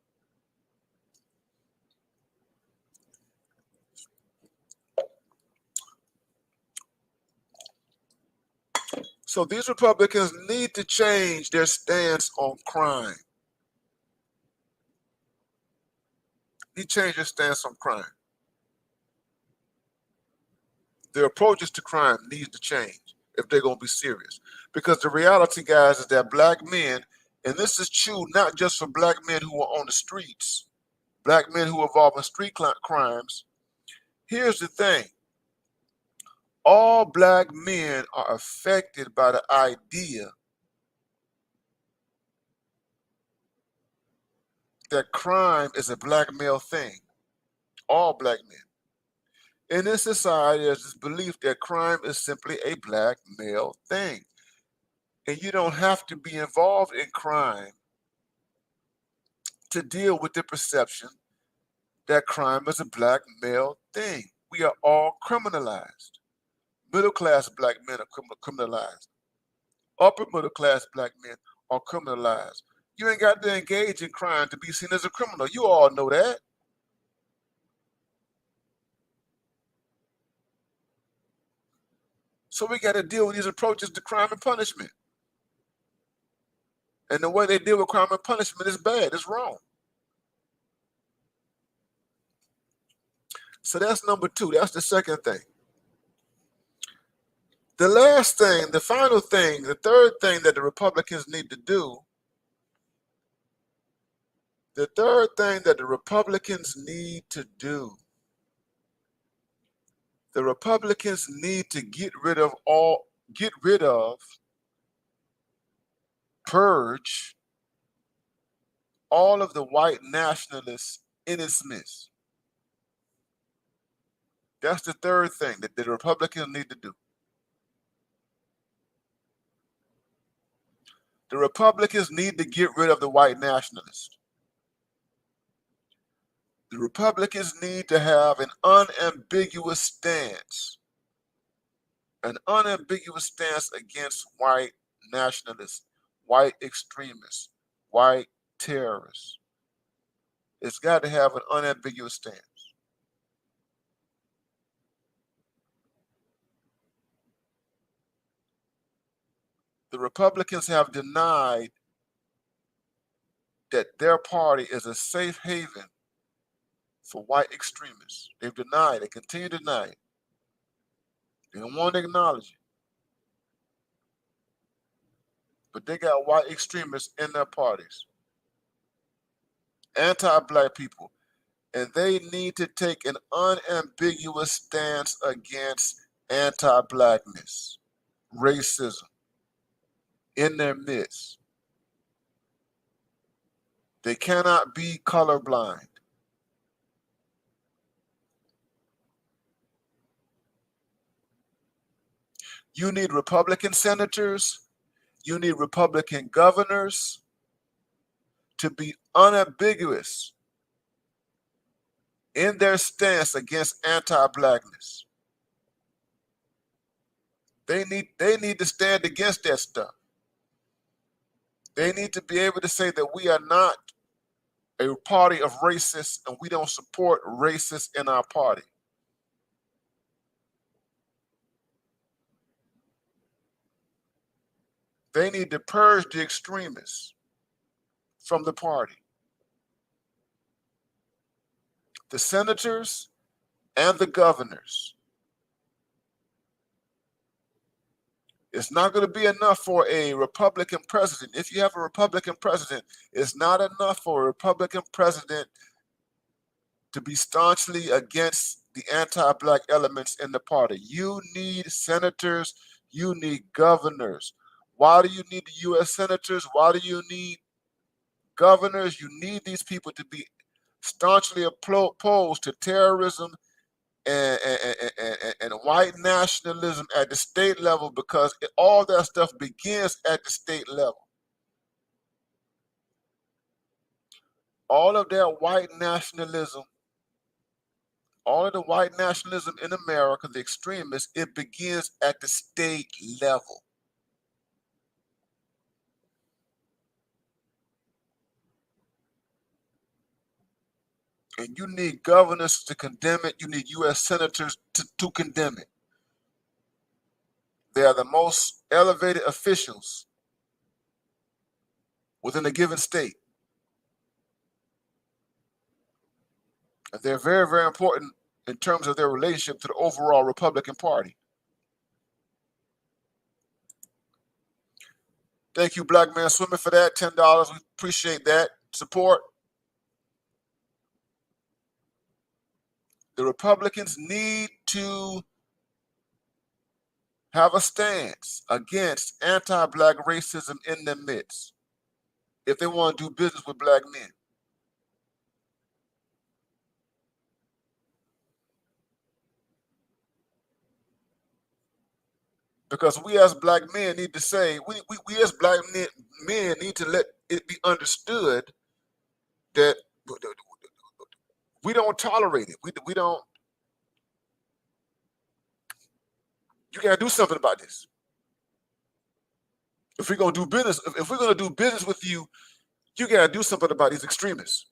So these Republicans need to change their stance on crime. Need to change their stance on crime. Their approaches to crime needs to change if they're going to be serious. Because the reality, guys, is that black men, and this is true not just for black men who are on the streets, black men who are involved in street crimes. Here's the thing. All black men are affected by the idea that crime is a black male thing. All black men. In this society, there's this belief that crime is simply a black male thing. And you don't have to be involved in crime to deal with the perception that crime is a black male thing. We are all criminalized. Middle class black men are criminalized. Upper middle class black men are criminalized. You ain't got to engage in crime to be seen as a criminal. You all know that. So we got to deal with these approaches to crime and punishment. And the way they deal with crime and punishment is bad. It's wrong. So that's number two. That's the second thing. The last thing, the final thing, the third thing that the Republicans need to do, the third thing that the Republicans need to do, the Republicans need to purge all of the white nationalists in its midst. That's the third thing that the Republicans need to do. The Republicans need to get rid of the white nationalists. The Republicans need to have an unambiguous stance against white nationalists, white extremists, white terrorists. It's got to have an unambiguous stance. The Republicans have denied that their party is a safe haven for white extremists. They've denied, they continue to deny it. They don't want to acknowledge it. But they got white extremists in their parties, anti-black people, and they need to take an unambiguous stance against anti-blackness, racism in their midst. They cannot be colorblind. You need Republican senators, you need Republican governors to be unambiguous in their stance against anti-blackness. They need to stand against that stuff. They need to be able to say that we are not a party of racists and we don't support racists in our party. They need to purge the extremists from the party. The senators and the governors. It's not going to be enough for a Republican president. If you have a Republican president, it's not enough for a Republican president to be staunchly against the anti-black elements in the party. You need senators, you need governors. Why do you need the U.S. senators? Why do you need governors? You need these people to be staunchly opposed to terrorism and white nationalism at the state level, because all that stuff begins at the state level. All of that white nationalism, all of the white nationalism in America, the extremists, it begins at the state level. And you need governors to condemn it. You need U.S. senators to condemn it. They are the most elevated officials within a given state. And they're very, very important in terms of their relationship to the overall Republican Party. Thank you, Black Man Swimming, for that. $10. We appreciate that support. The Republicans need to have a stance against anti-Black racism in their midst if they want to do business with Black men. Because we as Black men need to say, we as Black men need to let it be understood that we don't tolerate it. We don't. You got to do something about this. If we're gonna do business, if we're gonna do business with you, you got to do something about these extremists.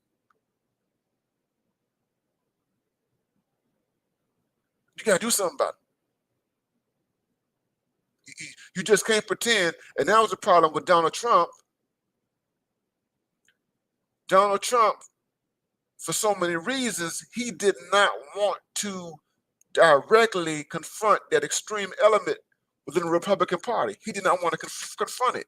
You got to do something about it. You just can't pretend. And that was the problem with Donald Trump. Donald Trump, for so many reasons, he did not want to directly confront that extreme element within the Republican Party. He did not want to confront it.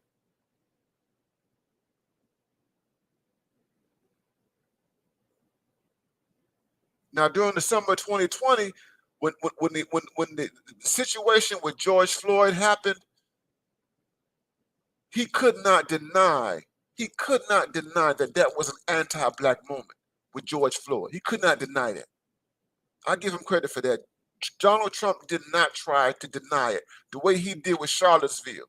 Now, during the summer of 2020, when the situation with George Floyd happened, he could not deny that that was an anti-Black moment with George Floyd. He could not deny that. I give him credit for that. Donald Trump did not try to deny it the way he did with Charlottesville.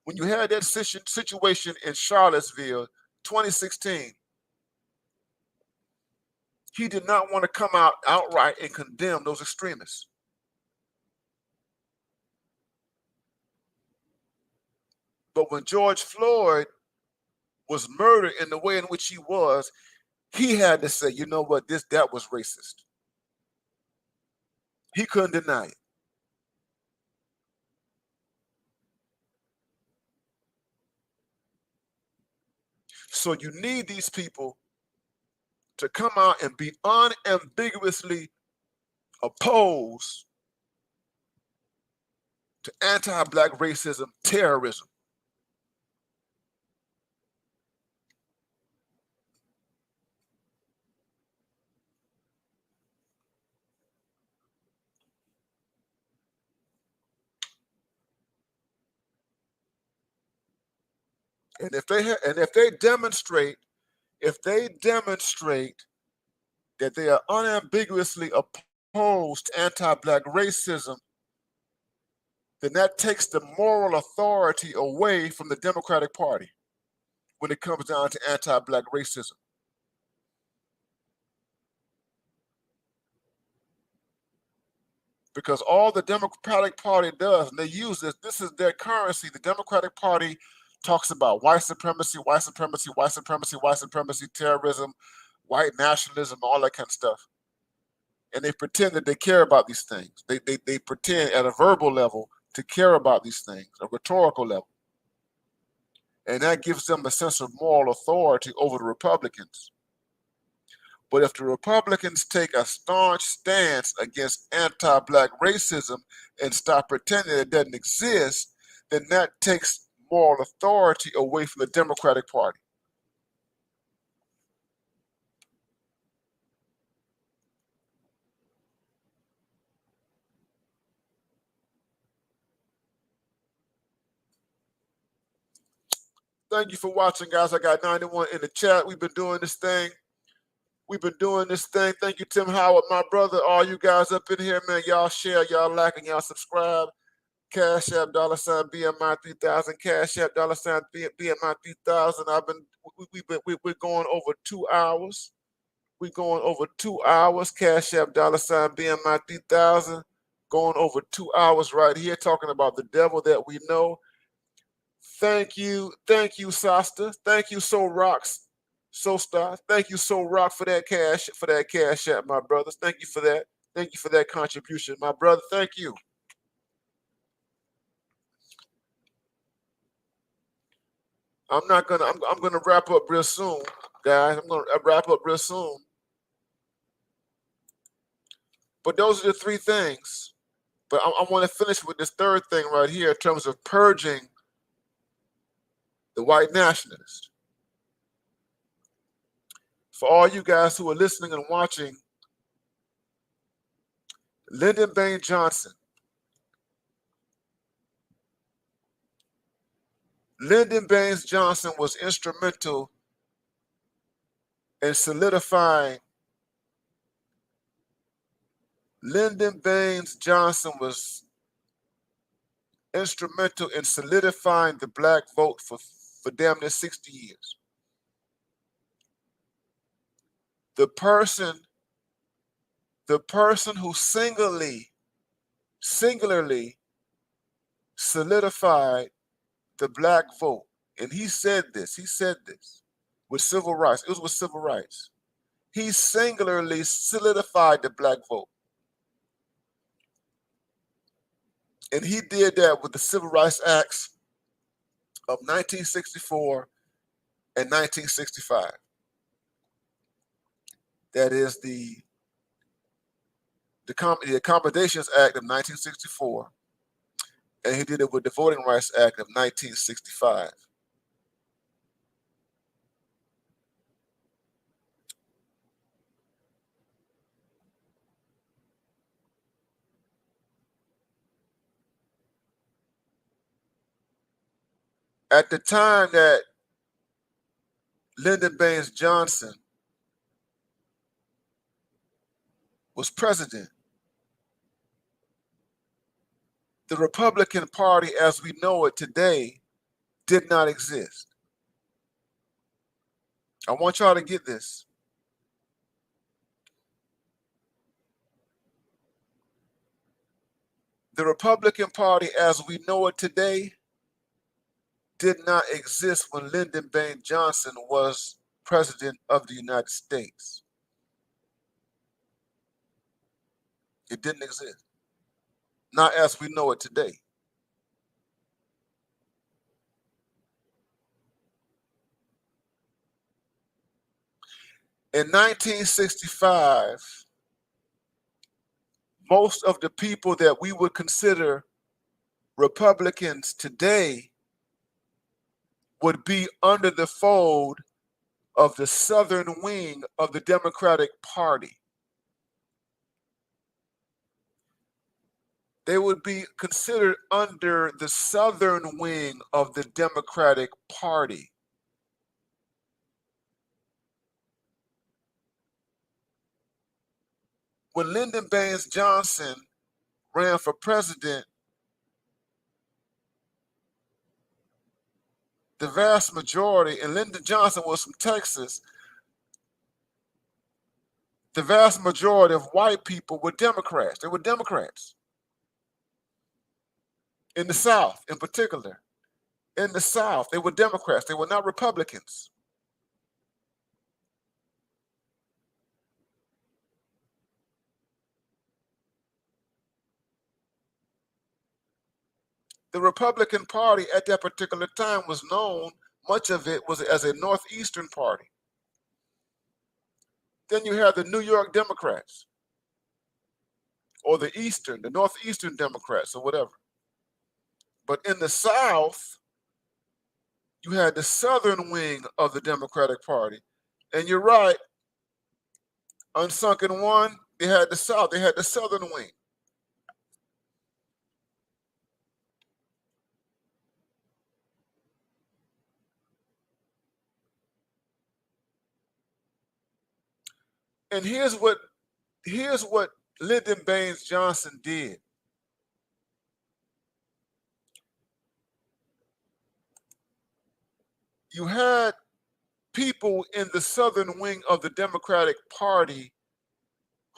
When you had that situation in Charlottesville, 2016, he did not want to come out outright and condemn those extremists. But when George Floyd was murdered in the way in which he was, he had to say, you know what, that was racist. He couldn't deny it. So you need these people to come out and be unambiguously opposed to anti-Black racism, terrorism. And if they demonstrate that they are unambiguously opposed to anti-Black racism, then that takes the moral authority away from the Democratic Party when it comes down to anti-Black racism. Because all the Democratic Party does, and they use this is their currency. The Democratic Party talks about white supremacy, white supremacy, white supremacy, white supremacy, terrorism, white nationalism, all that kind of stuff. And they pretend that they care about these things. They pretend at a verbal level to care about these things, a rhetorical level. And that gives them a sense of moral authority over the Republicans. But if the Republicans take a staunch stance against anti-Black racism and stop pretending it doesn't exist, then that takes moral authority away from the Democratic Party. Thank you for watching, guys. I got 91 in the chat. We've been doing this thing. Thank you, Tim Howard, my brother. All you guys up in here, man. Y'all share, y'all like, and y'all subscribe. Cash App, $ BMI 3000. Cash App, $ BMI 3000. We're going over 2 hours. We're going over 2 hours. Cash App, $ BMI 3000. Going over 2 hours right here, talking about the devil that we know. Thank you, Sasta. Thank you, So Rocks. So Star, thank you, So Rock, for that cash app, my brothers. Thank you for that. Thank you for that contribution, my brother. Thank you. I'm not gonna. I'm gonna wrap up real soon, guys. I'm gonna wrap up real soon. But those are the three things. But I want to finish with this third thing right here in terms of purging the white nationalists. For all you guys who are listening and watching, Lyndon Baines Johnson. Lyndon Baines Johnson was instrumental in solidifying. Lyndon Baines Johnson was instrumental in solidifying the black vote for damn near 60 years. The person who singularly solidified the black vote, and he said this with civil rights. It was with civil rights. He singularly solidified the black vote. And he did that with the Civil Rights Acts of 1964 and 1965. That is the Accommodations Act of 1964, and he did it with the Voting Rights Act of 1965. At the time that Lyndon Baines Johnson was president, the Republican Party as we know it today did not exist. I want y'all to get this. The Republican Party as we know it today did not exist when Lyndon Baines Johnson was president of the United States. It didn't exist. Not as we know it today. In 1965, most of the people that we would consider Republicans today would be under the fold of the southern wing of the Democratic Party. They would be considered under the southern wing of the Democratic Party. When Lyndon Baines Johnson ran for president, the vast majority, and Lyndon Johnson was from Texas, the vast majority of white people were Democrats. They were Democrats. In the South, in particular. In the South, they were Democrats. They were not Republicans. The Republican Party at that particular time was known, much of it was as a Northeastern party. Then you have the New York Democrats, or the Northeastern Democrats, or whatever. But in the South, you had the southern wing of the Democratic Party. And you're right, Unsunken One, they had the South, they had the southern wing. And here's what Lyndon Baines Johnson did. You had people in the southern wing of the Democratic Party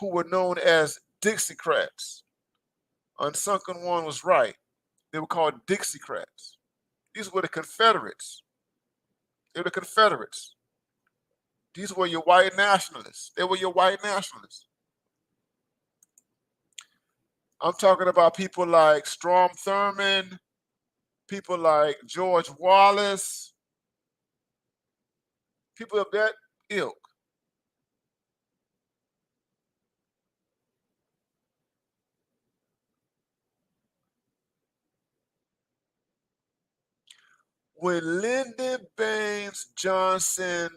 who were known as Dixiecrats. Unsunken One was right. They were called Dixiecrats. These were the Confederates. They were the Confederates. These were your white nationalists. They were your white nationalists. I'm talking about people like Strom Thurmond, people like George Wallace, people of that ilk. When Lyndon Baines Johnson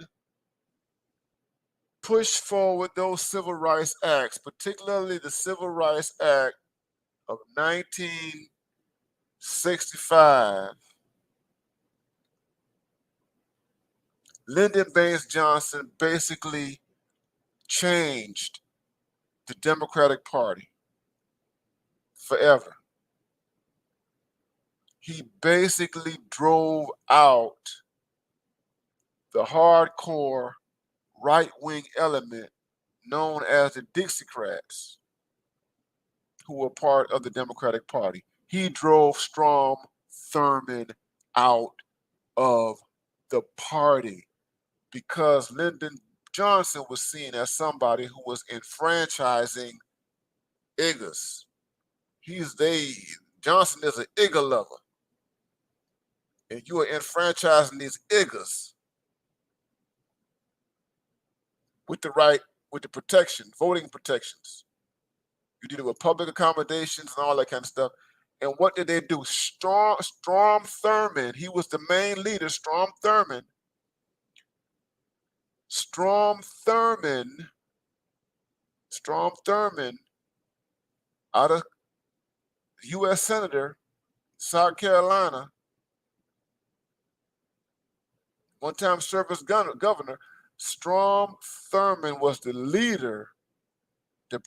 pushed forward those civil rights acts, particularly the Civil Rights Act of 1965, Lyndon Baines Johnson basically changed the Democratic Party forever. He basically drove out the hardcore right-wing element known as the Dixiecrats, who were part of the Democratic Party. He drove Strom Thurmond out of the party because Lyndon Johnson was seen as somebody who was enfranchising Iggers. Johnson is an Igger lover. And you are enfranchising these Iggers with the protection, voting protections. You did it with public accommodations and all that kind of stuff. And what did they do? Strom Thurmond, he was the main leader, Strom Thurmond, out of U.S. Senator, South Carolina, one time served as governor. Strom Thurmond was the leader, the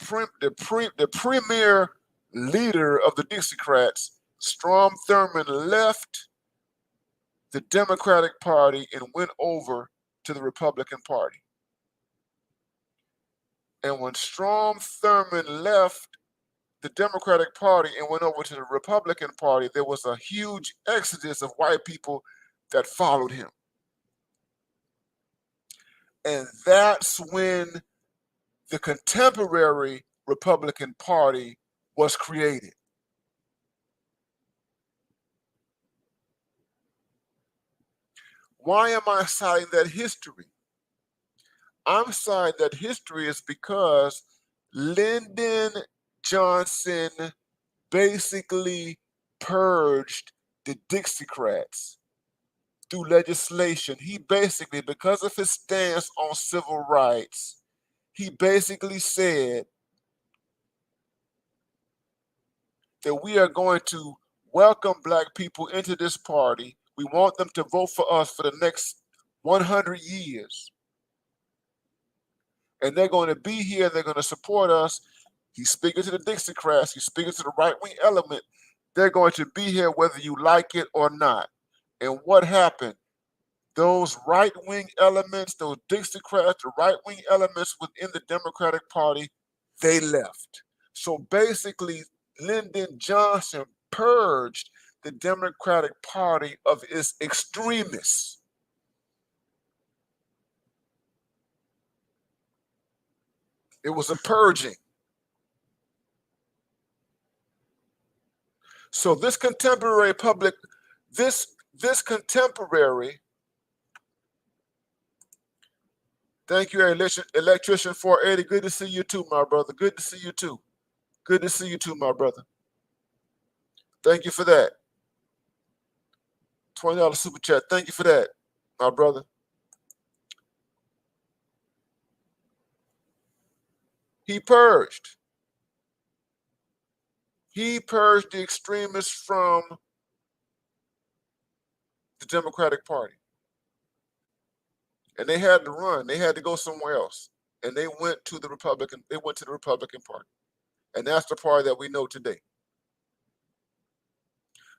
premier leader of the Dixiecrats. Strom Thurmond left the Democratic Party and went over to the Republican Party. And when Strom Thurmond left the Democratic Party and went over to the Republican Party, there was a huge exodus of white people that followed him. And that's when the contemporary Republican Party was created. Why am I citing that history? I'm citing that history is because Lyndon Johnson basically purged the Dixiecrats through legislation. He basically, because of his stance on civil rights, he basically said that we are going to welcome black people into this party. We want them to vote for us for the next 100 years. And they're going to be here, they're going to support us. He's speaking to the Dixiecrats, he's speaking to the right-wing element. They're going to be here whether you like it or not. And what happened? Those right-wing elements, those Dixiecrats, the right-wing elements within the Democratic Party, they left. So basically, Lyndon Johnson purged the Democratic Party of its extremists. It was a purging. So this contemporary public, this contemporary, thank you, Electrician 480. Good to see you too, my brother. Good to see you too. Good to see you too, my brother. Thank you for that. $20 super chat. Thank you for that, my brother. He purged. He purged the extremists from the Democratic Party. And they had to run. They had to go somewhere else. And they went to the Republican Party. And that's the party that we know today.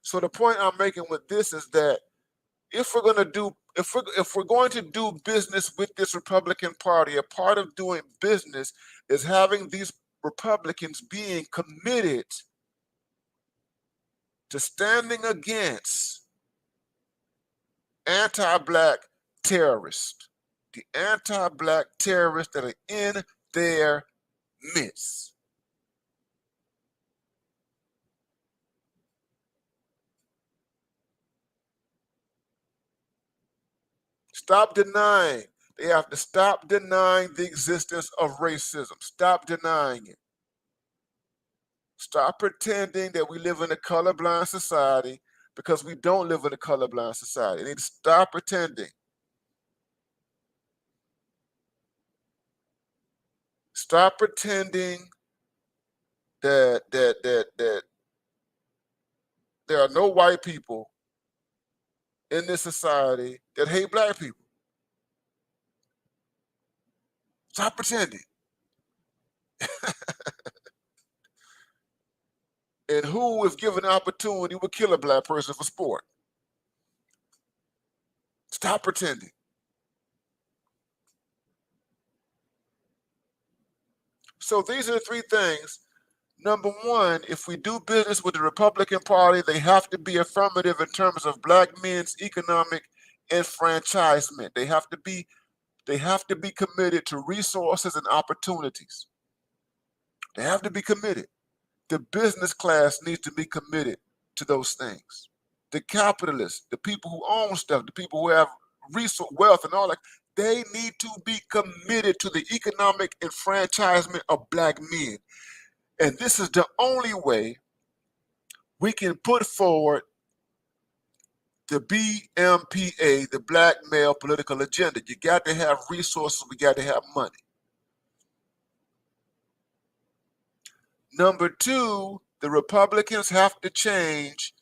So the point I'm making with this is that if we're going to do business with this Republican Party, a part of doing business is having these Republicans being committed to standing against anti-black terrorists, the anti-black terrorists that are in their midst. Stop denying They have to stop denying the existence of racism. Stop denying it. Stop pretending that we live in a colorblind society, because we don't live in a colorblind society. They need to stop pretending. Stop pretending that there are no white people in this society that hate black people. Stop pretending. And who, if given the opportunity, would kill a black person for sport? Stop pretending. So these are the three things. Number one, if we do business with the Republican Party, they have to be affirmative in terms of black men's economic enfranchisement. They have to be committed to resources and opportunities. They have to be committed. The business class needs to be committed to those things. The capitalists, the people who own stuff, the people who have resource, wealth, and all that, they need to be committed to the economic enfranchisement of black men. And this is the only way we can put forward the BMPA, the black male political agenda. You got to have resources, we got to have money. Number two, the Republicans have to change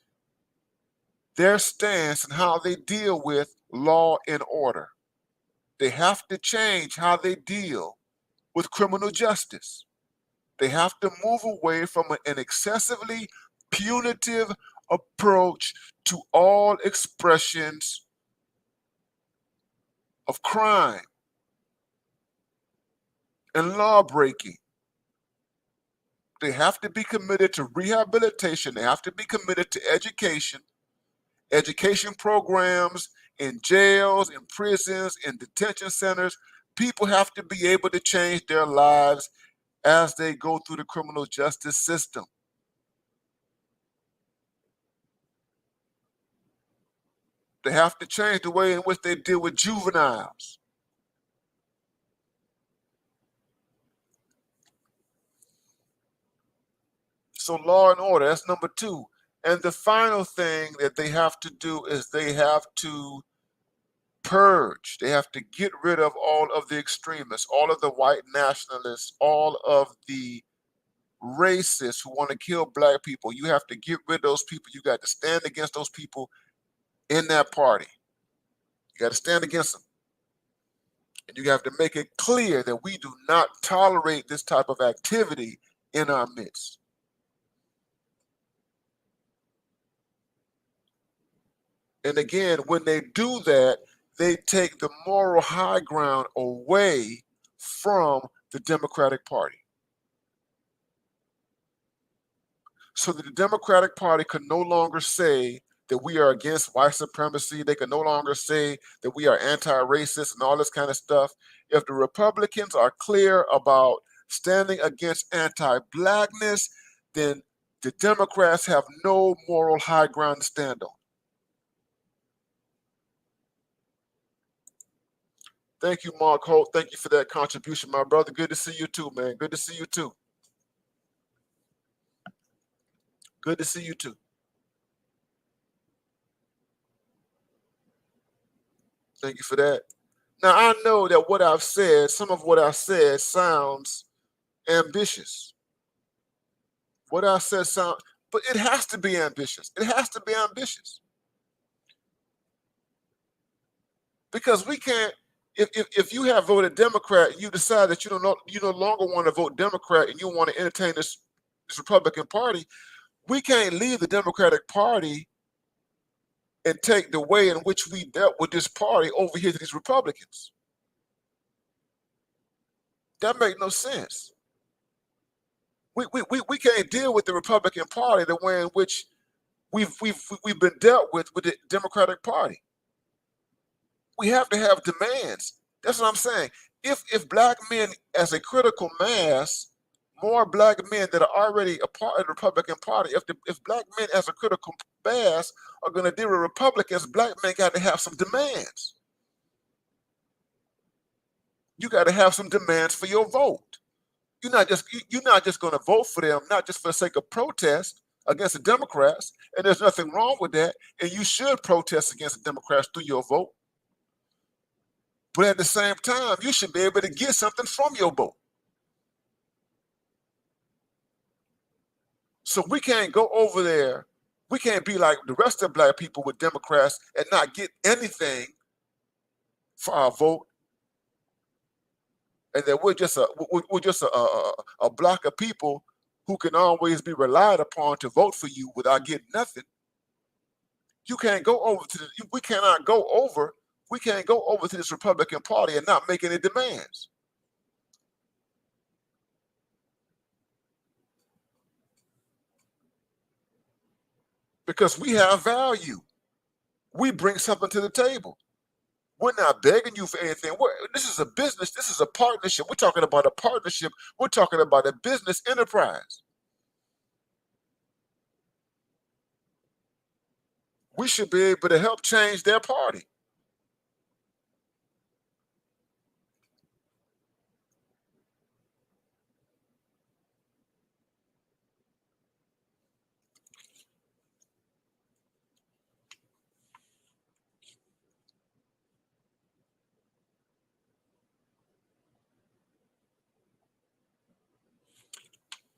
their stance and how they deal with law and order. They have to change how they deal with criminal justice. They have to move away from an excessively punitive approach to all expressions of crime and law breaking. They have to be committed to rehabilitation. They have to be committed to education programs in jails, in prisons, in detention centers. People have to be able to change their lives as they go through the criminal justice system. They have to change the way in which they deal with juveniles. So law and order, that's number two. And the final thing that they have to do is they have to purge. They have to get rid of all of the extremists, all of the white nationalists, all of the racists who want to kill black people. You have to get rid of those people. You got to stand against those people in that party. You got to stand against them. And you have to make it clear that we do not tolerate this type of activity in our midst. And again, when they do that, they take the moral high ground away from the Democratic Party. So that the Democratic Party can no longer say that we are against white supremacy. They can no longer say that we are anti-racist and all this kind of stuff. If the Republicans are clear about standing against anti-blackness, then the Democrats have no moral high ground to stand on. Thank you, Mark Holt. Thank you for that contribution, my brother. Good to see you too, man. Good to see you too. Good to see you too. Thank you for that. Now, I know that what I've said, some of what I said sounds ambitious. What I said sounds, but it has to be ambitious. It has to be ambitious. Because we can't, if you have voted Democrat and you decide that you no longer want to vote Democrat and you want to entertain this Republican Party, we can't leave the Democratic Party and take the way in which we dealt with this party over here to these Republicans. That makes no sense. We can't deal with the Republican Party the way in which we've been dealt with the Democratic Party. We have to have demands. That's what I'm saying. If black men as a critical mass, more black men that are already a part of the Republican Party, if black men as a critical mass are going to deal with Republicans, black men got to have some demands. You got to have some demands for your vote. You're not just going to vote for them, not just for the sake of protest against the Democrats, and there's nothing wrong with that, and you should protest against the Democrats through your vote. But at the same time, you should be able to get something from your vote. So we can't go over there. We can't be like the rest of black people with Democrats and not get anything for our vote, and that we're just a block of people who can always be relied upon to vote for you without getting nothing. You can't go over to we cannot go over. We can't go over to this Republican Party and not make any demands. Because we have value. We bring something to the table. We're not begging you for anything. This is a business. This is a partnership. We're talking about a partnership. We're talking about a business enterprise. We should be able to help change their party.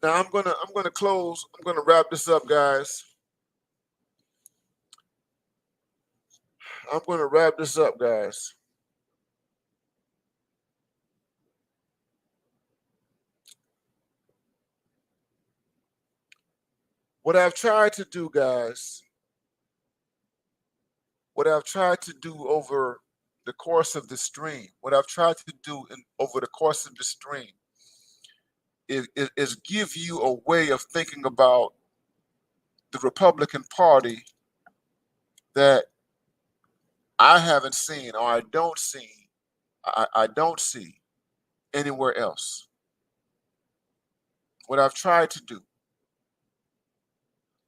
Now I'm gonna close. I'm gonna wrap this up, guys. I'm gonna wrap this up, guys. What I've tried to do, guys, what I've tried to do over the course of the stream, what I've tried to do over the course of the stream is give you a way of thinking about the Republican Party that I haven't seen or I don't see anywhere else. What I've tried to do.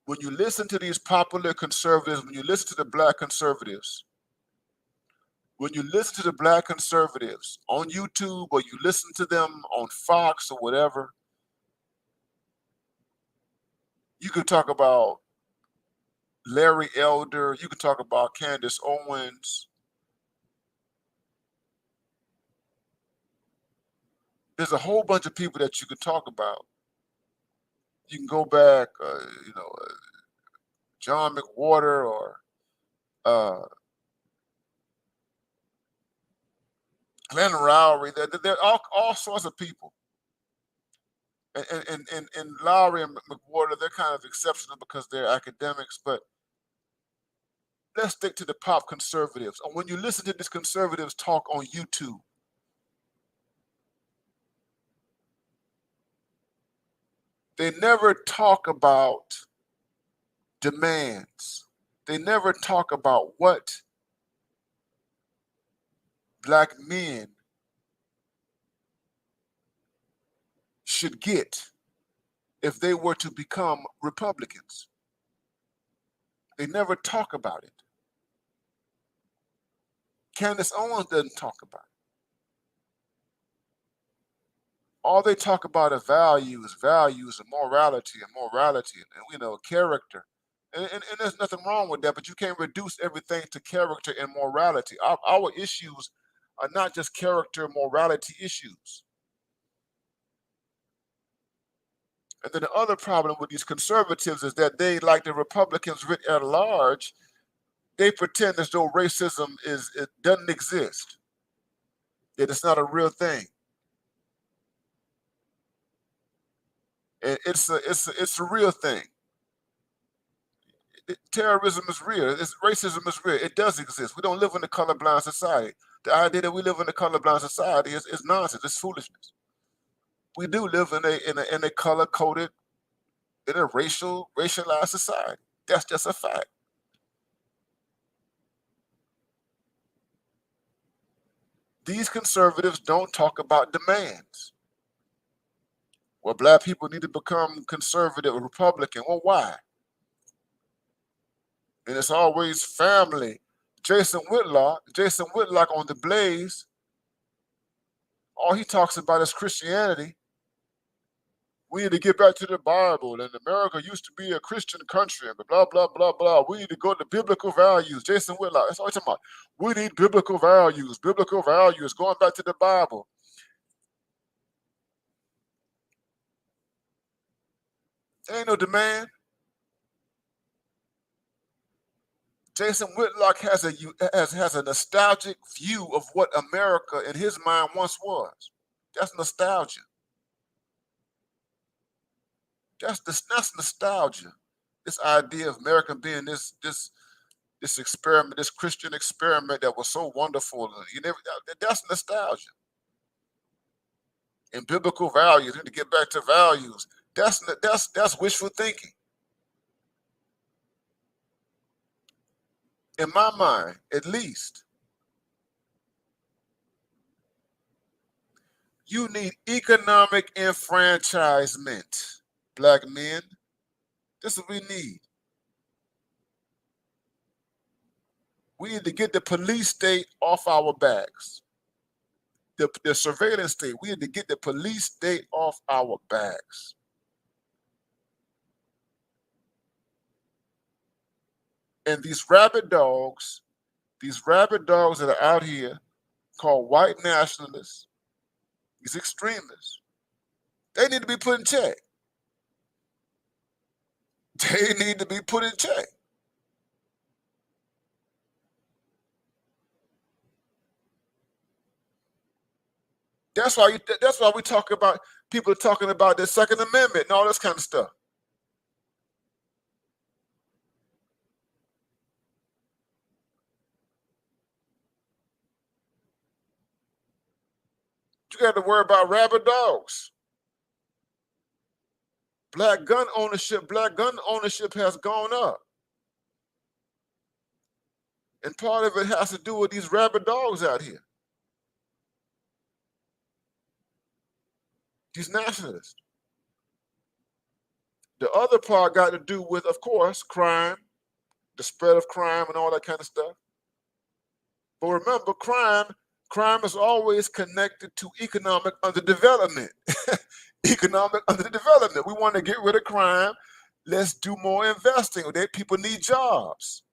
When you listen to these popular conservatives, when you listen to the black conservatives, when you listen to the black conservatives on YouTube or you listen to them on Fox or whatever, you can talk about Larry Elder, you can talk about Candace Owens. There's a whole bunch of people that you can talk about. You can go back, John McWhorter or Glenn Lowry. They're all sorts of people. And Lowry and McWhorter, they're kind of exceptional because they're academics, but let's stick to the pop conservatives. And when you listen to these conservatives talk on YouTube, they never talk about demands. They never talk about what black men should get if they were to become Republicans. They never talk about it. Candace Owens doesn't talk about it. All they talk about are values and morality and character. And there's nothing wrong with that, but you can't reduce everything to character and morality. Our issues are not just character and morality issues. And then the other problem with these conservatives is that they, like the Republicans writ at large, they pretend as though racism it doesn't exist, that it's not a real thing. And it's a real thing. Terrorism is real. Racism is real. It does exist. We don't live in a colorblind society. The idea that we live in a colorblind society is nonsense. It's foolishness. We do live in a color coded, in a racialized society. That's just a fact. These conservatives don't talk about demands. Well, black people need to become conservative or Republican. Well, why? And it's always family. Jason Whitlock on the Blaze, All he talks about is Christianity. We need to get back to the Bible, and America used to be a Christian country, and blah, blah, blah, blah. We need to go to biblical values. Jason Whitlock, that's all he's talking about. We need biblical values, going back to the Bible. There ain't no demand. Jason Whitlock has a nostalgic view of what America in his mind once was. That's nostalgia. That's nostalgia. This idea of America being this experiment, this Christian experiment that was so wonderful. That's nostalgia. And biblical values, we need to get back to values. That's wishful thinking. In my mind, at least. You need economic enfranchisement, black men. This is what we need. We need to get the police state off our backs. The surveillance state. We need to get the police state off our backs. And these rabid dogs that are out here called white nationalists, these extremists, they need to be put in check. They need to be put in check. That's why we talk about people talking about the Second Amendment and all this kind of stuff. You got to worry about rabid dogs. Black gun ownership has gone up. And part of it has to do with these rabid dogs out here. These nationalists. The other part got to do with, of course, crime, the spread of crime and all that kind of stuff. But remember, crime is always connected to economic underdevelopment. Economic underdevelopment. We want to get rid of crime. Let's do more investing. People need jobs.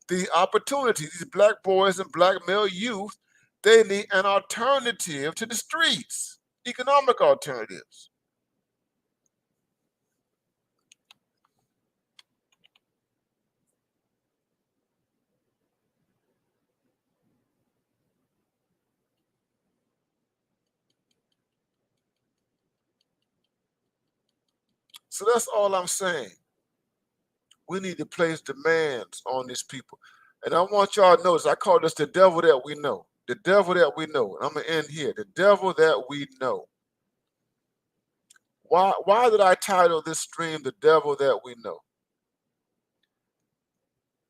The opportunities, these black boys and black male youth, they need an alternative to the streets. Economic alternatives. So that's all I'm saying. We need to place demands on these people. And I want y'all to notice, I call this the devil that we know. The devil that we know. And I'm going to end here. The devil that we know. Why did I title this stream The Devil That We Know?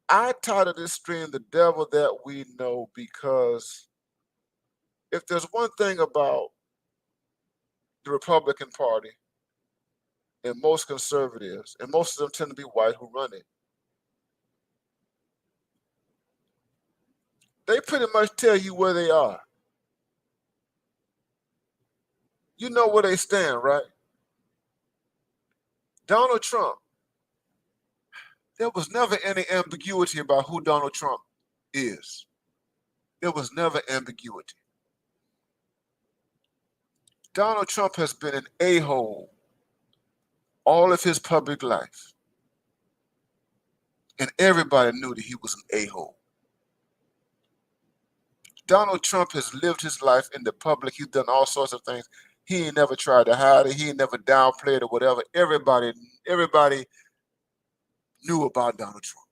I titled this stream The Devil That We Know because if there's one thing about the Republican Party and most conservatives, and most of them tend to be white who run it, they pretty much tell you where they are. You know where they stand, right? Donald Trump, there was never any ambiguity about who Donald Trump is. There was never ambiguity. Donald Trump has been an a-hole all of his public life. And everybody knew that he was an a-hole. Donald Trump has lived his life in the public. He's done all sorts of things. He ain't never tried to hide it. He ain't never downplayed it or whatever. Everybody knew about Donald Trump.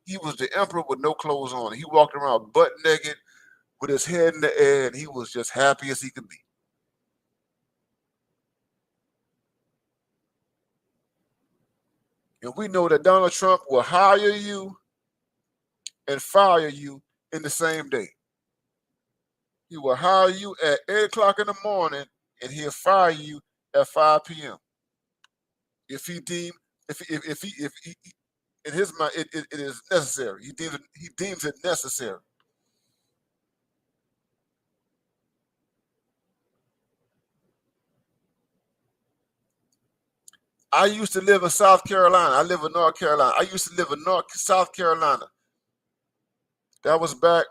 He was the emperor with no clothes on. He walked around butt naked with his head in the air, and he was just happy as he could be. And we know that Donald Trump will hire you and fire you in the same day. He will hire you at 8 o'clock in the morning, and he'll fire you at 5 p.m. If he In his mind, it is necessary. He deems it necessary. I used to live in South Carolina. I live in North Carolina. I used to live in South Carolina. That was back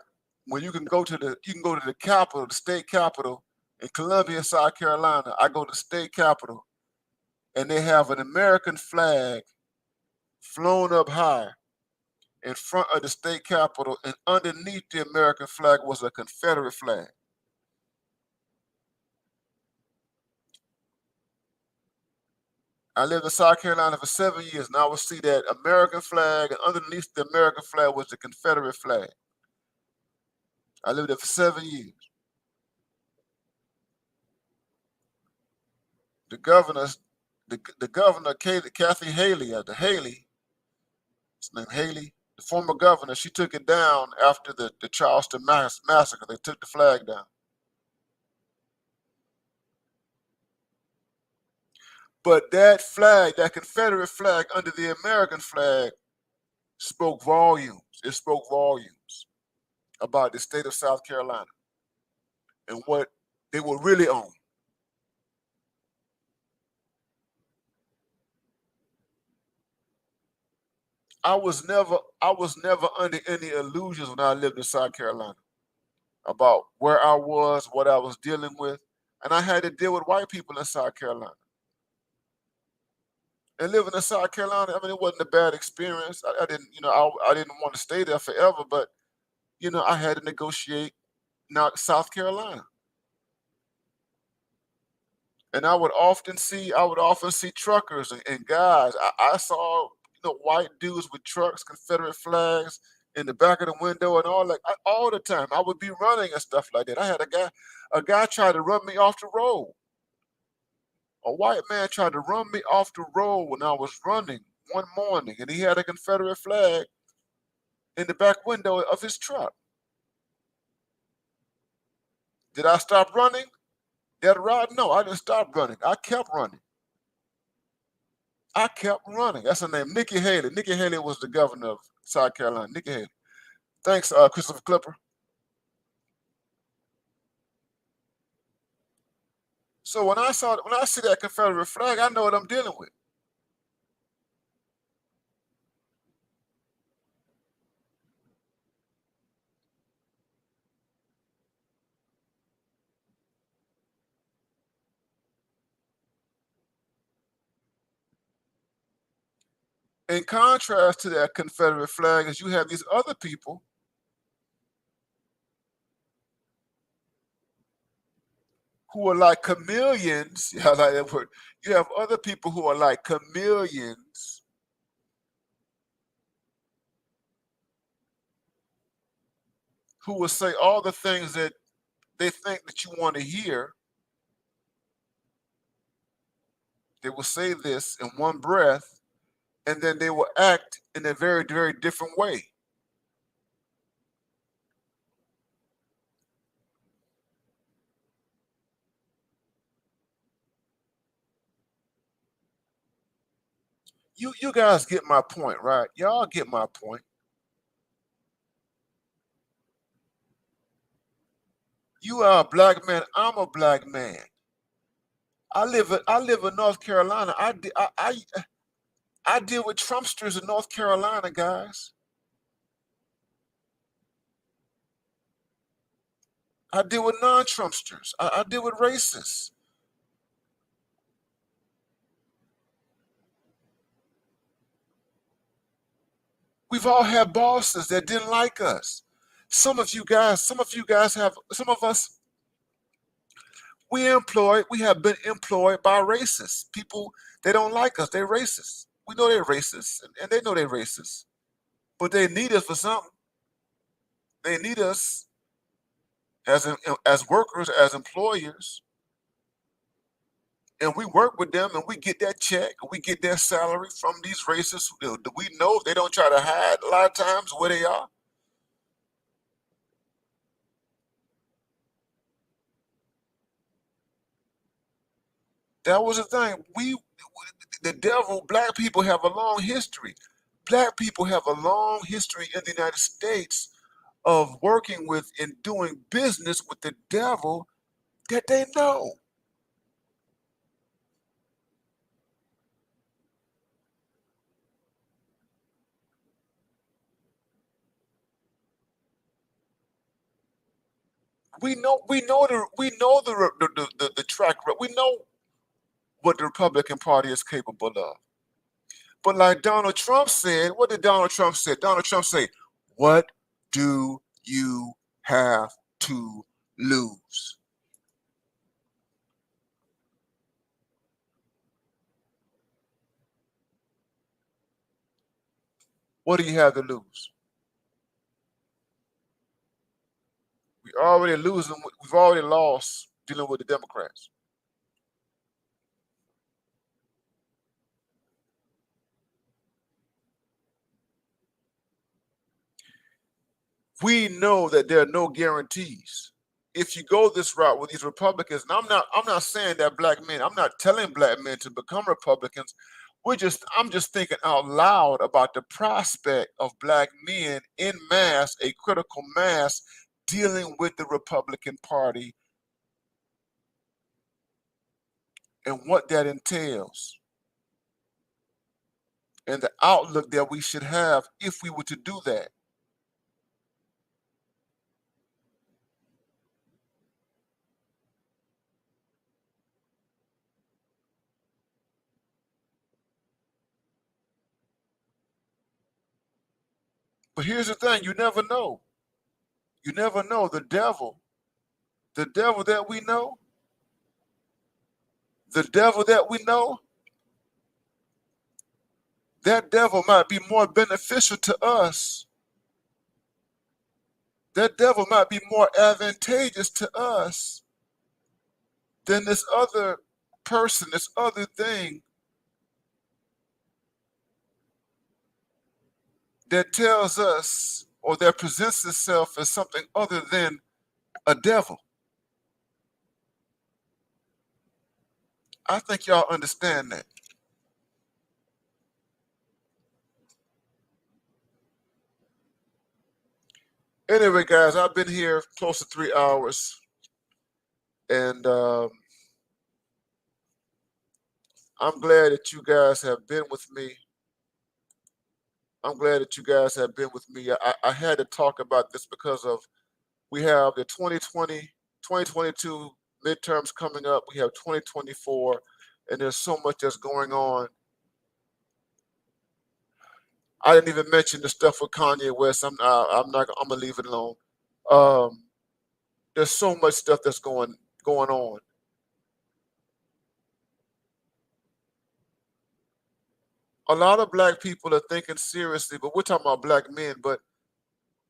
when you can go to the capital, the state capital in Columbia, South Carolina. I go to the state capital, and they have an American flag flown up high in front of the state capitol, and underneath the American flag was a Confederate flag. I lived in South Carolina for 7 years, and I would see that American flag, and underneath the American flag was the Confederate flag. I lived there for 7 years. The governor, the governor, Kathy Haley, the Haley, his name Haley, the former governor, she took it down after the Charleston massacre. They took the flag down. But that flag, that Confederate flag under the American flag, spoke volumes. It spoke volumes about the state of South Carolina and what they were really on. I was never under any illusions when I lived in South Carolina about where I was, what I was dealing with, and I had to deal with white people in South Carolina. And living in South Carolina, I mean, it wasn't a bad experience. I didn't, I didn't want to stay there forever, but I had to negotiate South Carolina. And I would often see truckers and guys. I saw white dudes with trucks, Confederate flags in the back of the window and all the time. I would be running and stuff like that. I had a guy tried to run me off the road. A white man tried to run me off the road when I was running one morning, and he had a Confederate flag in the back window of his truck. Did I stop running? That ride? No, I didn't stop running. I kept running. That's her name, Nikki Haley. Nikki Haley was the governor of South Carolina. Nikki Haley. Thanks, Christopher Clipper. So when I see that Confederate flag, I know what I'm dealing with. In contrast to that Confederate flag, is you have these other people who are like chameleons. I like that word. You have other people who are like chameleons who will say all the things that they think that you want to hear. They will say this in one breath, and then they will act in a very, very different way. You guys get my point, right? Y'all get my point. You are a black man. I'm a black man. I live in North Carolina. I deal with Trumpsters in North Carolina, guys. I deal with non-Trumpsters. I deal with racists. We've all had bosses that didn't like us. Some of us, we have been employed by racists. People, they don't like us. They're racist. We know they're racist, and they know they're racist. But they need us for something. They need us as workers, as employers, and we work with them, and we get that check, and we get their salary from these racists. We know they don't try to hide a lot of times where they are. That was the thing. The devil, black people have a long history. Black people have a long history in the United States of working with and doing business with the devil that they know. We know the track record. We know what the Republican Party is capable of. But like Donald Trump said, what did Donald Trump say? Donald Trump say, "What do you have to lose?" What do you have to lose? We already losing. We've already lost dealing with the Democrats. We know that there are no guarantees. If you go this route with these Republicans, and I'm not saying that black men, I'm not telling black men to become Republicans. I'm just thinking out loud about the prospect of black men in mass, a critical mass, dealing with the Republican Party and what that entails and the outlook that we should have if we were to do that. But here's the thing, you never know. You never know. The devil that we know, the devil that we know, that devil might be more beneficial to us. That devil might be more advantageous to us than this other person, this other thing that tells us or that presents itself as something other than a devil. I think y'all understand that. Anyway, guys, I've been here close to 3 hours, and I'm glad that you guys have been with me. I'm glad that you guys have been with me. I had to talk about this because of we have the 2020, 2022 midterms coming up. We have 2024, and there's so much that's going on. I didn't even mention the stuff with Kanye West. I'm not. I'm gonna leave it alone. Um, there's so much stuff that's going on. A lot of black people are thinking seriously, but we're talking about black men. But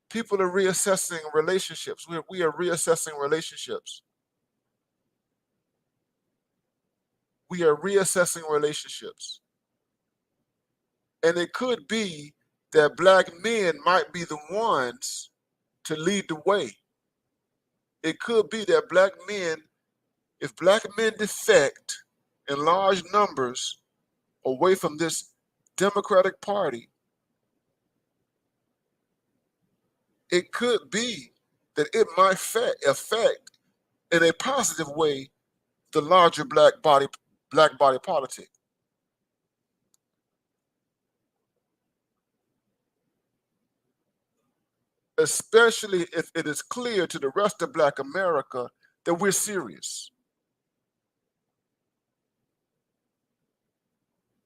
people are reassessing relationships. We are reassessing relationships. We are reassessing relationships. And it could be that black men might be the ones to lead the way. It could be that black men, if black men defect in large numbers away from this Democratic Party, it could be that it might affect in a positive way the larger black body politic. Especially if it is clear to the rest of black America that we're serious.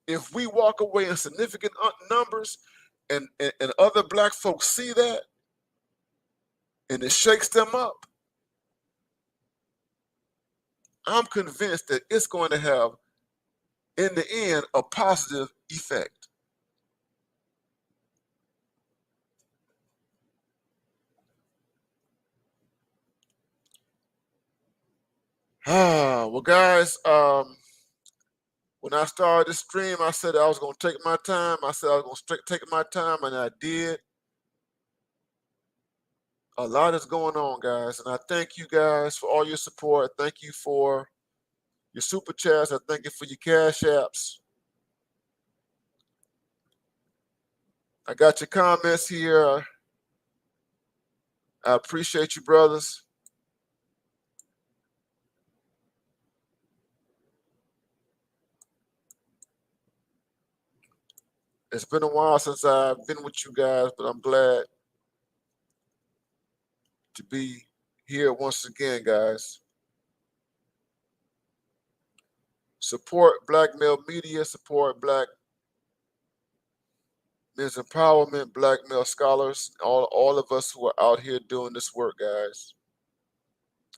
If we walk away in significant numbers and other black folks see that and it shakes them up, I'm convinced that it's going to have, in the end, a positive effect. Well, guys, when I started this stream, I said I was going to take my time. I said I was going to take my time, and I did. A lot is going on, guys, and I thank you guys for all your support. Thank you for your super chats. I thank you for your cash apps. I got your comments here. I appreciate you, brothers. It's been a while since I've been with you guys, but I'm glad to be here once again, guys. Support Black male media, support Black men's empowerment, Black male scholars, all of us who are out here doing this work, guys.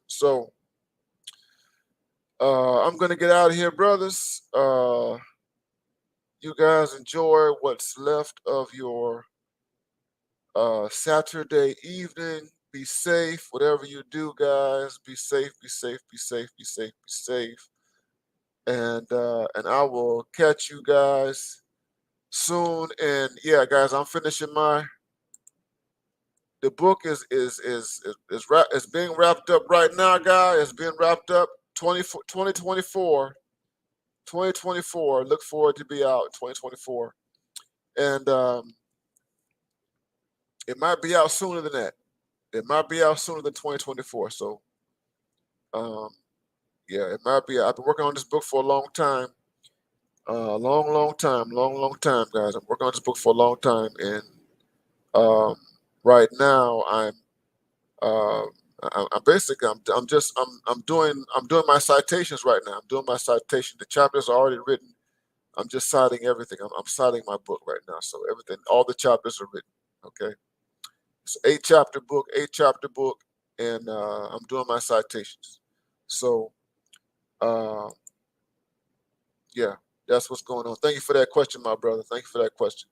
So I'm gonna get out of here, brothers. You guys enjoy what's left of your Saturday evening. Be safe, whatever you do, guys. Be safe, be safe, be safe, be safe, be safe. And I will catch you guys soon. And yeah, guys, I'm finishing the book is being wrapped up right now, guys. It's being wrapped up 2024. 2024. Look forward to be out 2024. And it might be out sooner than that. It might be out sooner than 2024. So um, yeah, it might be. I've been working on this book for a long time. Long time, guys. I'm working on this book for a long time, and right now uh, I'm basically I'm doing my citations right now. I'm doing my citation. The chapters are already written. I'm just citing everything. I'm citing my book right now, so everything, all the chapters are written. Okay, it's an eight chapter book, and I'm doing my citations. So uh, yeah, that's what's going on. Thank you for that question, my brother. Thank you for that question.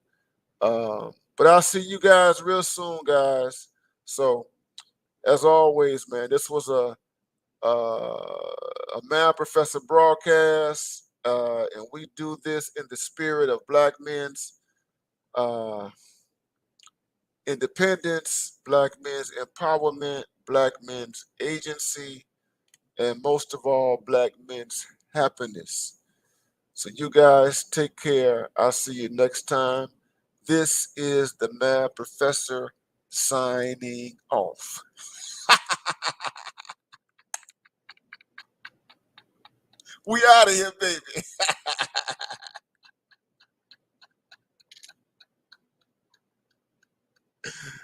But I'll see you guys real soon, guys. So as always, man, this was a Man Professor broadcast, and we do this in the spirit of Black men's uh, independence, Black men's empowerment, Black men's agency, and most of all, Black men's happiness. So you guys take care. I'll see you next time. This is the Mad Professor signing off. We out of here, baby.